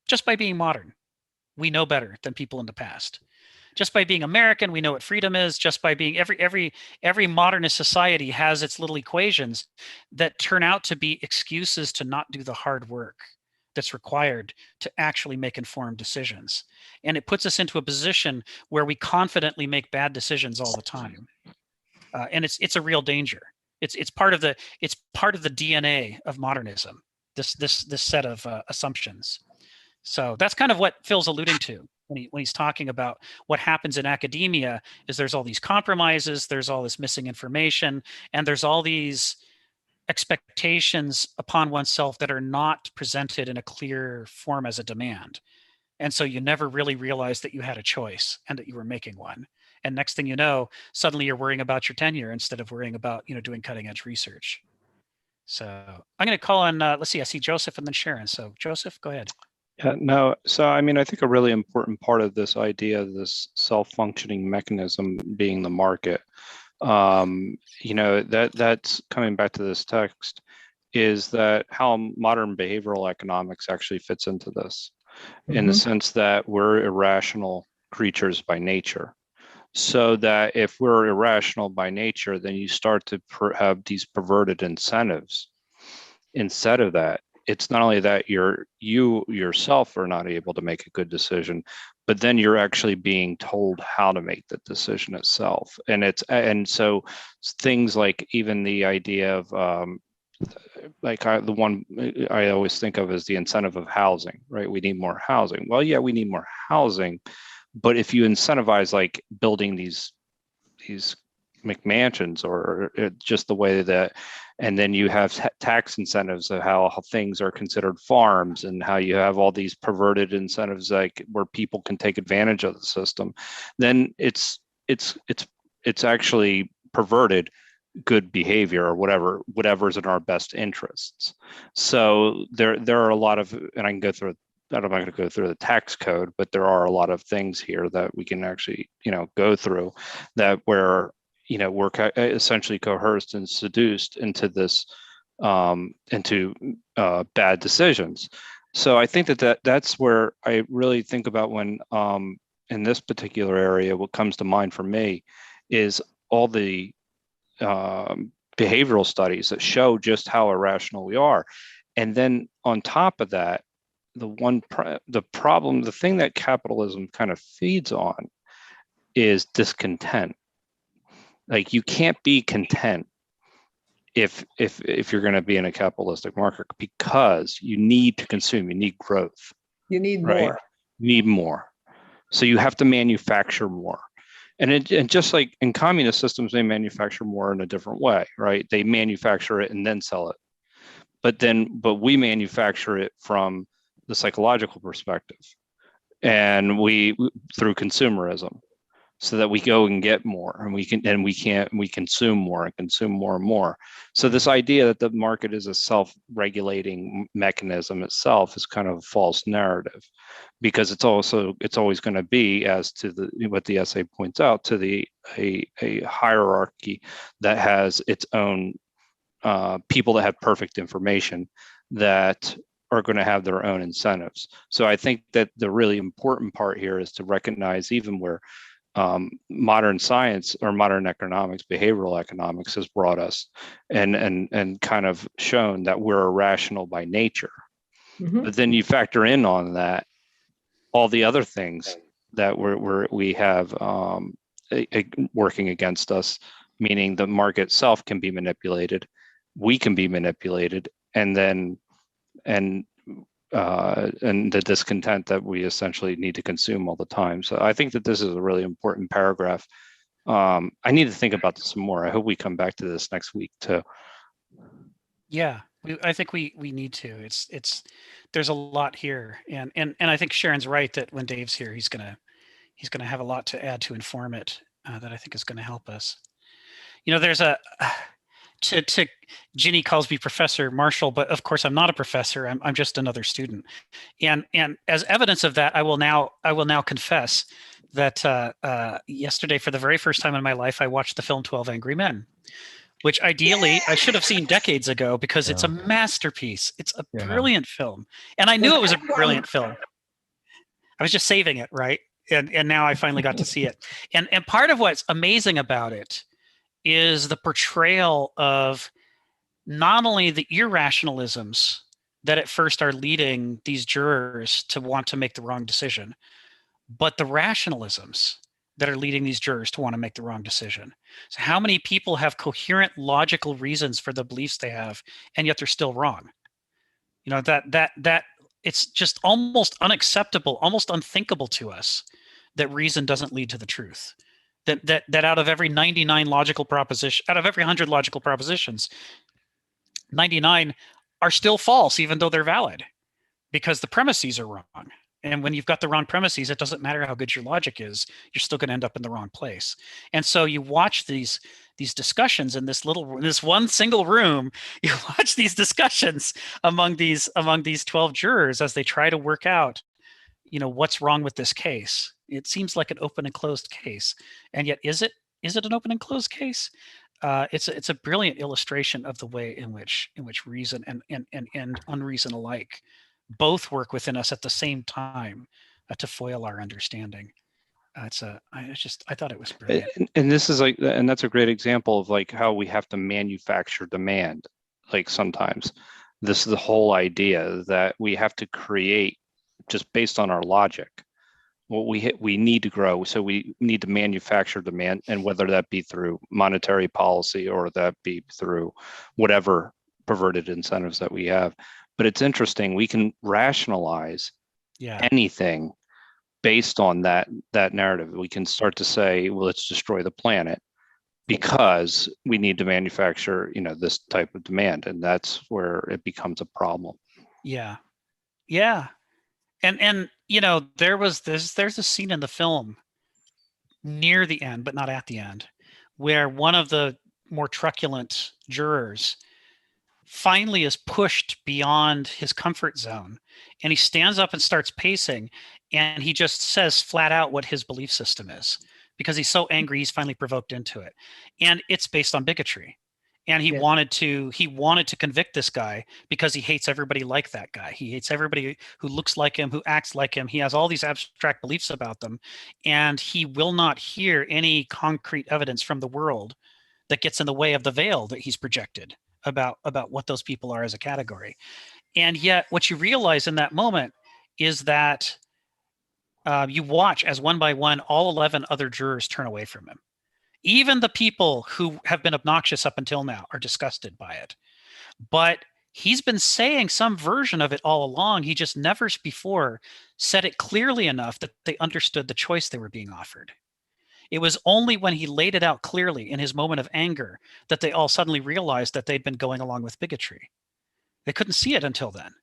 Just by being modern, we know better than people in the past. Just by being American, we know what freedom is. Just by being every modernist society has its little equations that turn out to be excuses to not do the hard work that's required to actually make informed decisions. And it puts us into a position where we confidently make bad decisions all the time. And it's a real danger. It's part of the DNA of modernism. This set of assumptions. So that's kind of what Phil's alluding to when he's talking about what happens in academia. Is there's all these compromises, there's all this missing information, and there's all these expectations upon oneself that are not presented in a clear form as a demand. And so you never really realized that you had a choice and that you were making one. And next thing you know, suddenly you're worrying about your tenure instead of worrying about doing cutting edge research. So I'm going to call on, let's see, I see Joseph and then Sharon. So Joseph, go ahead. Yeah, no. So, I mean, I think a really important part of this idea of this self-functioning mechanism being the market, that's coming back to this text, is that how modern behavioral economics actually fits into this, in the sense that we're irrational creatures by nature. So that if we're irrational by nature, then you start to have these perverted incentives. Instead of that, it's not only that you yourself are not able to make a good decision, but then you're actually being told how to make the decision itself. And so things like even the idea of the one I always think of as the incentive of housing, right? We need more housing. Well, yeah, we need more housing, but if you incentivize like building these McMansions or just the way that And then you have tax incentives of how things are considered farms, and how you have all these perverted incentives like where people can take advantage of the system. Then it's actually perverted good behavior, or whatever's in our best interests. So there are a lot of, and I can go through, I'm not going to go through the tax code, but there are a lot of things here that we can actually, go through, that where, we're essentially coerced and seduced into this, into bad decisions. So I think that's where I really think about when, in this particular area, what comes to mind for me is all the behavioral studies that show just how irrational we are. And then on top of that, the thing that capitalism kind of feeds on is discontent. Like, you can't be content if you're going to be in a capitalistic market, because you need to consume, you need growth. You need right? more. You need more. So you have to manufacture more. And just like in communist systems, they manufacture more in a different way, right? They manufacture it and then sell it. But we manufacture it from the psychological perspective, and we through consumerism, so that we go and get more, and we consume more and consume more and more. So this idea that the market is a self-regulating mechanism itself is kind of a false narrative, because it's always going to be, as to what the essay points out, to a hierarchy that has its own people that have perfect information that are going to have their own incentives. So I think that the really important part here is to recognize, even where modern science or modern economics, behavioral economics, has brought us and kind of shown that we're irrational by nature. Mhm. But then you factor in on that all the other things that we have working against us, meaning the market itself can be manipulated, we can be manipulated, and the discontent that we essentially need to consume all the time. So I think that this is a really important paragraph. I need to think about this some more. I hope we come back to this next week too. Yeah, I think we need to. It's there's a lot here, and I think Sharon's right that when Dave's here, he's gonna have a lot to add to inform it, that I think is going to help us. There's a to Ginny calls me Professor Marshall, but of course I'm not a professor. I'm just another student. And as evidence of that, I will now confess that yesterday, for the very first time in my life, I watched the film 12 Angry Men, which ideally I should have seen decades ago, because it's a masterpiece. It's a brilliant film. And I knew it was a brilliant film. I was just saving it, right? And now I finally got to see it. And part of what's amazing about it is the portrayal of not only the irrationalisms that at first are leading these jurors to want to make the wrong decision, but the rationalisms that are leading these jurors to want to make the wrong decision. So how many people have coherent, logical reasons for the beliefs they have, and yet they're still wrong? That it's just almost unacceptable, almost unthinkable to us that reason doesn't lead to the truth. That out of every 99 logical proposition, out of every 100 logical propositions, 99 are still false, even though they're valid, because the premises are wrong. And when you've got the wrong premises, it doesn't matter how good your logic is, you're still going to end up in the wrong place. And so you watch these discussions in this one single room. You watch these discussions among these 12 jurors as they try to work out, what's wrong with this case. It seems like an open and closed case, and yet is it an open and closed case? It's a brilliant illustration of the way in which reason and unreason alike both work within us at the same time, to foil our understanding. I thought it was brilliant. And this is and that's a great example of like how we have to manufacture demand. Like sometimes this is the whole idea that we have to create just based on our logic. Well, we need to grow, so we need to manufacture demand, and whether that be through monetary policy or that be through whatever perverted incentives that we have. But it's interesting, we can rationalize anything based on that narrative. We can start to say, well, let's destroy the planet, because we need to manufacture, this type of demand, and that's where it becomes a problem. Yeah. Yeah. And there's a scene in the film near the end, but not at the end, where one of the more truculent jurors finally is pushed beyond his comfort zone, and he stands up and starts pacing, and he just says flat out what his belief system is, because he's so angry he's finally provoked into it, and it's based on bigotry. And he Yeah. wanted to convict this guy because he hates everybody like that guy. He hates everybody who looks like him, who acts like him. He has all these abstract beliefs about them, and he will not hear any concrete evidence from the world that gets in the way of the veil that he's projected about what those people are as a category. And yet what you realize in that moment is that you watch as one by one all 11 other jurors turn away from him. Even the people who have been obnoxious up until now are disgusted by it. But he's been saying some version of it all along. He just never before said it clearly enough that they understood the choice they were being offered. It was only when he laid it out clearly in his moment of anger that they all suddenly realized that they'd been going along with bigotry. They couldn't see it until then.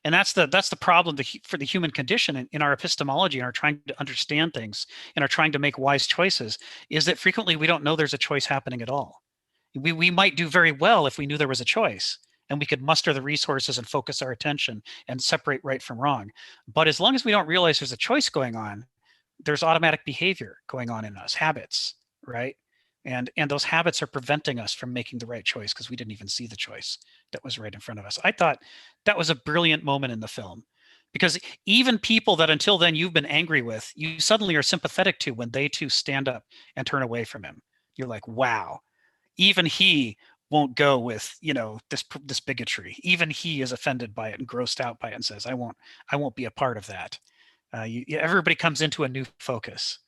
And that's the problem for the human condition in our epistemology, and our trying to understand things, and our trying to make wise choices, is that frequently we don't know there's a choice happening at all. We might do very well if we knew there was a choice, and we could muster the resources and focus our attention and separate right from wrong. But as long as we don't realize there's a choice going on, there's automatic behavior going on in us, habits, right? And those habits are preventing us from making the right choice because we didn't even see the choice that was right in front of us. I thought that was a brilliant moment in the film, because even people that until then you've been angry with, you suddenly are sympathetic to when they too stand up and turn away from him. You're like, wow, even he won't go with this bigotry. Even he is offended by it and grossed out by it and says, I won't be a part of that. Everybody comes into a new focus.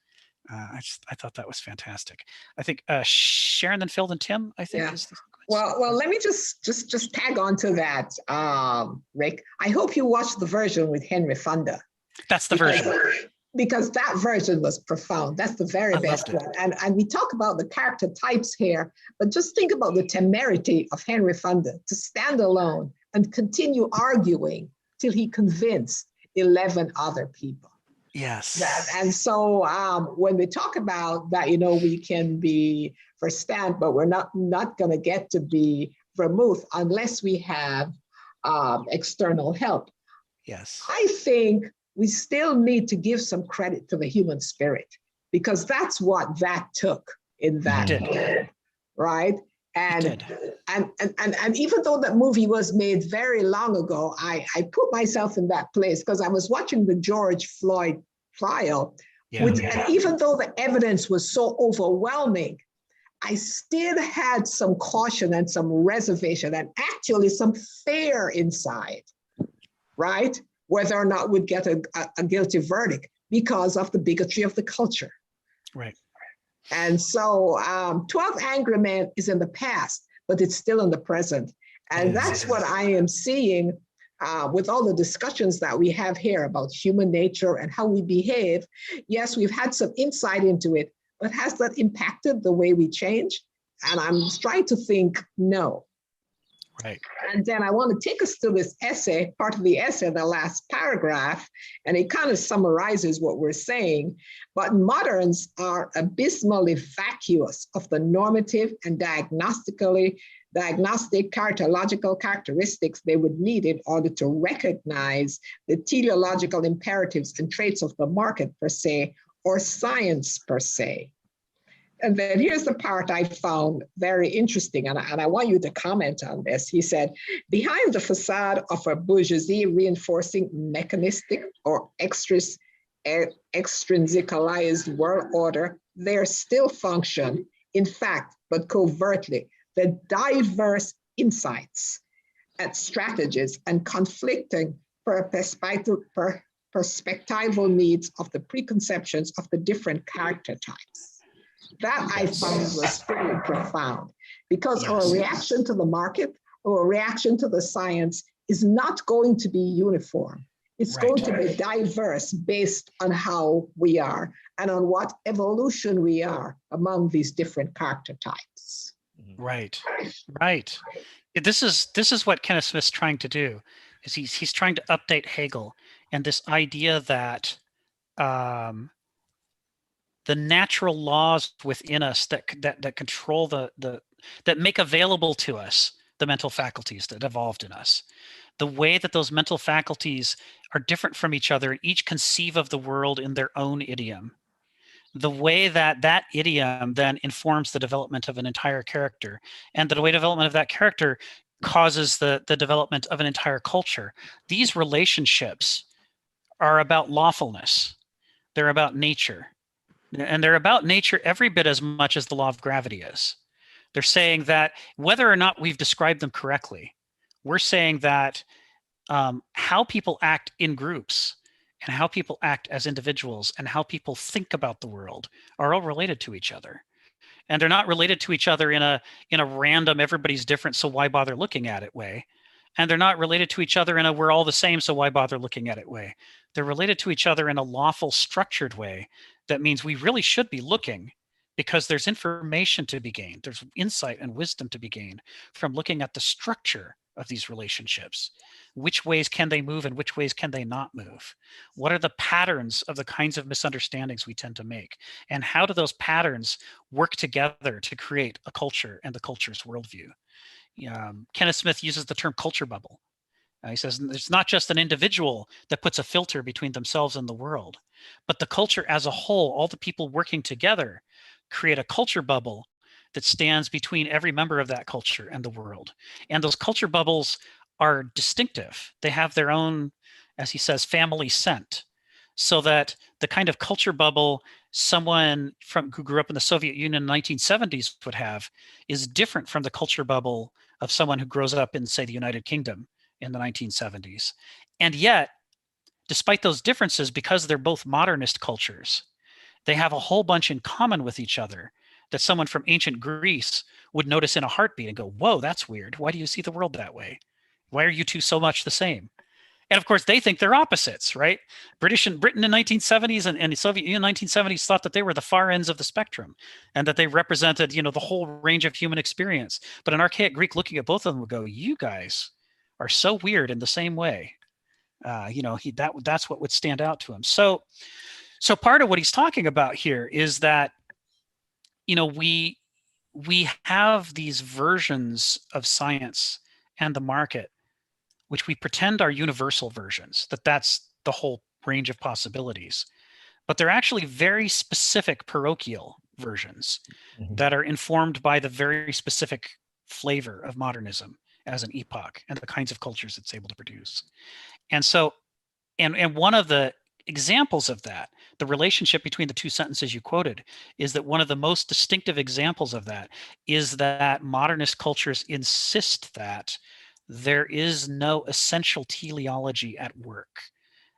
I thought that was fantastic. I think Sharon, then Phil, then Tim, I think. Yeah. Is the Well, let me just tag on to that, Rick. I hope you watched the version with Henry Fonda. That's the version. Because that version was profound. That's the very best one. And we talk about the character types here, but just think about the temerity of Henry Fonda to stand alone and continue arguing till he convinced 11 other people. Yes. And so when we talk about that, we can be Verstand, but we're not going to get to be Vermouth unless we have external help. Yes. I think we still need to give some credit to the human spirit, because that's what that took in that moment, right? And even though that movie was made very long ago, I put myself in that place because I was watching the George Floyd trial, and even though the evidence was so overwhelming, I still had some caution and some reservation and actually some fear inside, right? Whether or not we'd get a guilty verdict because of the bigotry of the culture. Right. And so 12 Angry Men is in the past, but it's still in the present. And that's what I am seeing with all the discussions that we have here about human nature and how we behave. Yes, we've had some insight into it, but has that impacted the way we change? And I'm trying to think, no. Right. And then I want to take us to this essay, part of the essay, the last paragraph, and it kind of summarizes what we're saying. But moderns are abysmally vacuous of the normative and diagnostic characterological characteristics they would need in order to recognize the teleological imperatives and traits of the market per se, or science per se. And then here's the part I found very interesting, and I want you to comment on this. He said, behind the facade of a bourgeoisie reinforcing mechanistic or extrinsicalized world order, there still function, in fact, but covertly, the diverse insights and strategies and conflicting perspectival needs of the preconceptions of the different character types. That I found was pretty profound, because our reaction to the market or reaction to the science is not going to be uniform. It's Right. going to be diverse based on how we are and on what evolution we are among these different character types. Right. Right. This is what Kenneth Smith's trying to do, is he's trying to update Hegel and this idea that the natural laws within us that control that make available to us the mental faculties that evolved in us, the way that those mental faculties are different from each other and each conceive of the world in their own idiom, the way that that idiom then informs the development of an entire character, and the way development of that character causes the development of an entire culture. These relationships are about lawfulness. They're about nature. And they're about nature every bit as much as the law of gravity is. They're saying that whether or not we've described them correctly, we're saying that how people act in groups and how people act as individuals and how people think about the world are all related to each other. And they're not related to each other in a random everybody's different, so why bother looking at it way. And they're not related to each other in a we're all the same, so why bother looking at it way. They're related to each other in a lawful, structured way that means we really should be looking, because there's information to be gained. There's insight and wisdom to be gained from looking at the structure of these relationships. Which ways can they move and which ways can they not move? What are the patterns of the kinds of misunderstandings we tend to make? And how do those patterns work together to create a culture and the culture's worldview? Kenneth Smith uses the term culture bubble. He says it's not just an individual that puts a filter between themselves and the world, but the culture as a whole, all the people working together, create a culture bubble that stands between every member of that culture and the world. And those culture bubbles are distinctive. They have their own, as he says, family scent, so that the kind of culture bubble someone who grew up in the Soviet Union in the 1970s would have is different from the culture bubble of someone who grows up in, say, the United Kingdom in the 1970s. And yet, despite those differences, because they're both modernist cultures, they have a whole bunch in common with each other that someone from ancient Greece would notice in a heartbeat and go, whoa, that's weird. Why do you see the world that way? Why are you two so much the same? And of course, they think they're opposites, right? Britain in 1970s and the Soviet Union in 1970s thought that they were the far ends of the spectrum and that they represented, the whole range of human experience. But an archaic Greek looking at both of them would go, you guys are so weird in the same way. That's what would stand out to him. So part of what he's talking about here is that, we have these versions of science and the market, which we pretend are universal versions, that's the whole range of possibilities. But they're actually very specific parochial versions that are informed by the very specific flavor of modernism as an epoch and the kinds of cultures it's able to produce. And so, and one of the examples of that, the relationship between the two sentences you quoted, is that one of the most distinctive examples of that is that modernist cultures insist that there is no essential teleology at work,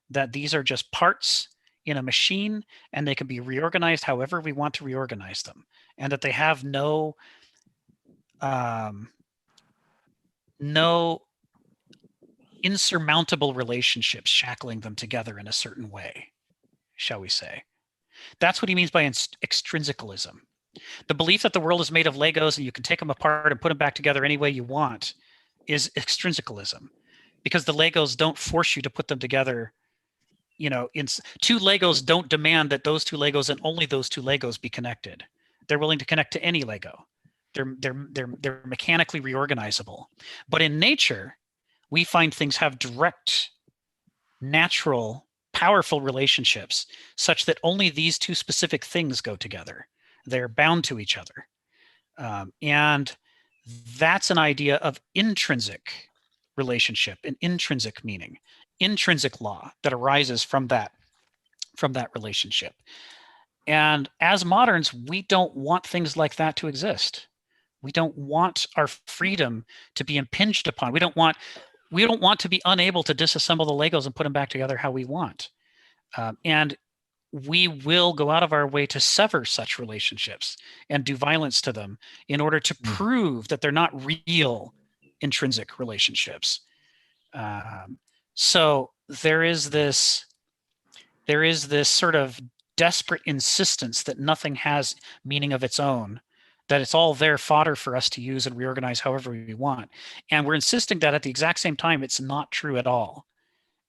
that these are just parts in a machine and they can be reorganized however we want to reorganize them, and that they have no insurmountable relationships shackling them together in a certain way, shall we say. That's what he means by extrinsicalism. The belief that the world is made of Legos and you can take them apart and put them back together any way you want is extrinsicalism, because the Legos don't force you to put them together. Two Legos don't demand that those two Legos and only those two Legos be connected. They're willing to connect to any Lego. They're mechanically reorganizable. But in nature, we find things have direct, natural, powerful relationships such that only these two specific things go together. They're bound to each other. And that's an idea of intrinsic relationship, an intrinsic meaning, intrinsic law that arises from that relationship. And as moderns, we don't want things like that to exist. We don't want our freedom to be impinged upon. We don't want to be unable to disassemble the Legos and put them back together how we want. And we will go out of our way to sever such relationships and do violence to them in order to prove that they're not real intrinsic relationships. So there is this sort of desperate insistence that nothing has meaning of its own, that it's all there fodder for us to use and reorganize however we want. And we're insisting that at the exact same time, it's not true at all.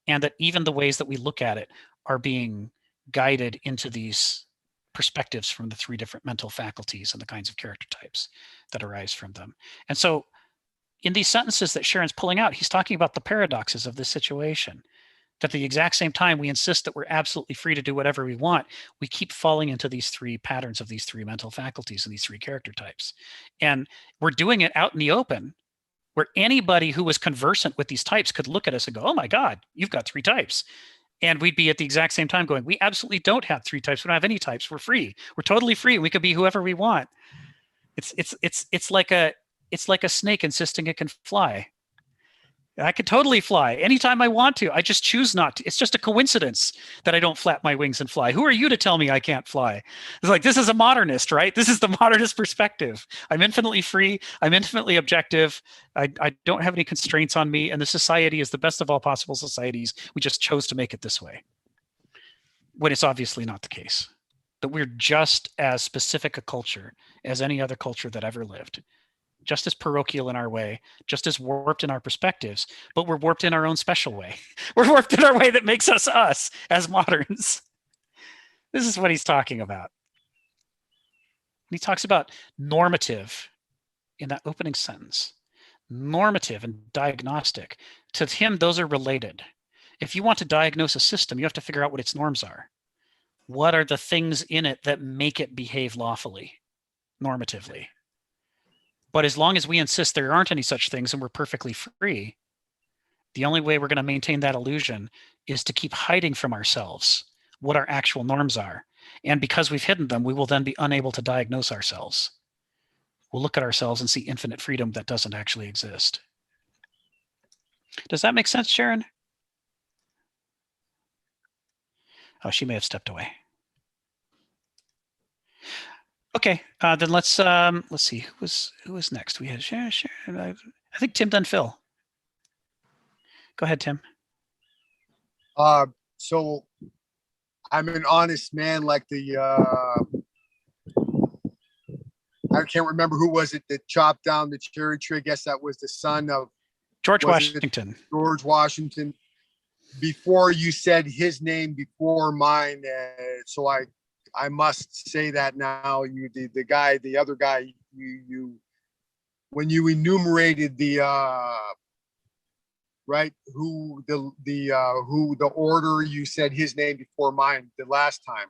And that even the ways that we look at it are being guided into these perspectives from the three different mental faculties and the kinds of character types that arise from them. And so in these sentences that Sharon's pulling out, he's talking about the paradoxes of this situation. That at the exact same time we insist that we're absolutely free to do whatever we want, we keep falling into these three patterns of these three mental faculties and these three character types. And we're doing it out in the open, where anybody who was conversant with these types could look at us and go, oh my God, you've got three types. And we'd be at the exact same time going, we absolutely don't have three types. We don't have any types. We're free. We're totally free. We could be whoever we want. It's like a snake insisting it can fly. I could totally fly anytime I want to. I just choose not to. It's just a coincidence that I don't flap my wings and fly. Who are you to tell me I can't fly? It's like, this is a modernist, right? This is the modernist perspective. I'm infinitely free. I'm infinitely objective. I don't have any constraints on me. And the society is the best of all possible societies. We just chose to make it this way, when it's obviously not the case. That we're just as specific a culture as any other culture that ever lived. Just as parochial in our way, just as warped in our perspectives, but we're warped in our own special way. We're warped in our way that makes us us as moderns. This is what he's talking about. He talks about normative in that opening sentence. Normative and diagnostic. To him, those are related. If you want to diagnose a system, you have to figure out what its norms are. What are the things in it that make it behave lawfully, normatively? But as long as we insist there aren't any such things and we're perfectly free, the only way we're going to maintain that illusion is to keep hiding from ourselves what our actual norms are. And because we've hidden them, we will then be unable to diagnose ourselves. We'll look at ourselves and see infinite freedom that doesn't actually exist. Does that make sense, Sharon? Oh, she may have stepped away. Okay, then let's see who was next. We had Sharon. I think Tim, then Phil. Go ahead, Tim. So I'm an honest man, like I can't remember who was it that chopped down the cherry tree. I guess that was the son of George Washington. George Washington. Before you said his name before mine, so I must say that now. You, the other guy, you, when you enumerated the right, who the order, you said his name before mine the last time.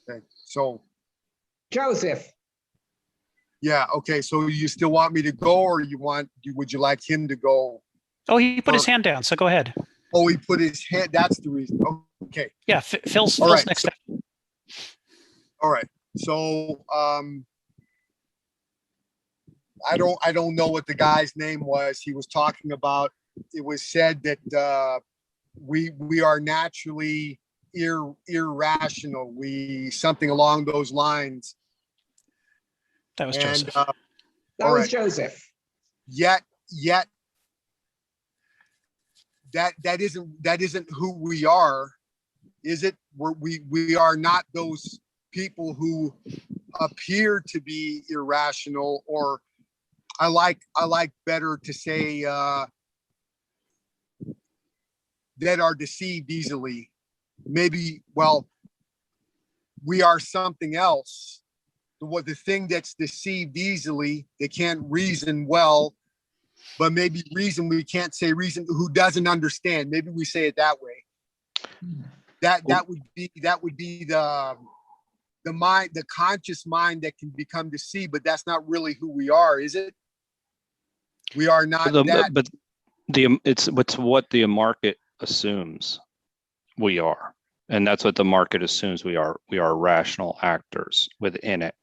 Okay, so Joseph. Yeah. Okay. So you still want me to go, or would you like him to go? Oh, he put his hand down. So go ahead. Oh, he put his hand. That's the reason. Okay. Yeah. Phil's right, next step. All right. So I don't know what the guy's name was. He was talking about. It was said that we are naturally irrational. We something along those lines. That was Joseph. That was Joseph. Yet that isn't who we are, is it? We are not those people who appear to be irrational, or I like better to say that are deceived easily. Maybe, well, we are something else. The thing that's deceived easily, they can't reason well, but maybe reason, we can't say reason, who doesn't understand. Maybe we say it that way. That would be the mind, the conscious mind that can become deceived, but that's not really who we are, is it? We are not that. But it's what the market assumes we are. And that's what the market assumes we are. We are rational actors within it.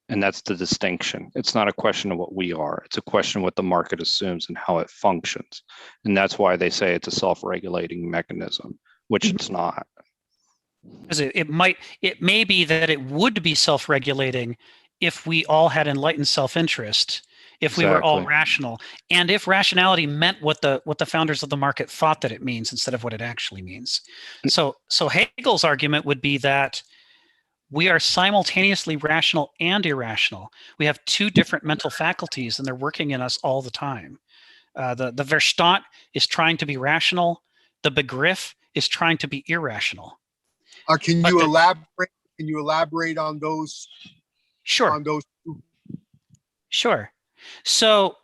And that's the distinction. It's not a question of what we are. It's a question of what the market assumes and how it functions. And that's why they say it's a self-regulating mechanism, which it's not. It may be that it would be self-regulating if we all had enlightened self-interest if we were all Exactly. rational, and if rationality meant what the founders of the market thought that it means instead of what it actually means. So Hegel's argument would be that we are simultaneously rational and irrational. We have two different mental faculties, and they're working in us all the time. The Verstand is trying to be rational. The Begriff is trying to be irrational. Can But you the- elaborate? Can you elaborate on those? Sure. On those two? Sure. So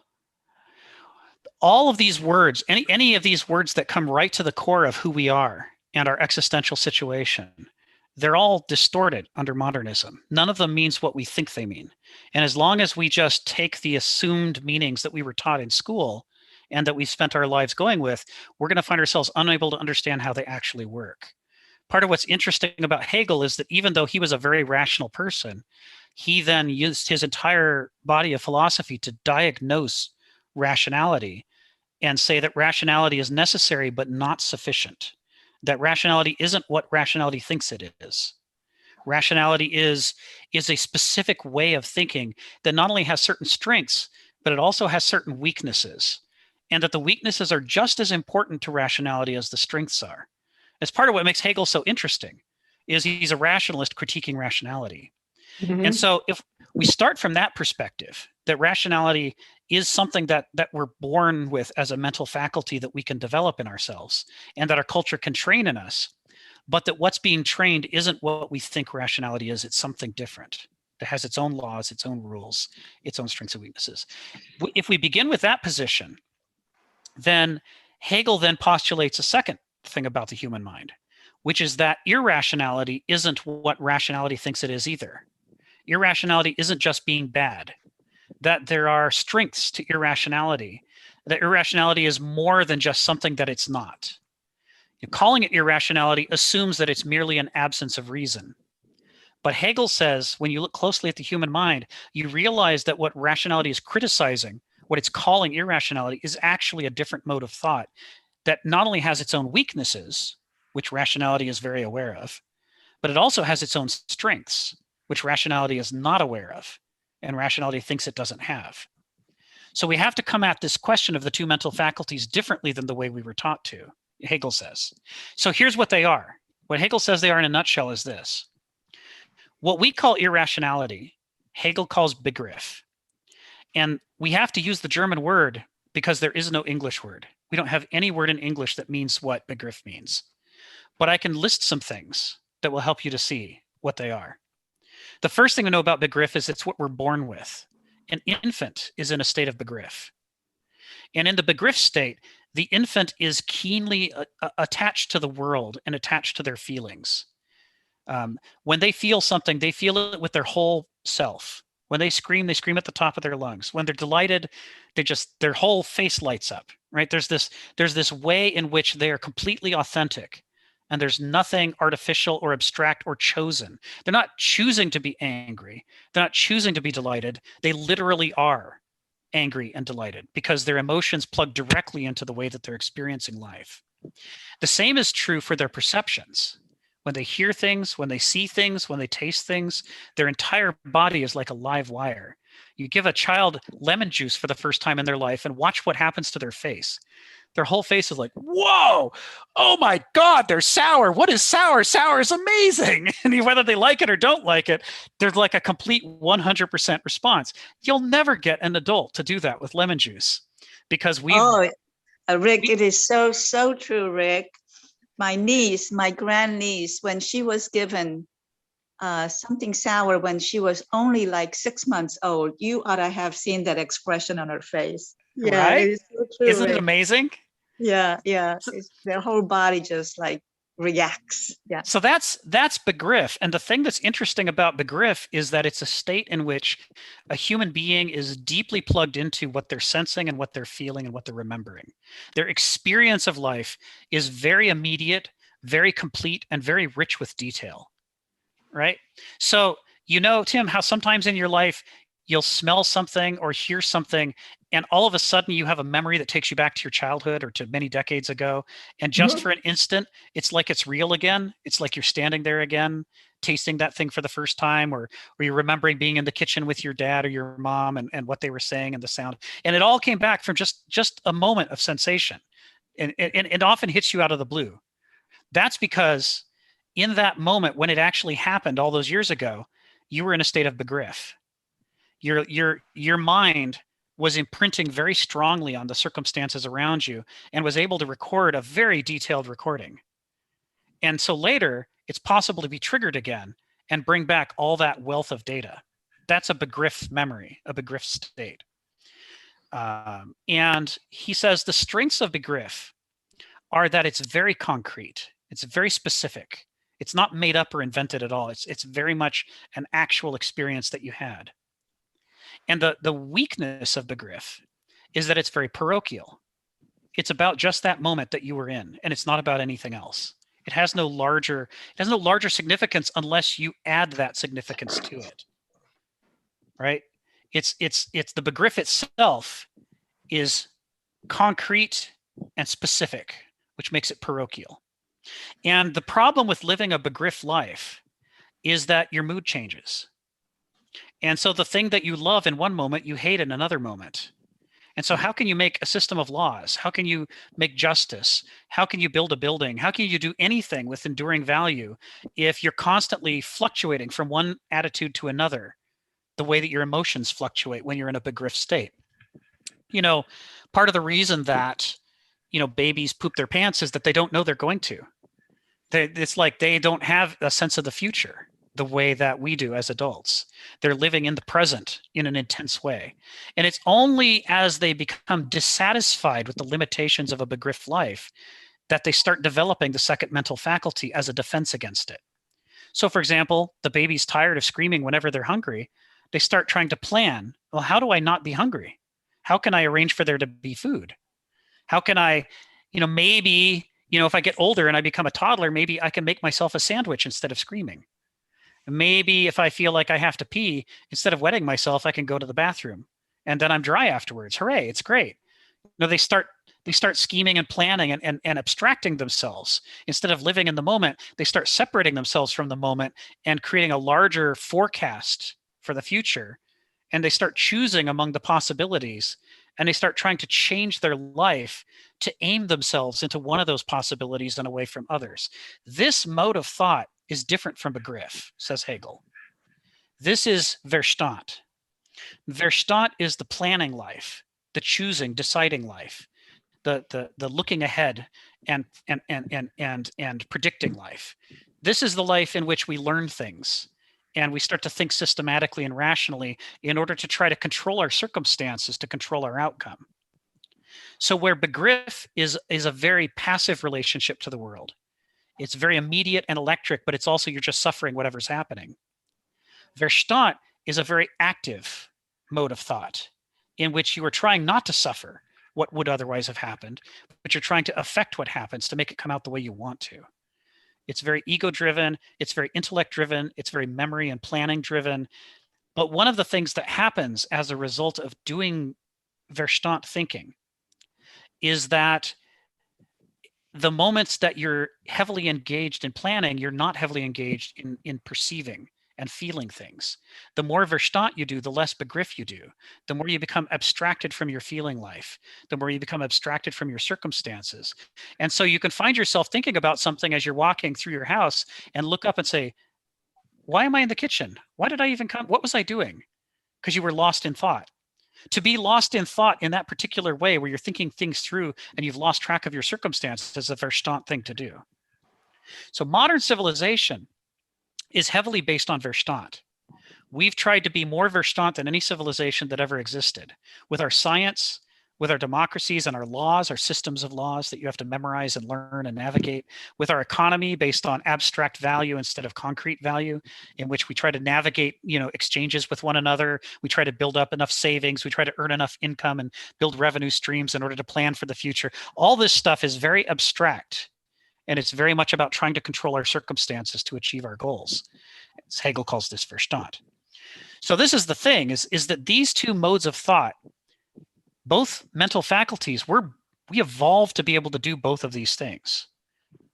all of these words, any of these words that come right to the core of who we are and our existential situation, they're all distorted under modernism. None of them means what we think they mean. And as long as we just take the assumed meanings that we were taught in school and that we spent our lives going with, we're going to find ourselves unable to understand how they actually work. Part of what's interesting about Hegel is that even though he was a very rational person, he then used his entire body of philosophy to diagnose rationality and say that rationality is necessary but not sufficient. That rationality isn't what rationality thinks it is. Rationality is a specific way of thinking that not only has certain strengths, but it also has certain weaknesses. And that the weaknesses are just as important to rationality as the strengths are. It's part of what makes Hegel so interesting, is he's a rationalist critiquing rationality. And so if we start from that perspective, that rationality is something that we're born with as a mental faculty that we can develop in ourselves and that our culture can train in us, but that what's being trained isn't what we think rationality is. It's something different that has its own laws, its own rules, its own strengths and weaknesses. If we begin with that position, then Hegel then postulates a second thing about the human mind, which is that irrationality isn't what rationality thinks it is either. Irrationality isn't just being bad, that there are strengths to irrationality, that irrationality is more than just something that it's not. Calling it irrationality assumes that it's merely an absence of reason. But Hegel says, when you look closely at the human mind, you realize that what rationality is criticizing, what it's calling irrationality, is actually a different mode of thought that not only has its own weaknesses, which rationality is very aware of, but it also has its own strengths, which rationality is not aware of, and rationality thinks it doesn't have. So we have to come at this question of the two mental faculties differently than the way we were taught to, Hegel says. So here's what they are. What Hegel says they are in a nutshell is this. What we call irrationality, Hegel calls Begriff. And we have to use the German word because there is no English word. We don't have any word in English that means what Begriff means. But I can list some things that will help you to see what they are. The first thing to know about Begriff is it's what we're born with. An infant is in a state of Begriff. And in the Begriff state, the infant is keenly attached to the world and attached to their feelings. When they feel something, they feel it with their whole self. When they scream at the top of their lungs. When they're delighted, their whole face lights up, right? There's this way in which they are completely authentic. And there's nothing artificial or abstract or chosen. They're not choosing to be angry. They're not choosing to be delighted. They literally are angry and delighted because their emotions plug directly into the way that they're experiencing life. The same is true for their perceptions. When they hear things, when they see things, when they taste things, their entire body is like a live wire. You give a child lemon juice for the first time in their life and watch what happens to their face. Their whole face is like, whoa, oh my God, they're sour. What is sour? Sour is amazing. And whether they like it or don't like it, there's like a complete 100% response. You'll never get an adult to do that with lemon juice because Rick, it is so true, Rick. My niece, my grandniece, when she was given something sour when she was only like 6 months old, you ought to have seen that expression on her face. Yeah, right? It is so true, Isn't it Rick. amazing? Yeah. Their whole body just like reacts. Yeah. So that's Begriff. And the thing that's interesting about Begriff is that it's a state in which a human being is deeply plugged into what they're sensing and what they're feeling and what they're remembering. Their experience of life is very immediate, very complete, and very rich with detail, right? So, Tim, how sometimes in your life you'll smell something or hear something, and all of a sudden you have a memory that takes you back to your childhood or to many decades ago. And just for an instant, it's like it's real again. It's like you're standing there again. tasting that thing for the first time, or you're remembering being in the kitchen with your dad or your mom and what they were saying and the sound. And it all came back from just a moment of sensation. And it often hits you out of the blue. That's because in that moment, when it actually happened all those years ago, you were in a state of begriff. Your mind was imprinting very strongly on the circumstances around you and was able to record a very detailed recording. And so later, it's possible to be triggered again and bring back all that wealth of data. That's a begriff memory, a begriff state. And he says the strengths of begriff are that it's very concrete. It's very specific. It's not made up or invented at all. It's very much an actual experience that you had. And the weakness of begriff is that it's very parochial. It's about just that moment that you were in, and it's not about anything else. It has no larger significance unless you add that significance to it. Right? It's the begriff itself is concrete and specific, which makes it parochial. And the problem with living a begriff life is that your mood changes. And so the thing that you love in one moment, you hate in another moment. And so how can you make a system of laws? How can you make justice? How can you build a building? How can you do anything with enduring value if you're constantly fluctuating from one attitude to another, the way that your emotions fluctuate when you're in a begriff state? You know, part of the reason that, you know, babies poop their pants is that they don't know they're going to. It's like they don't have a sense of the future the way that we do as adults. They're living in the present in an intense way. And it's only as they become dissatisfied with the limitations of a begriff life that they start developing the second mental faculty as a defense against it. So for example, the baby's tired of screaming whenever they're hungry. They start trying to plan, well, how do I not be hungry? How can I arrange for there to be food? How can I, maybe, if I get older and I become a toddler, maybe I can make myself a sandwich instead of screaming. Maybe if I feel like I have to pee, instead of wetting myself, I can go to the bathroom and then I'm dry afterwards. Hooray, it's great. They start scheming and planning and abstracting themselves. Instead of living in the moment, they start separating themselves from the moment and creating a larger forecast for the future. And they start choosing among the possibilities, and they start trying to change their life to aim themselves into one of those possibilities and away from others. This mode of thought is different from begriff, says Hegel. This is Verstand. Verstand is the planning life, the choosing, deciding life, the looking ahead and predicting life. This is the life in which we learn things and we start to think systematically and rationally in order to try to control our circumstances, to control our outcome. So where begriff is a very passive relationship to the world. It's very immediate and electric, but it's also you're just suffering whatever's happening. Verstand is a very active mode of thought in which you are trying not to suffer what would otherwise have happened, but you're trying to affect what happens to make it come out the way you want to. It's very ego-driven, it's very intellect-driven, it's very memory and planning-driven. But one of the things that happens as a result of doing Verstand thinking is that the moments that you're heavily engaged in planning, you're not heavily engaged in perceiving and feeling things. The more Verstand you do, the less begriff you do. The more you become abstracted from your feeling life, the more you become abstracted from your circumstances. And so you can find yourself thinking about something as you're walking through your house and look up and say, why am I in the kitchen? Why did I even come? What was I doing? Because you were lost in thought. To be lost in thought in that particular way where you're thinking things through and you've lost track of your circumstances is a Verstand thing to do. So modern civilization is heavily based on Verstand. We've tried to be more Verstand than any civilization that ever existed. With our science, with our democracies and our laws, our systems of laws that you have to memorize and learn and navigate, with our economy based on abstract value instead of concrete value, in which we try to navigate, exchanges with one another. We try to build up enough savings. We try to earn enough income and build revenue streams in order to plan for the future. All this stuff is very abstract. And it's very much about trying to control our circumstances to achieve our goals. As Hegel calls this Verstand. So this is the thing, is that these two modes of thought, both mental faculties, we evolved to be able to do both of these things.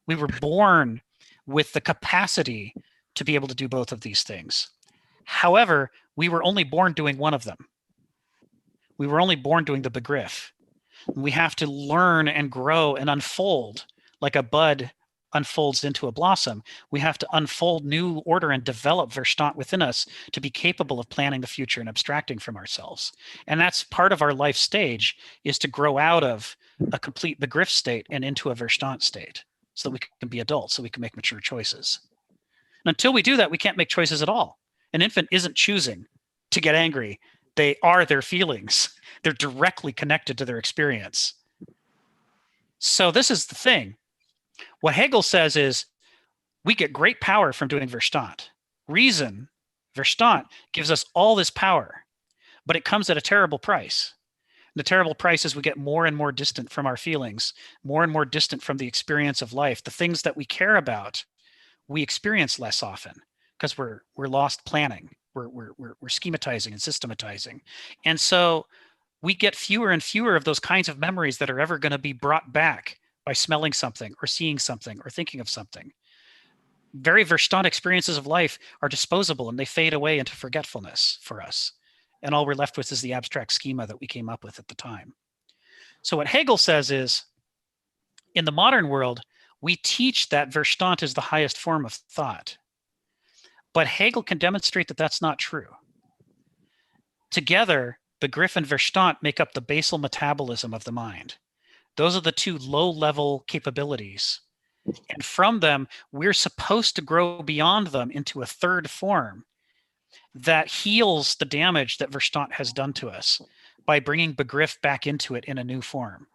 We were born with the capacity to be able to do both of these things. However, we were only born doing one of them. We were only born doing the begriff. We have to learn and grow and unfold like a bud unfolds into a blossom. We have to unfold new order and develop Verstand within us to be capable of planning the future and abstracting from ourselves. And that's part of our life stage, is to grow out of a complete begriff state and into a Verstand state so that we can be adults, so we can make mature choices. And until we do that, we can't make choices at all. An infant isn't choosing to get angry. They are their feelings. They're directly connected to their experience. So this is the thing. What Hegel says is we get great power from doing Verstand. Reason, Verstand, gives us all this power, but it comes at a terrible price. The terrible price is we get more and more distant from our feelings, more and more distant from the experience of life. The things that we care about, we experience less often because we're lost planning. We're schematizing and systematizing. And so we get fewer and fewer of those kinds of memories that are ever going to be brought back by smelling something or seeing something or thinking of something. Very Verstand experiences of life are disposable and they fade away into forgetfulness for us. And all we're left with is the abstract schema that we came up with at the time. So what Hegel says is, in the modern world, we teach that Verstand is the highest form of thought. But Hegel can demonstrate that that's not true. Together, Begriff and Verstand make up the basal metabolism of the mind. Those are the two low-level capabilities. And from them, we're supposed to grow beyond them into a third form that heals the damage that Verstand has done to us by bringing Begriff back into it in a new form.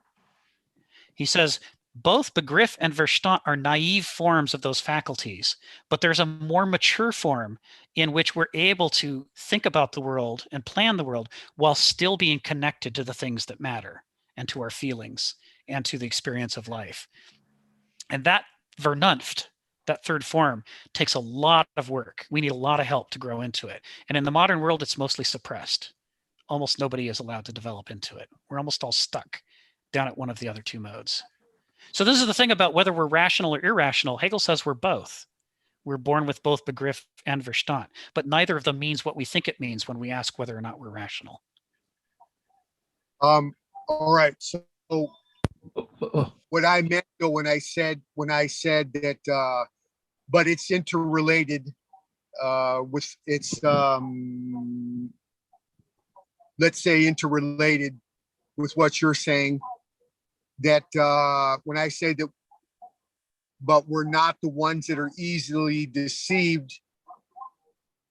He says, both Begriff and Verstand are naive forms of those faculties, but there's a more mature form in which we're able to think about the world and plan the world while still being connected to the things that matter and to our feelings and to the experience of life. And that Vernunft, that third form, takes a lot of work. We need a lot of help to grow into it. And in the modern world, it's mostly suppressed. Almost nobody is allowed to develop into it. We're almost all stuck down at one of the other two modes. So this is the thing about whether we're rational or irrational. Hegel says we're both. We're born with both Begriff and Verstand, but neither of them means what we think it means when we ask whether or not we're rational. All right. So what I meant though when I said that, but it's interrelated with it's let's say interrelated with what you're saying. That when I say that, but we're not the ones that are easily deceived.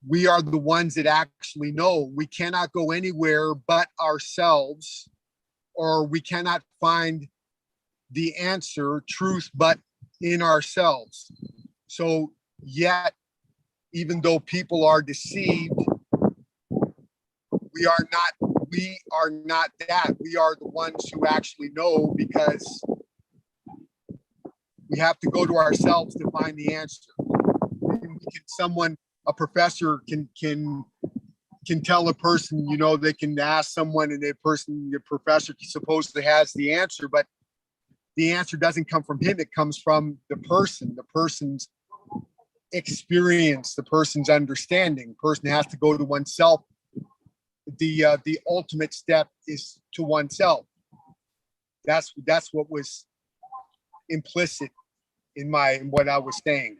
We are the ones that actually know. We cannot go anywhere but ourselves, or we cannot find the answer, truth, but in ourselves. So yet, even though people are deceived, we are not that. We are the ones who actually know, because we have to go to ourselves to find the answer. A professor can tell a person, they can ask someone, and the professor supposedly has the answer, but the answer doesn't come from him. It comes from the person's experience, the person's understanding. The person has to go to oneself. The ultimate step is to oneself. That's what was implicit in what I was saying.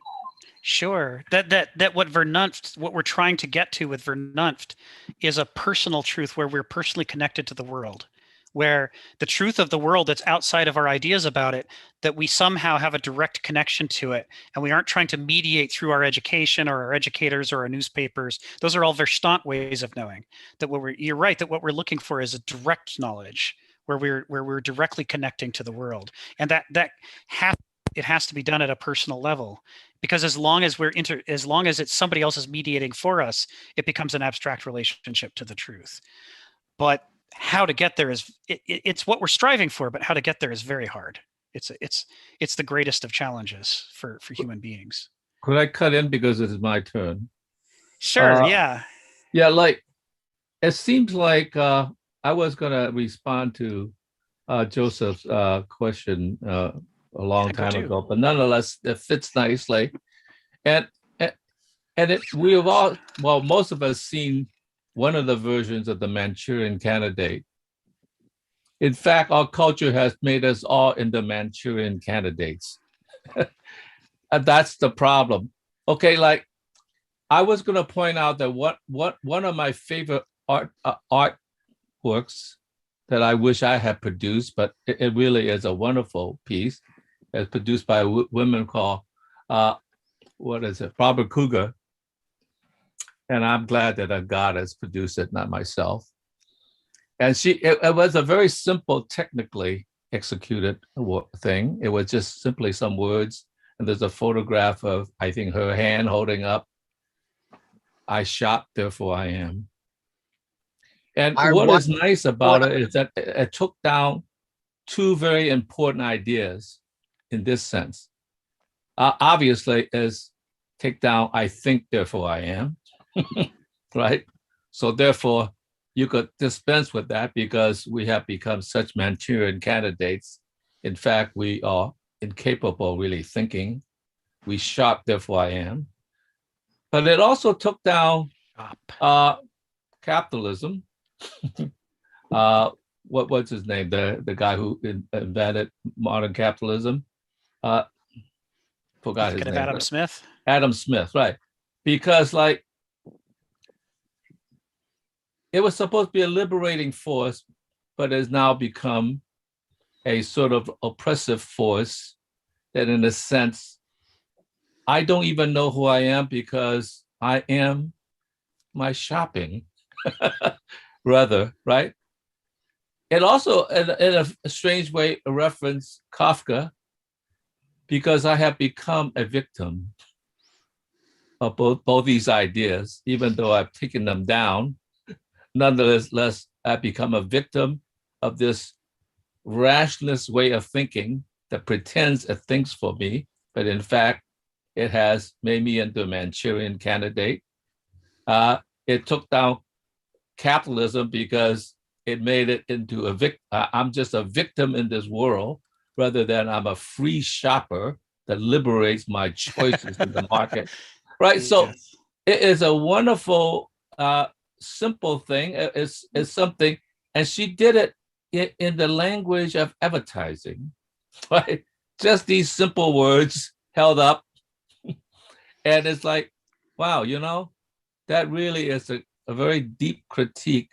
Sure. That what we're trying to get to with Vernunft is a personal truth where we're personally connected to the world, where the truth of the world that's outside of our ideas about it, that we somehow have a direct connection to it, and we aren't trying to mediate through our education or our educators or our newspapers. Those are all Verstand ways of knowing. You're right, that what we're looking for is a direct knowledge where we're directly connecting to the world, and it has to be done at a personal level, because as long as it's somebody else is mediating for us, it becomes an abstract relationship to the truth. But how to get there it's what we're striving for, but how to get there is very hard. It's the greatest of challenges for human beings. Could I cut in because it is my turn? Sure. Yeah. Yeah, like it seems like I was gonna respond to Joseph's question a long time ago, but nonetheless, it fits nicely. And we have all, well, most of us seen one of the versions of the Manchurian Candidate. In fact, our culture has made us all into Manchurian candidates. And that's the problem. Okay, like I was going to point out that what one of my favorite art works that I wish I had produced, but it really is a wonderful piece. It's produced by a woman called what is it, Barbara Kruger, and I'm glad that a goddess produced it, not myself. And it was a very simple, technically executed thing. It was just simply some words, and there's a photograph of, I think, her hand holding up, "I shop, therefore I am." And what is nice about it is that it took down two very important ideas in this sense. Obviously, is take down, "I think, therefore I am," right? So therefore, you could dispense with that because we have become such Manchurian candidates. In fact, we are incapable of really thinking. We shop, therefore I am. But it also took down capitalism. What was his name? The guy who invented modern capitalism. Forgot his name. Adam Smith. Adam Smith, right? Because like it was supposed to be a liberating force, but has now become a sort of oppressive force that, in a sense, I don't even know who I am because I am my shopping, rather, right? It also, in a strange way, a reference Kafka, because I have become a victim of both these ideas, even though I've taken them down. Nonetheless, I've become a victim of this rationalist way of thinking that pretends it thinks for me, but in fact, it has made me into a Manchurian candidate. It took down capitalism because it made it into a victim. I'm just a victim in this world rather than I'm a free shopper that liberates my choices in the market, right? Yes. So it is a wonderful, simple thing. It's something, and she did it in the language of advertising, right? Just these simple words held up, and it's like, wow, that really is a very deep critique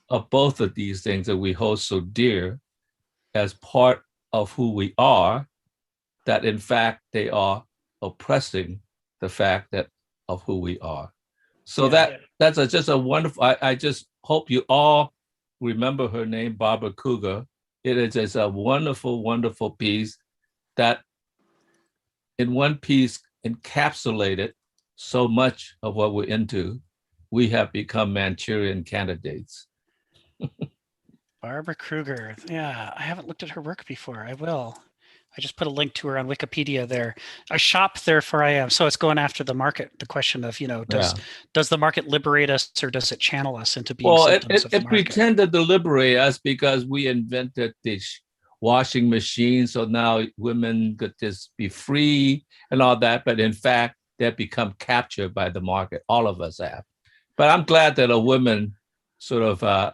of both of these things that we hold so dear as part of who we are, that in fact they are oppressing the fact of who we are. So that's just a wonderful, I just hope you all remember her name, Barbara Kruger. It is just a wonderful, wonderful piece that in one piece encapsulated so much of what we're into. We have become Manchurian candidates. Barbara Kruger. Yeah, I haven't looked at her work before. I will. I just put a link to her on Wikipedia there. I shop, therefore I am. So it's going after the market. The question of, does the market liberate us or does it channel us into being symptoms of the market? It pretended to liberate us because we invented this washing machine. So now women could just be free and all that. But in fact, they've become captured by the market. All of us have. But I'm glad that a woman sort of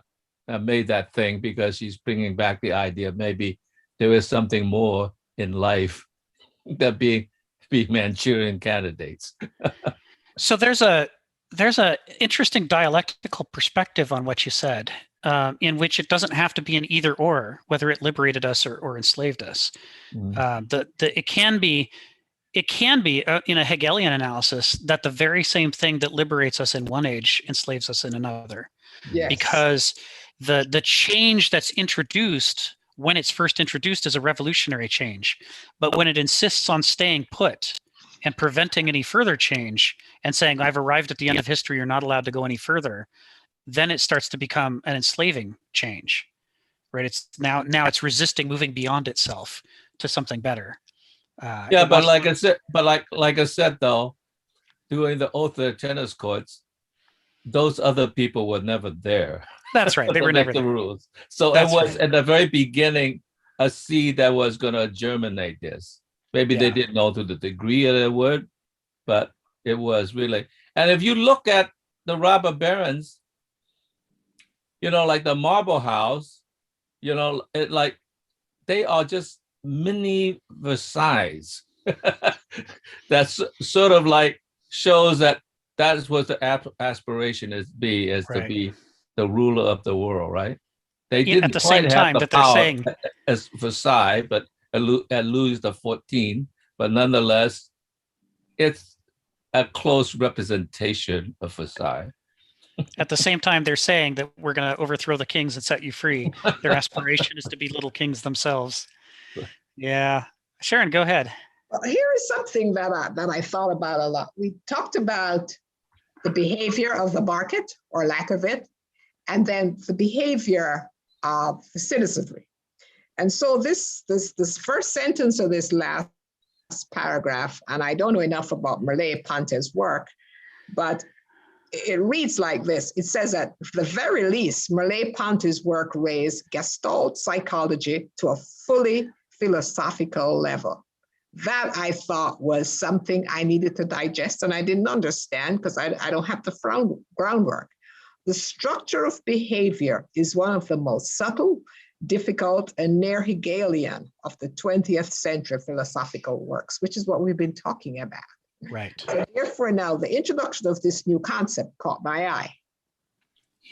made that thing because she's bringing back the idea maybe there is something more in life than being Manchurian candidates. So there's a interesting dialectical perspective on what you said, in which it doesn't have to be an either or, whether it liberated us or enslaved us. It can be in a Hegelian analysis that the very same thing that liberates us in one age enslaves us in another. Yes. Because the change that's introduced when it's first introduced is a revolutionary change, but when it insists on staying put and preventing any further change and saying, I've arrived at the end of history, you're not allowed to go any further, then it starts to become an enslaving change, right? It's now it's resisting moving beyond itself to something better. But like I said, though, during the oath of the tennis courts, those other people were never there. That's right. They were never the there. rules. So That's it was right. at the very beginning a seed that was going to germinate this. Maybe they didn't know to the degree that it would, but It was really. And if you look at the robber barons, like the Marble House, it like they are just mini Versailles. That's sort of like shows that is what the aspiration is to Right. be the ruler of the world, right? They At didn't the quite same have time the that they're power saying, as Versailles, but at Louis XIV, but nonetheless, it's a close representation of Versailles. at the same time they're saying that we're going to overthrow the kings and set you free. Their aspiration is to be little kings themselves. Yeah. Sharon, go ahead. Well, here is something that I thought about a lot. We talked about the behavior of the market or lack of it, and then the behavior of the citizenry. And so this first sentence of this last paragraph, and I don't know enough about Merleau-Ponty's work, but it reads like this. It says at the very least, Merleau-Ponty's work raised Gestalt psychology to a fully philosophical level. That I thought was something I needed to digest, and I didn't understand because I don't have the groundwork. The structure of behavior is one of the most subtle, difficult, and near Hegelian of the 20th century philosophical works, which is what we've been talking about. Right. So therefore now the introduction of this new concept caught my eye.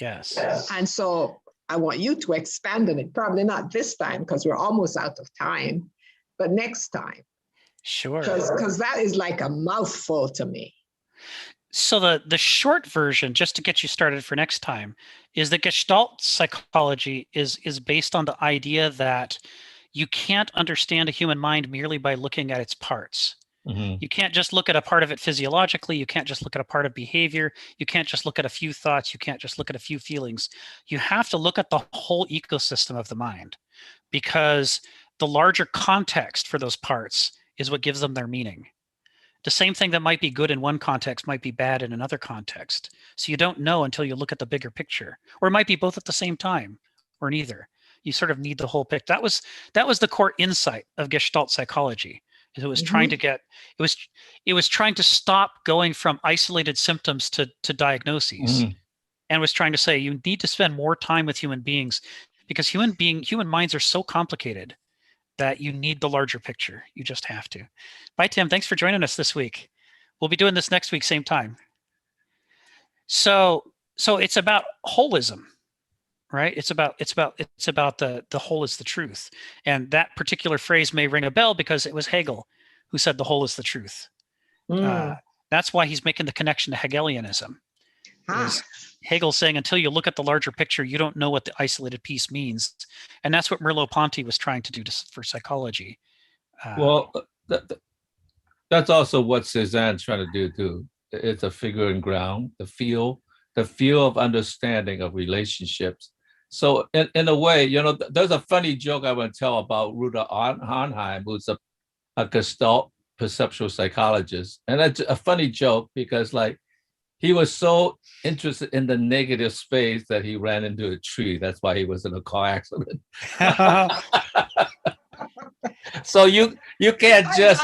Yes. And so I want you to expand on it, probably not this time because we're almost out of time, but next time. Sure. Because that is like a mouthful to me. So the short version, just to get you started for next time, is that Gestalt psychology is based on the idea that you can't understand a human mind merely by looking at its parts. Mm-hmm. You can't just look at a part of it physiologically. You can't just look at a part of behavior. You can't just look at a few thoughts. You can't just look at a few feelings. You have to look at the whole ecosystem of the mind, because the larger context for those parts is what gives them their meaning. The same thing that might be good in one context might be bad in another context. So you don't know until you look at the bigger picture, or it might be both at the same time, or neither. You sort of need the whole picture. That was the core insight of Gestalt psychology. It was trying to get, it was trying to stop going from isolated symptoms to diagnoses, and was trying to say you need to spend more time with human beings, because human minds are so complicated that you need the larger picture. You just have to. Bye, Tim. Thanks for joining us this week. We'll be doing this next week, same time. So it's about holism, right? It's about the whole is the truth. And that particular phrase may ring a bell because it was Hegel who said the whole is the truth. That's why he's making the connection to Hegelianism. Hegel saying until you look at the larger picture, you don't know what the isolated piece means. And that's what Merleau-Ponty was trying to do for psychology. Well, that's also what Cézanne's trying to do too. It's a figure in ground, the feel of understanding of relationships. So in a way, there's a funny joke I want to tell about Rudolf Arnheim, who's a Gestalt perceptual psychologist. And it's a funny joke because he was so interested in the negative space that he ran into a tree. That's why he was in a car accident. So you can't just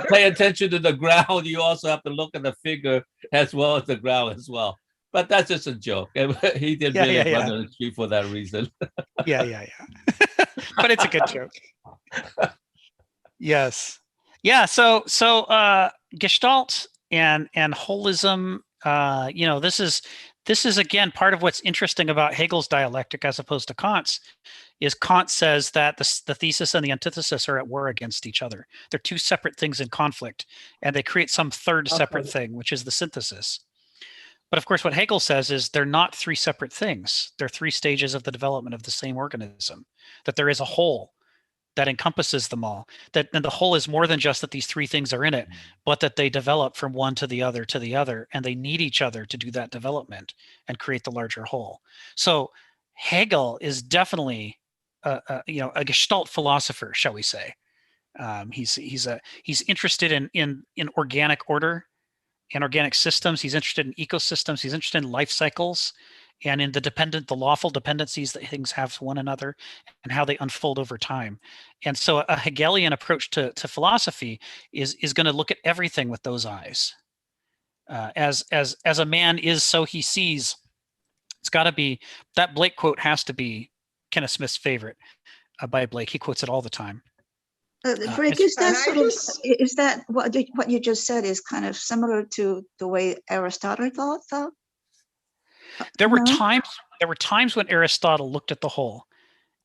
pay attention to the ground. You also have to look at the figure as well as the ground as well. But that's just a joke. He didn't run into the tree for that reason. Yeah. But it's a good joke. Yes. Yeah. So Gestalt and holism, this is again part of what's interesting about Hegel's dialectic as opposed to Kant's. Is Kant says that the thesis and the antithesis are at war against each other. They're two separate things in conflict, and they create some third separate thing, which is the synthesis. But of course, what Hegel says is they're not three separate things. They're three stages of the development of the same organism, that there is a whole that encompasses them all, that and the whole is more than just that these three things are in it, but that they develop from one to the other, and they need each other to do that development and create the larger whole. So Hegel is definitely a Gestalt philosopher, shall we say. He's interested in organic order and organic systems. He's interested in ecosystems. He's interested in life cycles and in the lawful dependencies that things have to one another and how they unfold over time. And so a Hegelian approach to philosophy is going to look at everything with those eyes. As a man is, so he sees. It's got to be, that Blake quote has to be Kenneth Smith's favorite by Blake. He quotes it all the time. Rick, is that is that what you just said is kind of similar to the way Aristotle thought, though? There were No? times when Aristotle looked at the whole,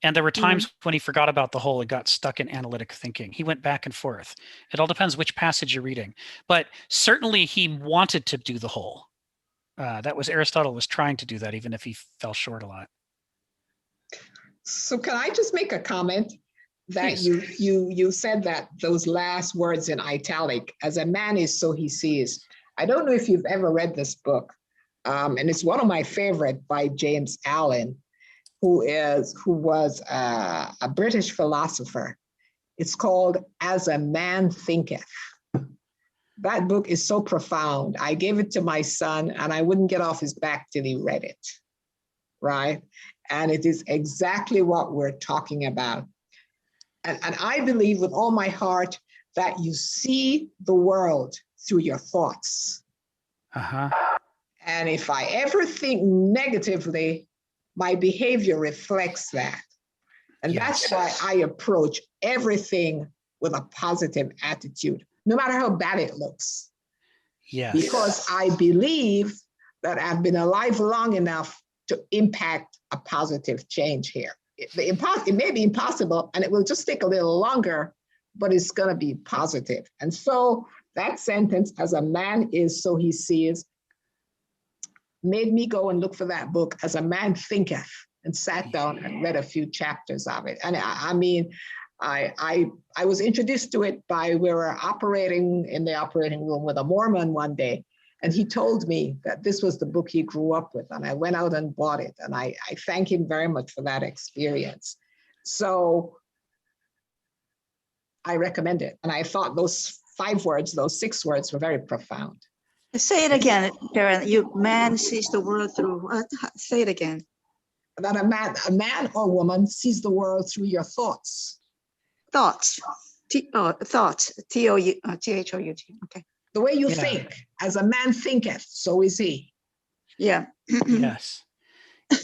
and there were times when he forgot about the whole and got stuck in analytic thinking. He went back and forth. It all depends which passage you're reading, but certainly he wanted to do the whole. That was Aristotle was trying to do that, even if he fell short a lot. So can I just make a comment that Please. you said that those last words in italic, as a man is, so he sees. I don't know if you've ever read this book, and it's one of my favorite by James Allen, who was a British philosopher. It's called As a Man Thinketh. That book is so profound. I gave it to my son and I wouldn't get off his back till he read it, right? And it is exactly what we're talking about. And I believe with all my heart that you see the world through your thoughts. Uh-huh. And if I ever think negatively, my behavior reflects that. And Yes. that's why I approach everything with a positive attitude, no matter how bad it looks. Yes. Because I believe that I've been alive long enough to impact a positive change here. It may be impossible and it will just take a little longer, but it's going to be positive. And so that sentence, as a man is, so he sees, made me go and look for that book, As a Man Thinketh, and sat down and read a few chapters of it. And I mean, I was introduced to it by, we were operating in the operating room with a Mormon one day, and he told me that this was the book he grew up with, and I went out and bought it, and I thank him very much for that experience. So I recommend it, and I thought those 5 words, those 6 words were very profound. Say it again, Karen. Man sees the world through what? Say it again. That a man or woman sees the world through your thoughts. Thoughts. Thoughts. T-H-O-U-T. Okay. The way you Yeah. think, as a man thinketh, so is he. Yeah. Yes.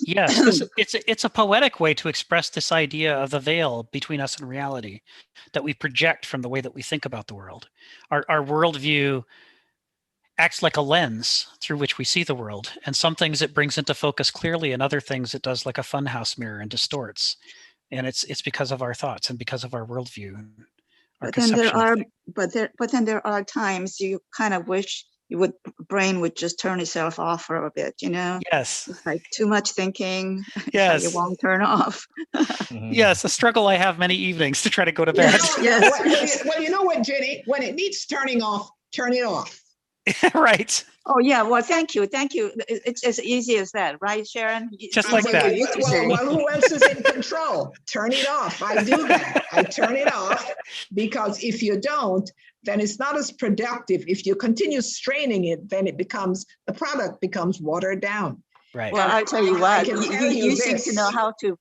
Yes. It's a poetic way to express this idea of the veil between us and reality that we project from the way that we think about the world. Our worldview acts like a lens through which we see the world, and some things it brings into focus clearly, and other things it does like a funhouse mirror and distorts. And it's because of our thoughts and because of our worldview. Our But then there conception of are, things. but then there are times you kind of wish your brain would just turn itself off for a bit, you know? Yes. It's like too much thinking. Yes. You won't turn off. Yes, a struggle I have many evenings to try to go to bed. Yes. Well, you know what, Jenny? When it needs turning off, turn it off. Right. Oh yeah, well, thank you. It's as easy as that, right, Sharon? Just like that. Well, who else is in control? Turn it off. I do that. I turn it off because if you don't, then it's not as productive. If you continue straining it, then the product becomes watered down. Right. Well, I'll tell you what, you seem this. to know how to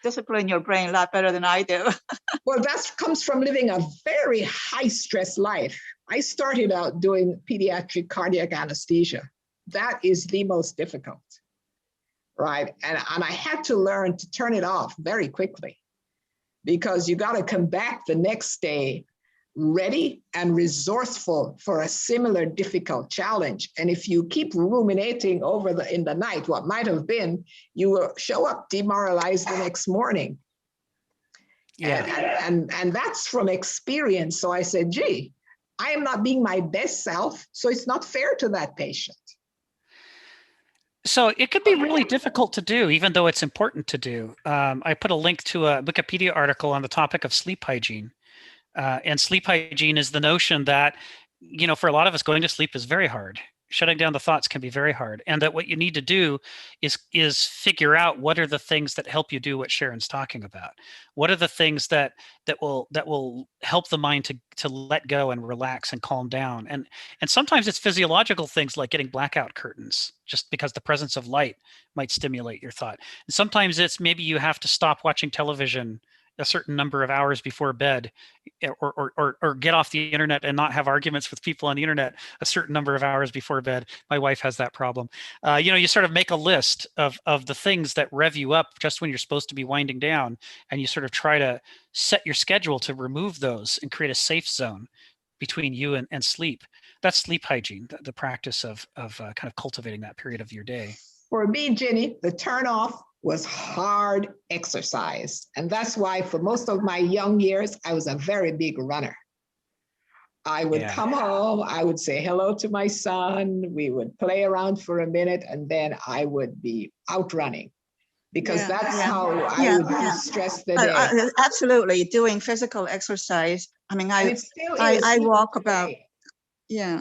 discipline your brain a lot better than I do. Well, that comes from living a very high stress life. I started out doing pediatric cardiac anesthesia. That is the most difficult, right? And I had to learn to turn it off very quickly because you got to come back the next day ready and resourceful for a similar difficult challenge. And if you keep ruminating in the night what might have been, you will show up demoralized the next morning. Yeah. And that's from experience. So I said, gee, I am not being my best self, so it's not fair to that patient. So it could be really difficult to do, even though it's important to do. I put a link to a Wikipedia article on the topic of sleep hygiene. And sleep hygiene is the notion that, for a lot of us, going to sleep is very hard. Shutting down the thoughts can be very hard, and that what you need to do is figure out what are the things that help you do what Sharon's talking about. What are the things that will help the mind to let go and relax and calm down. And sometimes it's physiological things like getting blackout curtains, just because the presence of light might stimulate your thought. And sometimes it's maybe you have to stop watching television a certain number of hours before bed, or get off the internet and not have arguments with people on the internet a certain number of hours before bed. My wife has that problem. You sort of make a list of the things that rev you up just when you're supposed to be winding down, and you sort of try to set your schedule to remove those and create a safe zone between you and sleep. That's sleep hygiene, the practice of kind of cultivating that period of your day. For me, Jenny, the turnoff was hard exercise. And that's why for most of my young years, I was a very big runner. I would come home, I would say hello to my son, we would play around for a minute, and then I would be out running, because that's how I would de-stress the day. Absolutely, doing physical exercise. I mean, I walk about,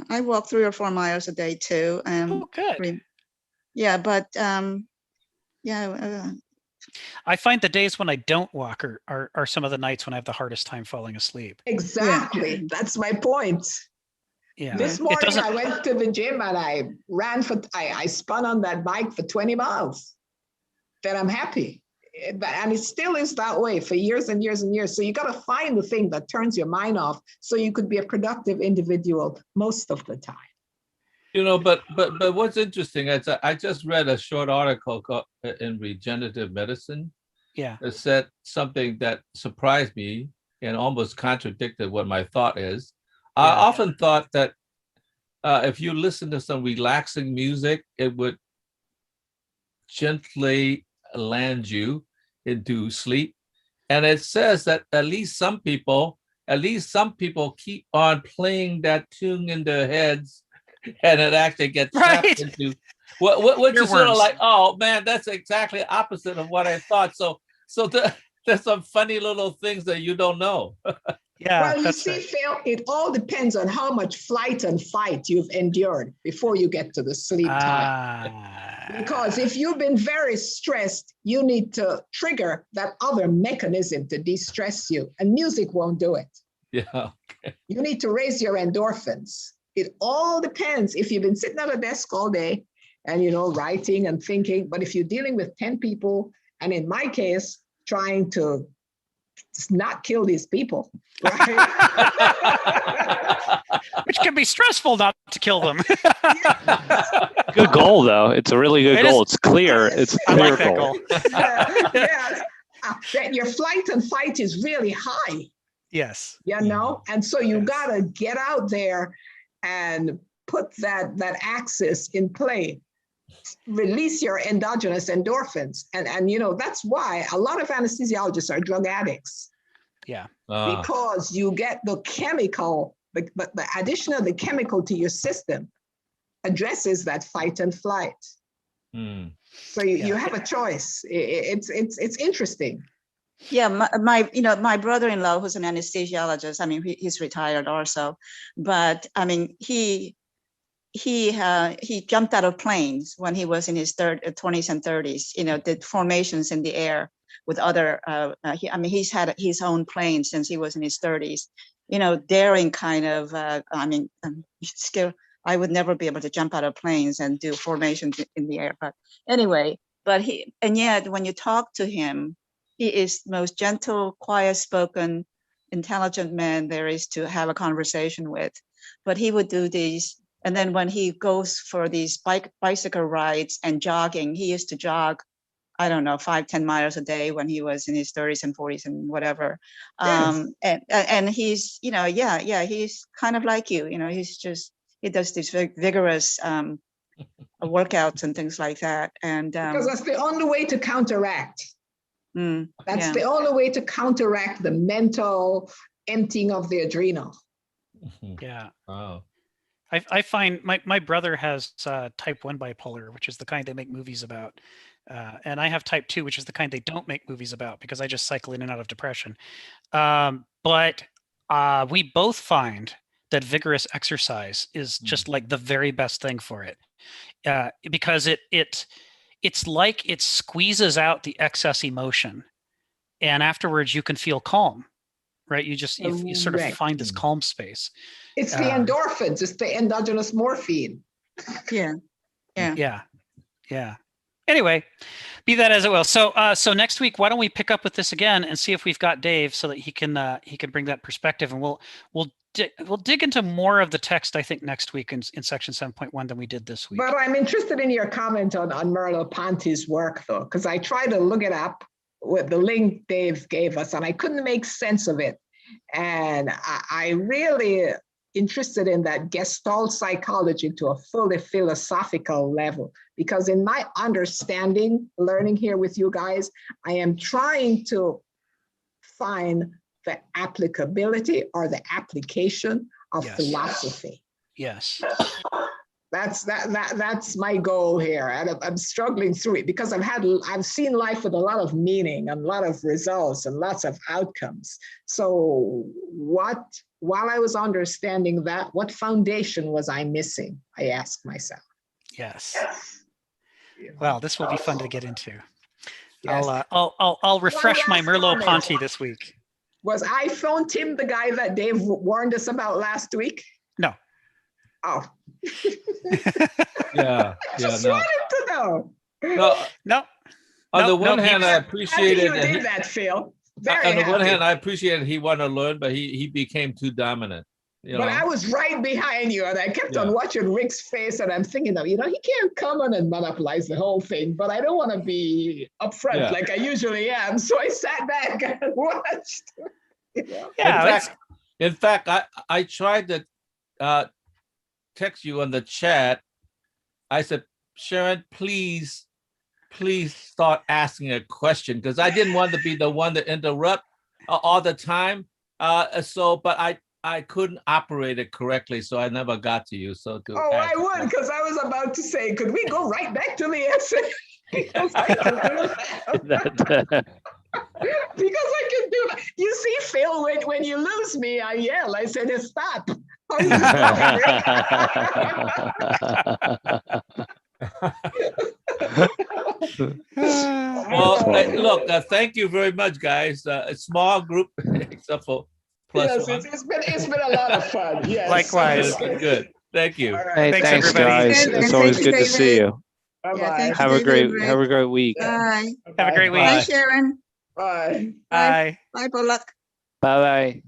I walk 3 or 4 miles a day too. Oh, good. Yeah, but I find the days when I don't walk are some of the nights when I have the hardest time falling asleep. Exactly. Yeah. That's my point. Yeah. This morning I went to the gym and I ran I spun on that bike for 20 miles. Then I'm happy. And it still is that way for years and years and years. So you got to find the thing that turns your mind off so you could be a productive individual most of the time. But what's interesting is I just read a short article in Regenerative Medicine. Yeah. That said something that surprised me and almost contradicted what my thought is. I often thought that if you listen to some relaxing music, it would gently land you into sleep. And it says that at least some people keep on playing that tune in their heads, and it actually gets tapped into what you sort of like, oh man, that's exactly opposite of what I thought. So there's some funny little things that you don't know. Well, you see, Phil, it all depends on how much flight and fight you've endured before you get to the sleep time. Because if you've been very stressed, you need to trigger that other mechanism to de-stress you, and music won't do it. Yeah. You need to raise your endorphins. It all depends. If you've been sitting at a desk all day and, writing and thinking, but if you're dealing with 10 people, and in my case, trying to not kill these people, right? Which can be stressful not to kill them. Good goal, though. It's a really good goal. It's clear. It's a clear goal. Your flight and fight is really high. Yes. And so you gotta get out there and put that axis in play. Release your endogenous endorphins. And that's why a lot of anesthesiologists are drug addicts. Yeah. Because you get the chemical, the addition of the chemical to your system addresses that fight and flight. So you have a choice. It's interesting. Yeah, my brother-in-law, who's an anesthesiologist, I mean, he's retired also, but I mean, he jumped out of planes when he was in his 20s and 30s, did formations in the air with other, he's had his own plane since he was in his 30s, daring kind of, skill. I would never be able to jump out of planes and do formations in the air. But anyway, and yet when you talk to him, he is the most gentle, quiet-spoken, intelligent man there is to have a conversation with. But he would do these, and then when he goes for these bicycle rides and jogging, he used to jog, I don't know, 5-10 miles a day when he was in his 30s and 40s and whatever. Yes. And he's, he's kind of like you, he does these vigorous workouts and things like that. And because that's the only way to counteract. That's the only way to counteract the mental emptying of the adrenal. Yeah. Oh. I find my brother has type 1 bipolar, which is the kind they make movies about. And I have type 2, which is the kind they don't make movies about because I just cycle in and out of depression. But we both find that vigorous exercise is just like the very best thing for it, because it's like it squeezes out the excess emotion, and afterwards you can feel calm, right? You sort of Correct. find this calm space. It's the endorphins, it's the endogenous morphine. Yeah. Yeah. Anyway, be that as it will. So next week, why don't we pick up with this again and see if we've got Dave, so that he can bring that perspective, and we'll dig into more of the text, I think, next week in section 7.1 than we did this week. But I'm interested in your comment on Merleau-Ponty's work, though, because I tried to look it up with the link Dave gave us, and I couldn't make sense of it. And I really interested in that Gestalt psychology to a fully philosophical level, because in my understanding, learning here with you guys, I am trying to find the applicability or the application of philosophy. Yes. That's my goal here, and I'm struggling through it because I've seen life with a lot of meaning and a lot of results and lots of outcomes. So while I was understanding that, what foundation was I missing? I asked myself. Yes. Well, this will be fun to get into. Yes. I'll refresh my last comment. Merleau-Ponty this week. Was iPhone Tim the guy that Dave warned us about last week? No. Oh. Yeah. Just No. wanted to know. No. On the one no, hand, I Happy appreciated you that. did that, Phil. Very On the one happy. hand, I appreciated he wanted to learn, but he became too dominant. But I was right behind you, and I kept on watching Rick's face, and I'm thinking, he can't come on and monopolize the whole thing, but I don't want to be upfront like I usually am. So I sat back and watched. Yeah. In fact, I tried to text you on the chat. I said, Sharon, please start asking a question, because I didn't want to be the one to interrupt all the time. But I couldn't operate it correctly, so I never got to you. So I would, because I was about to say, could we go right back to the essay? Because I can do that. Because I can do that. You see, Phil, when you lose me, I yell. I said, stop. Well, look, thank you very much, guys. A small group, except for plus one. It's been a lot of fun. Yes. Likewise. Good. Thank you. All right. Hey, Thanks, thanks, everybody. guys. David, It's always thank you, good to see David. you. Bye-bye. Have a great week. Bye. Have a great week. Bye, Sharon. Bye. Bye. Bye, Pollock. Bye bye.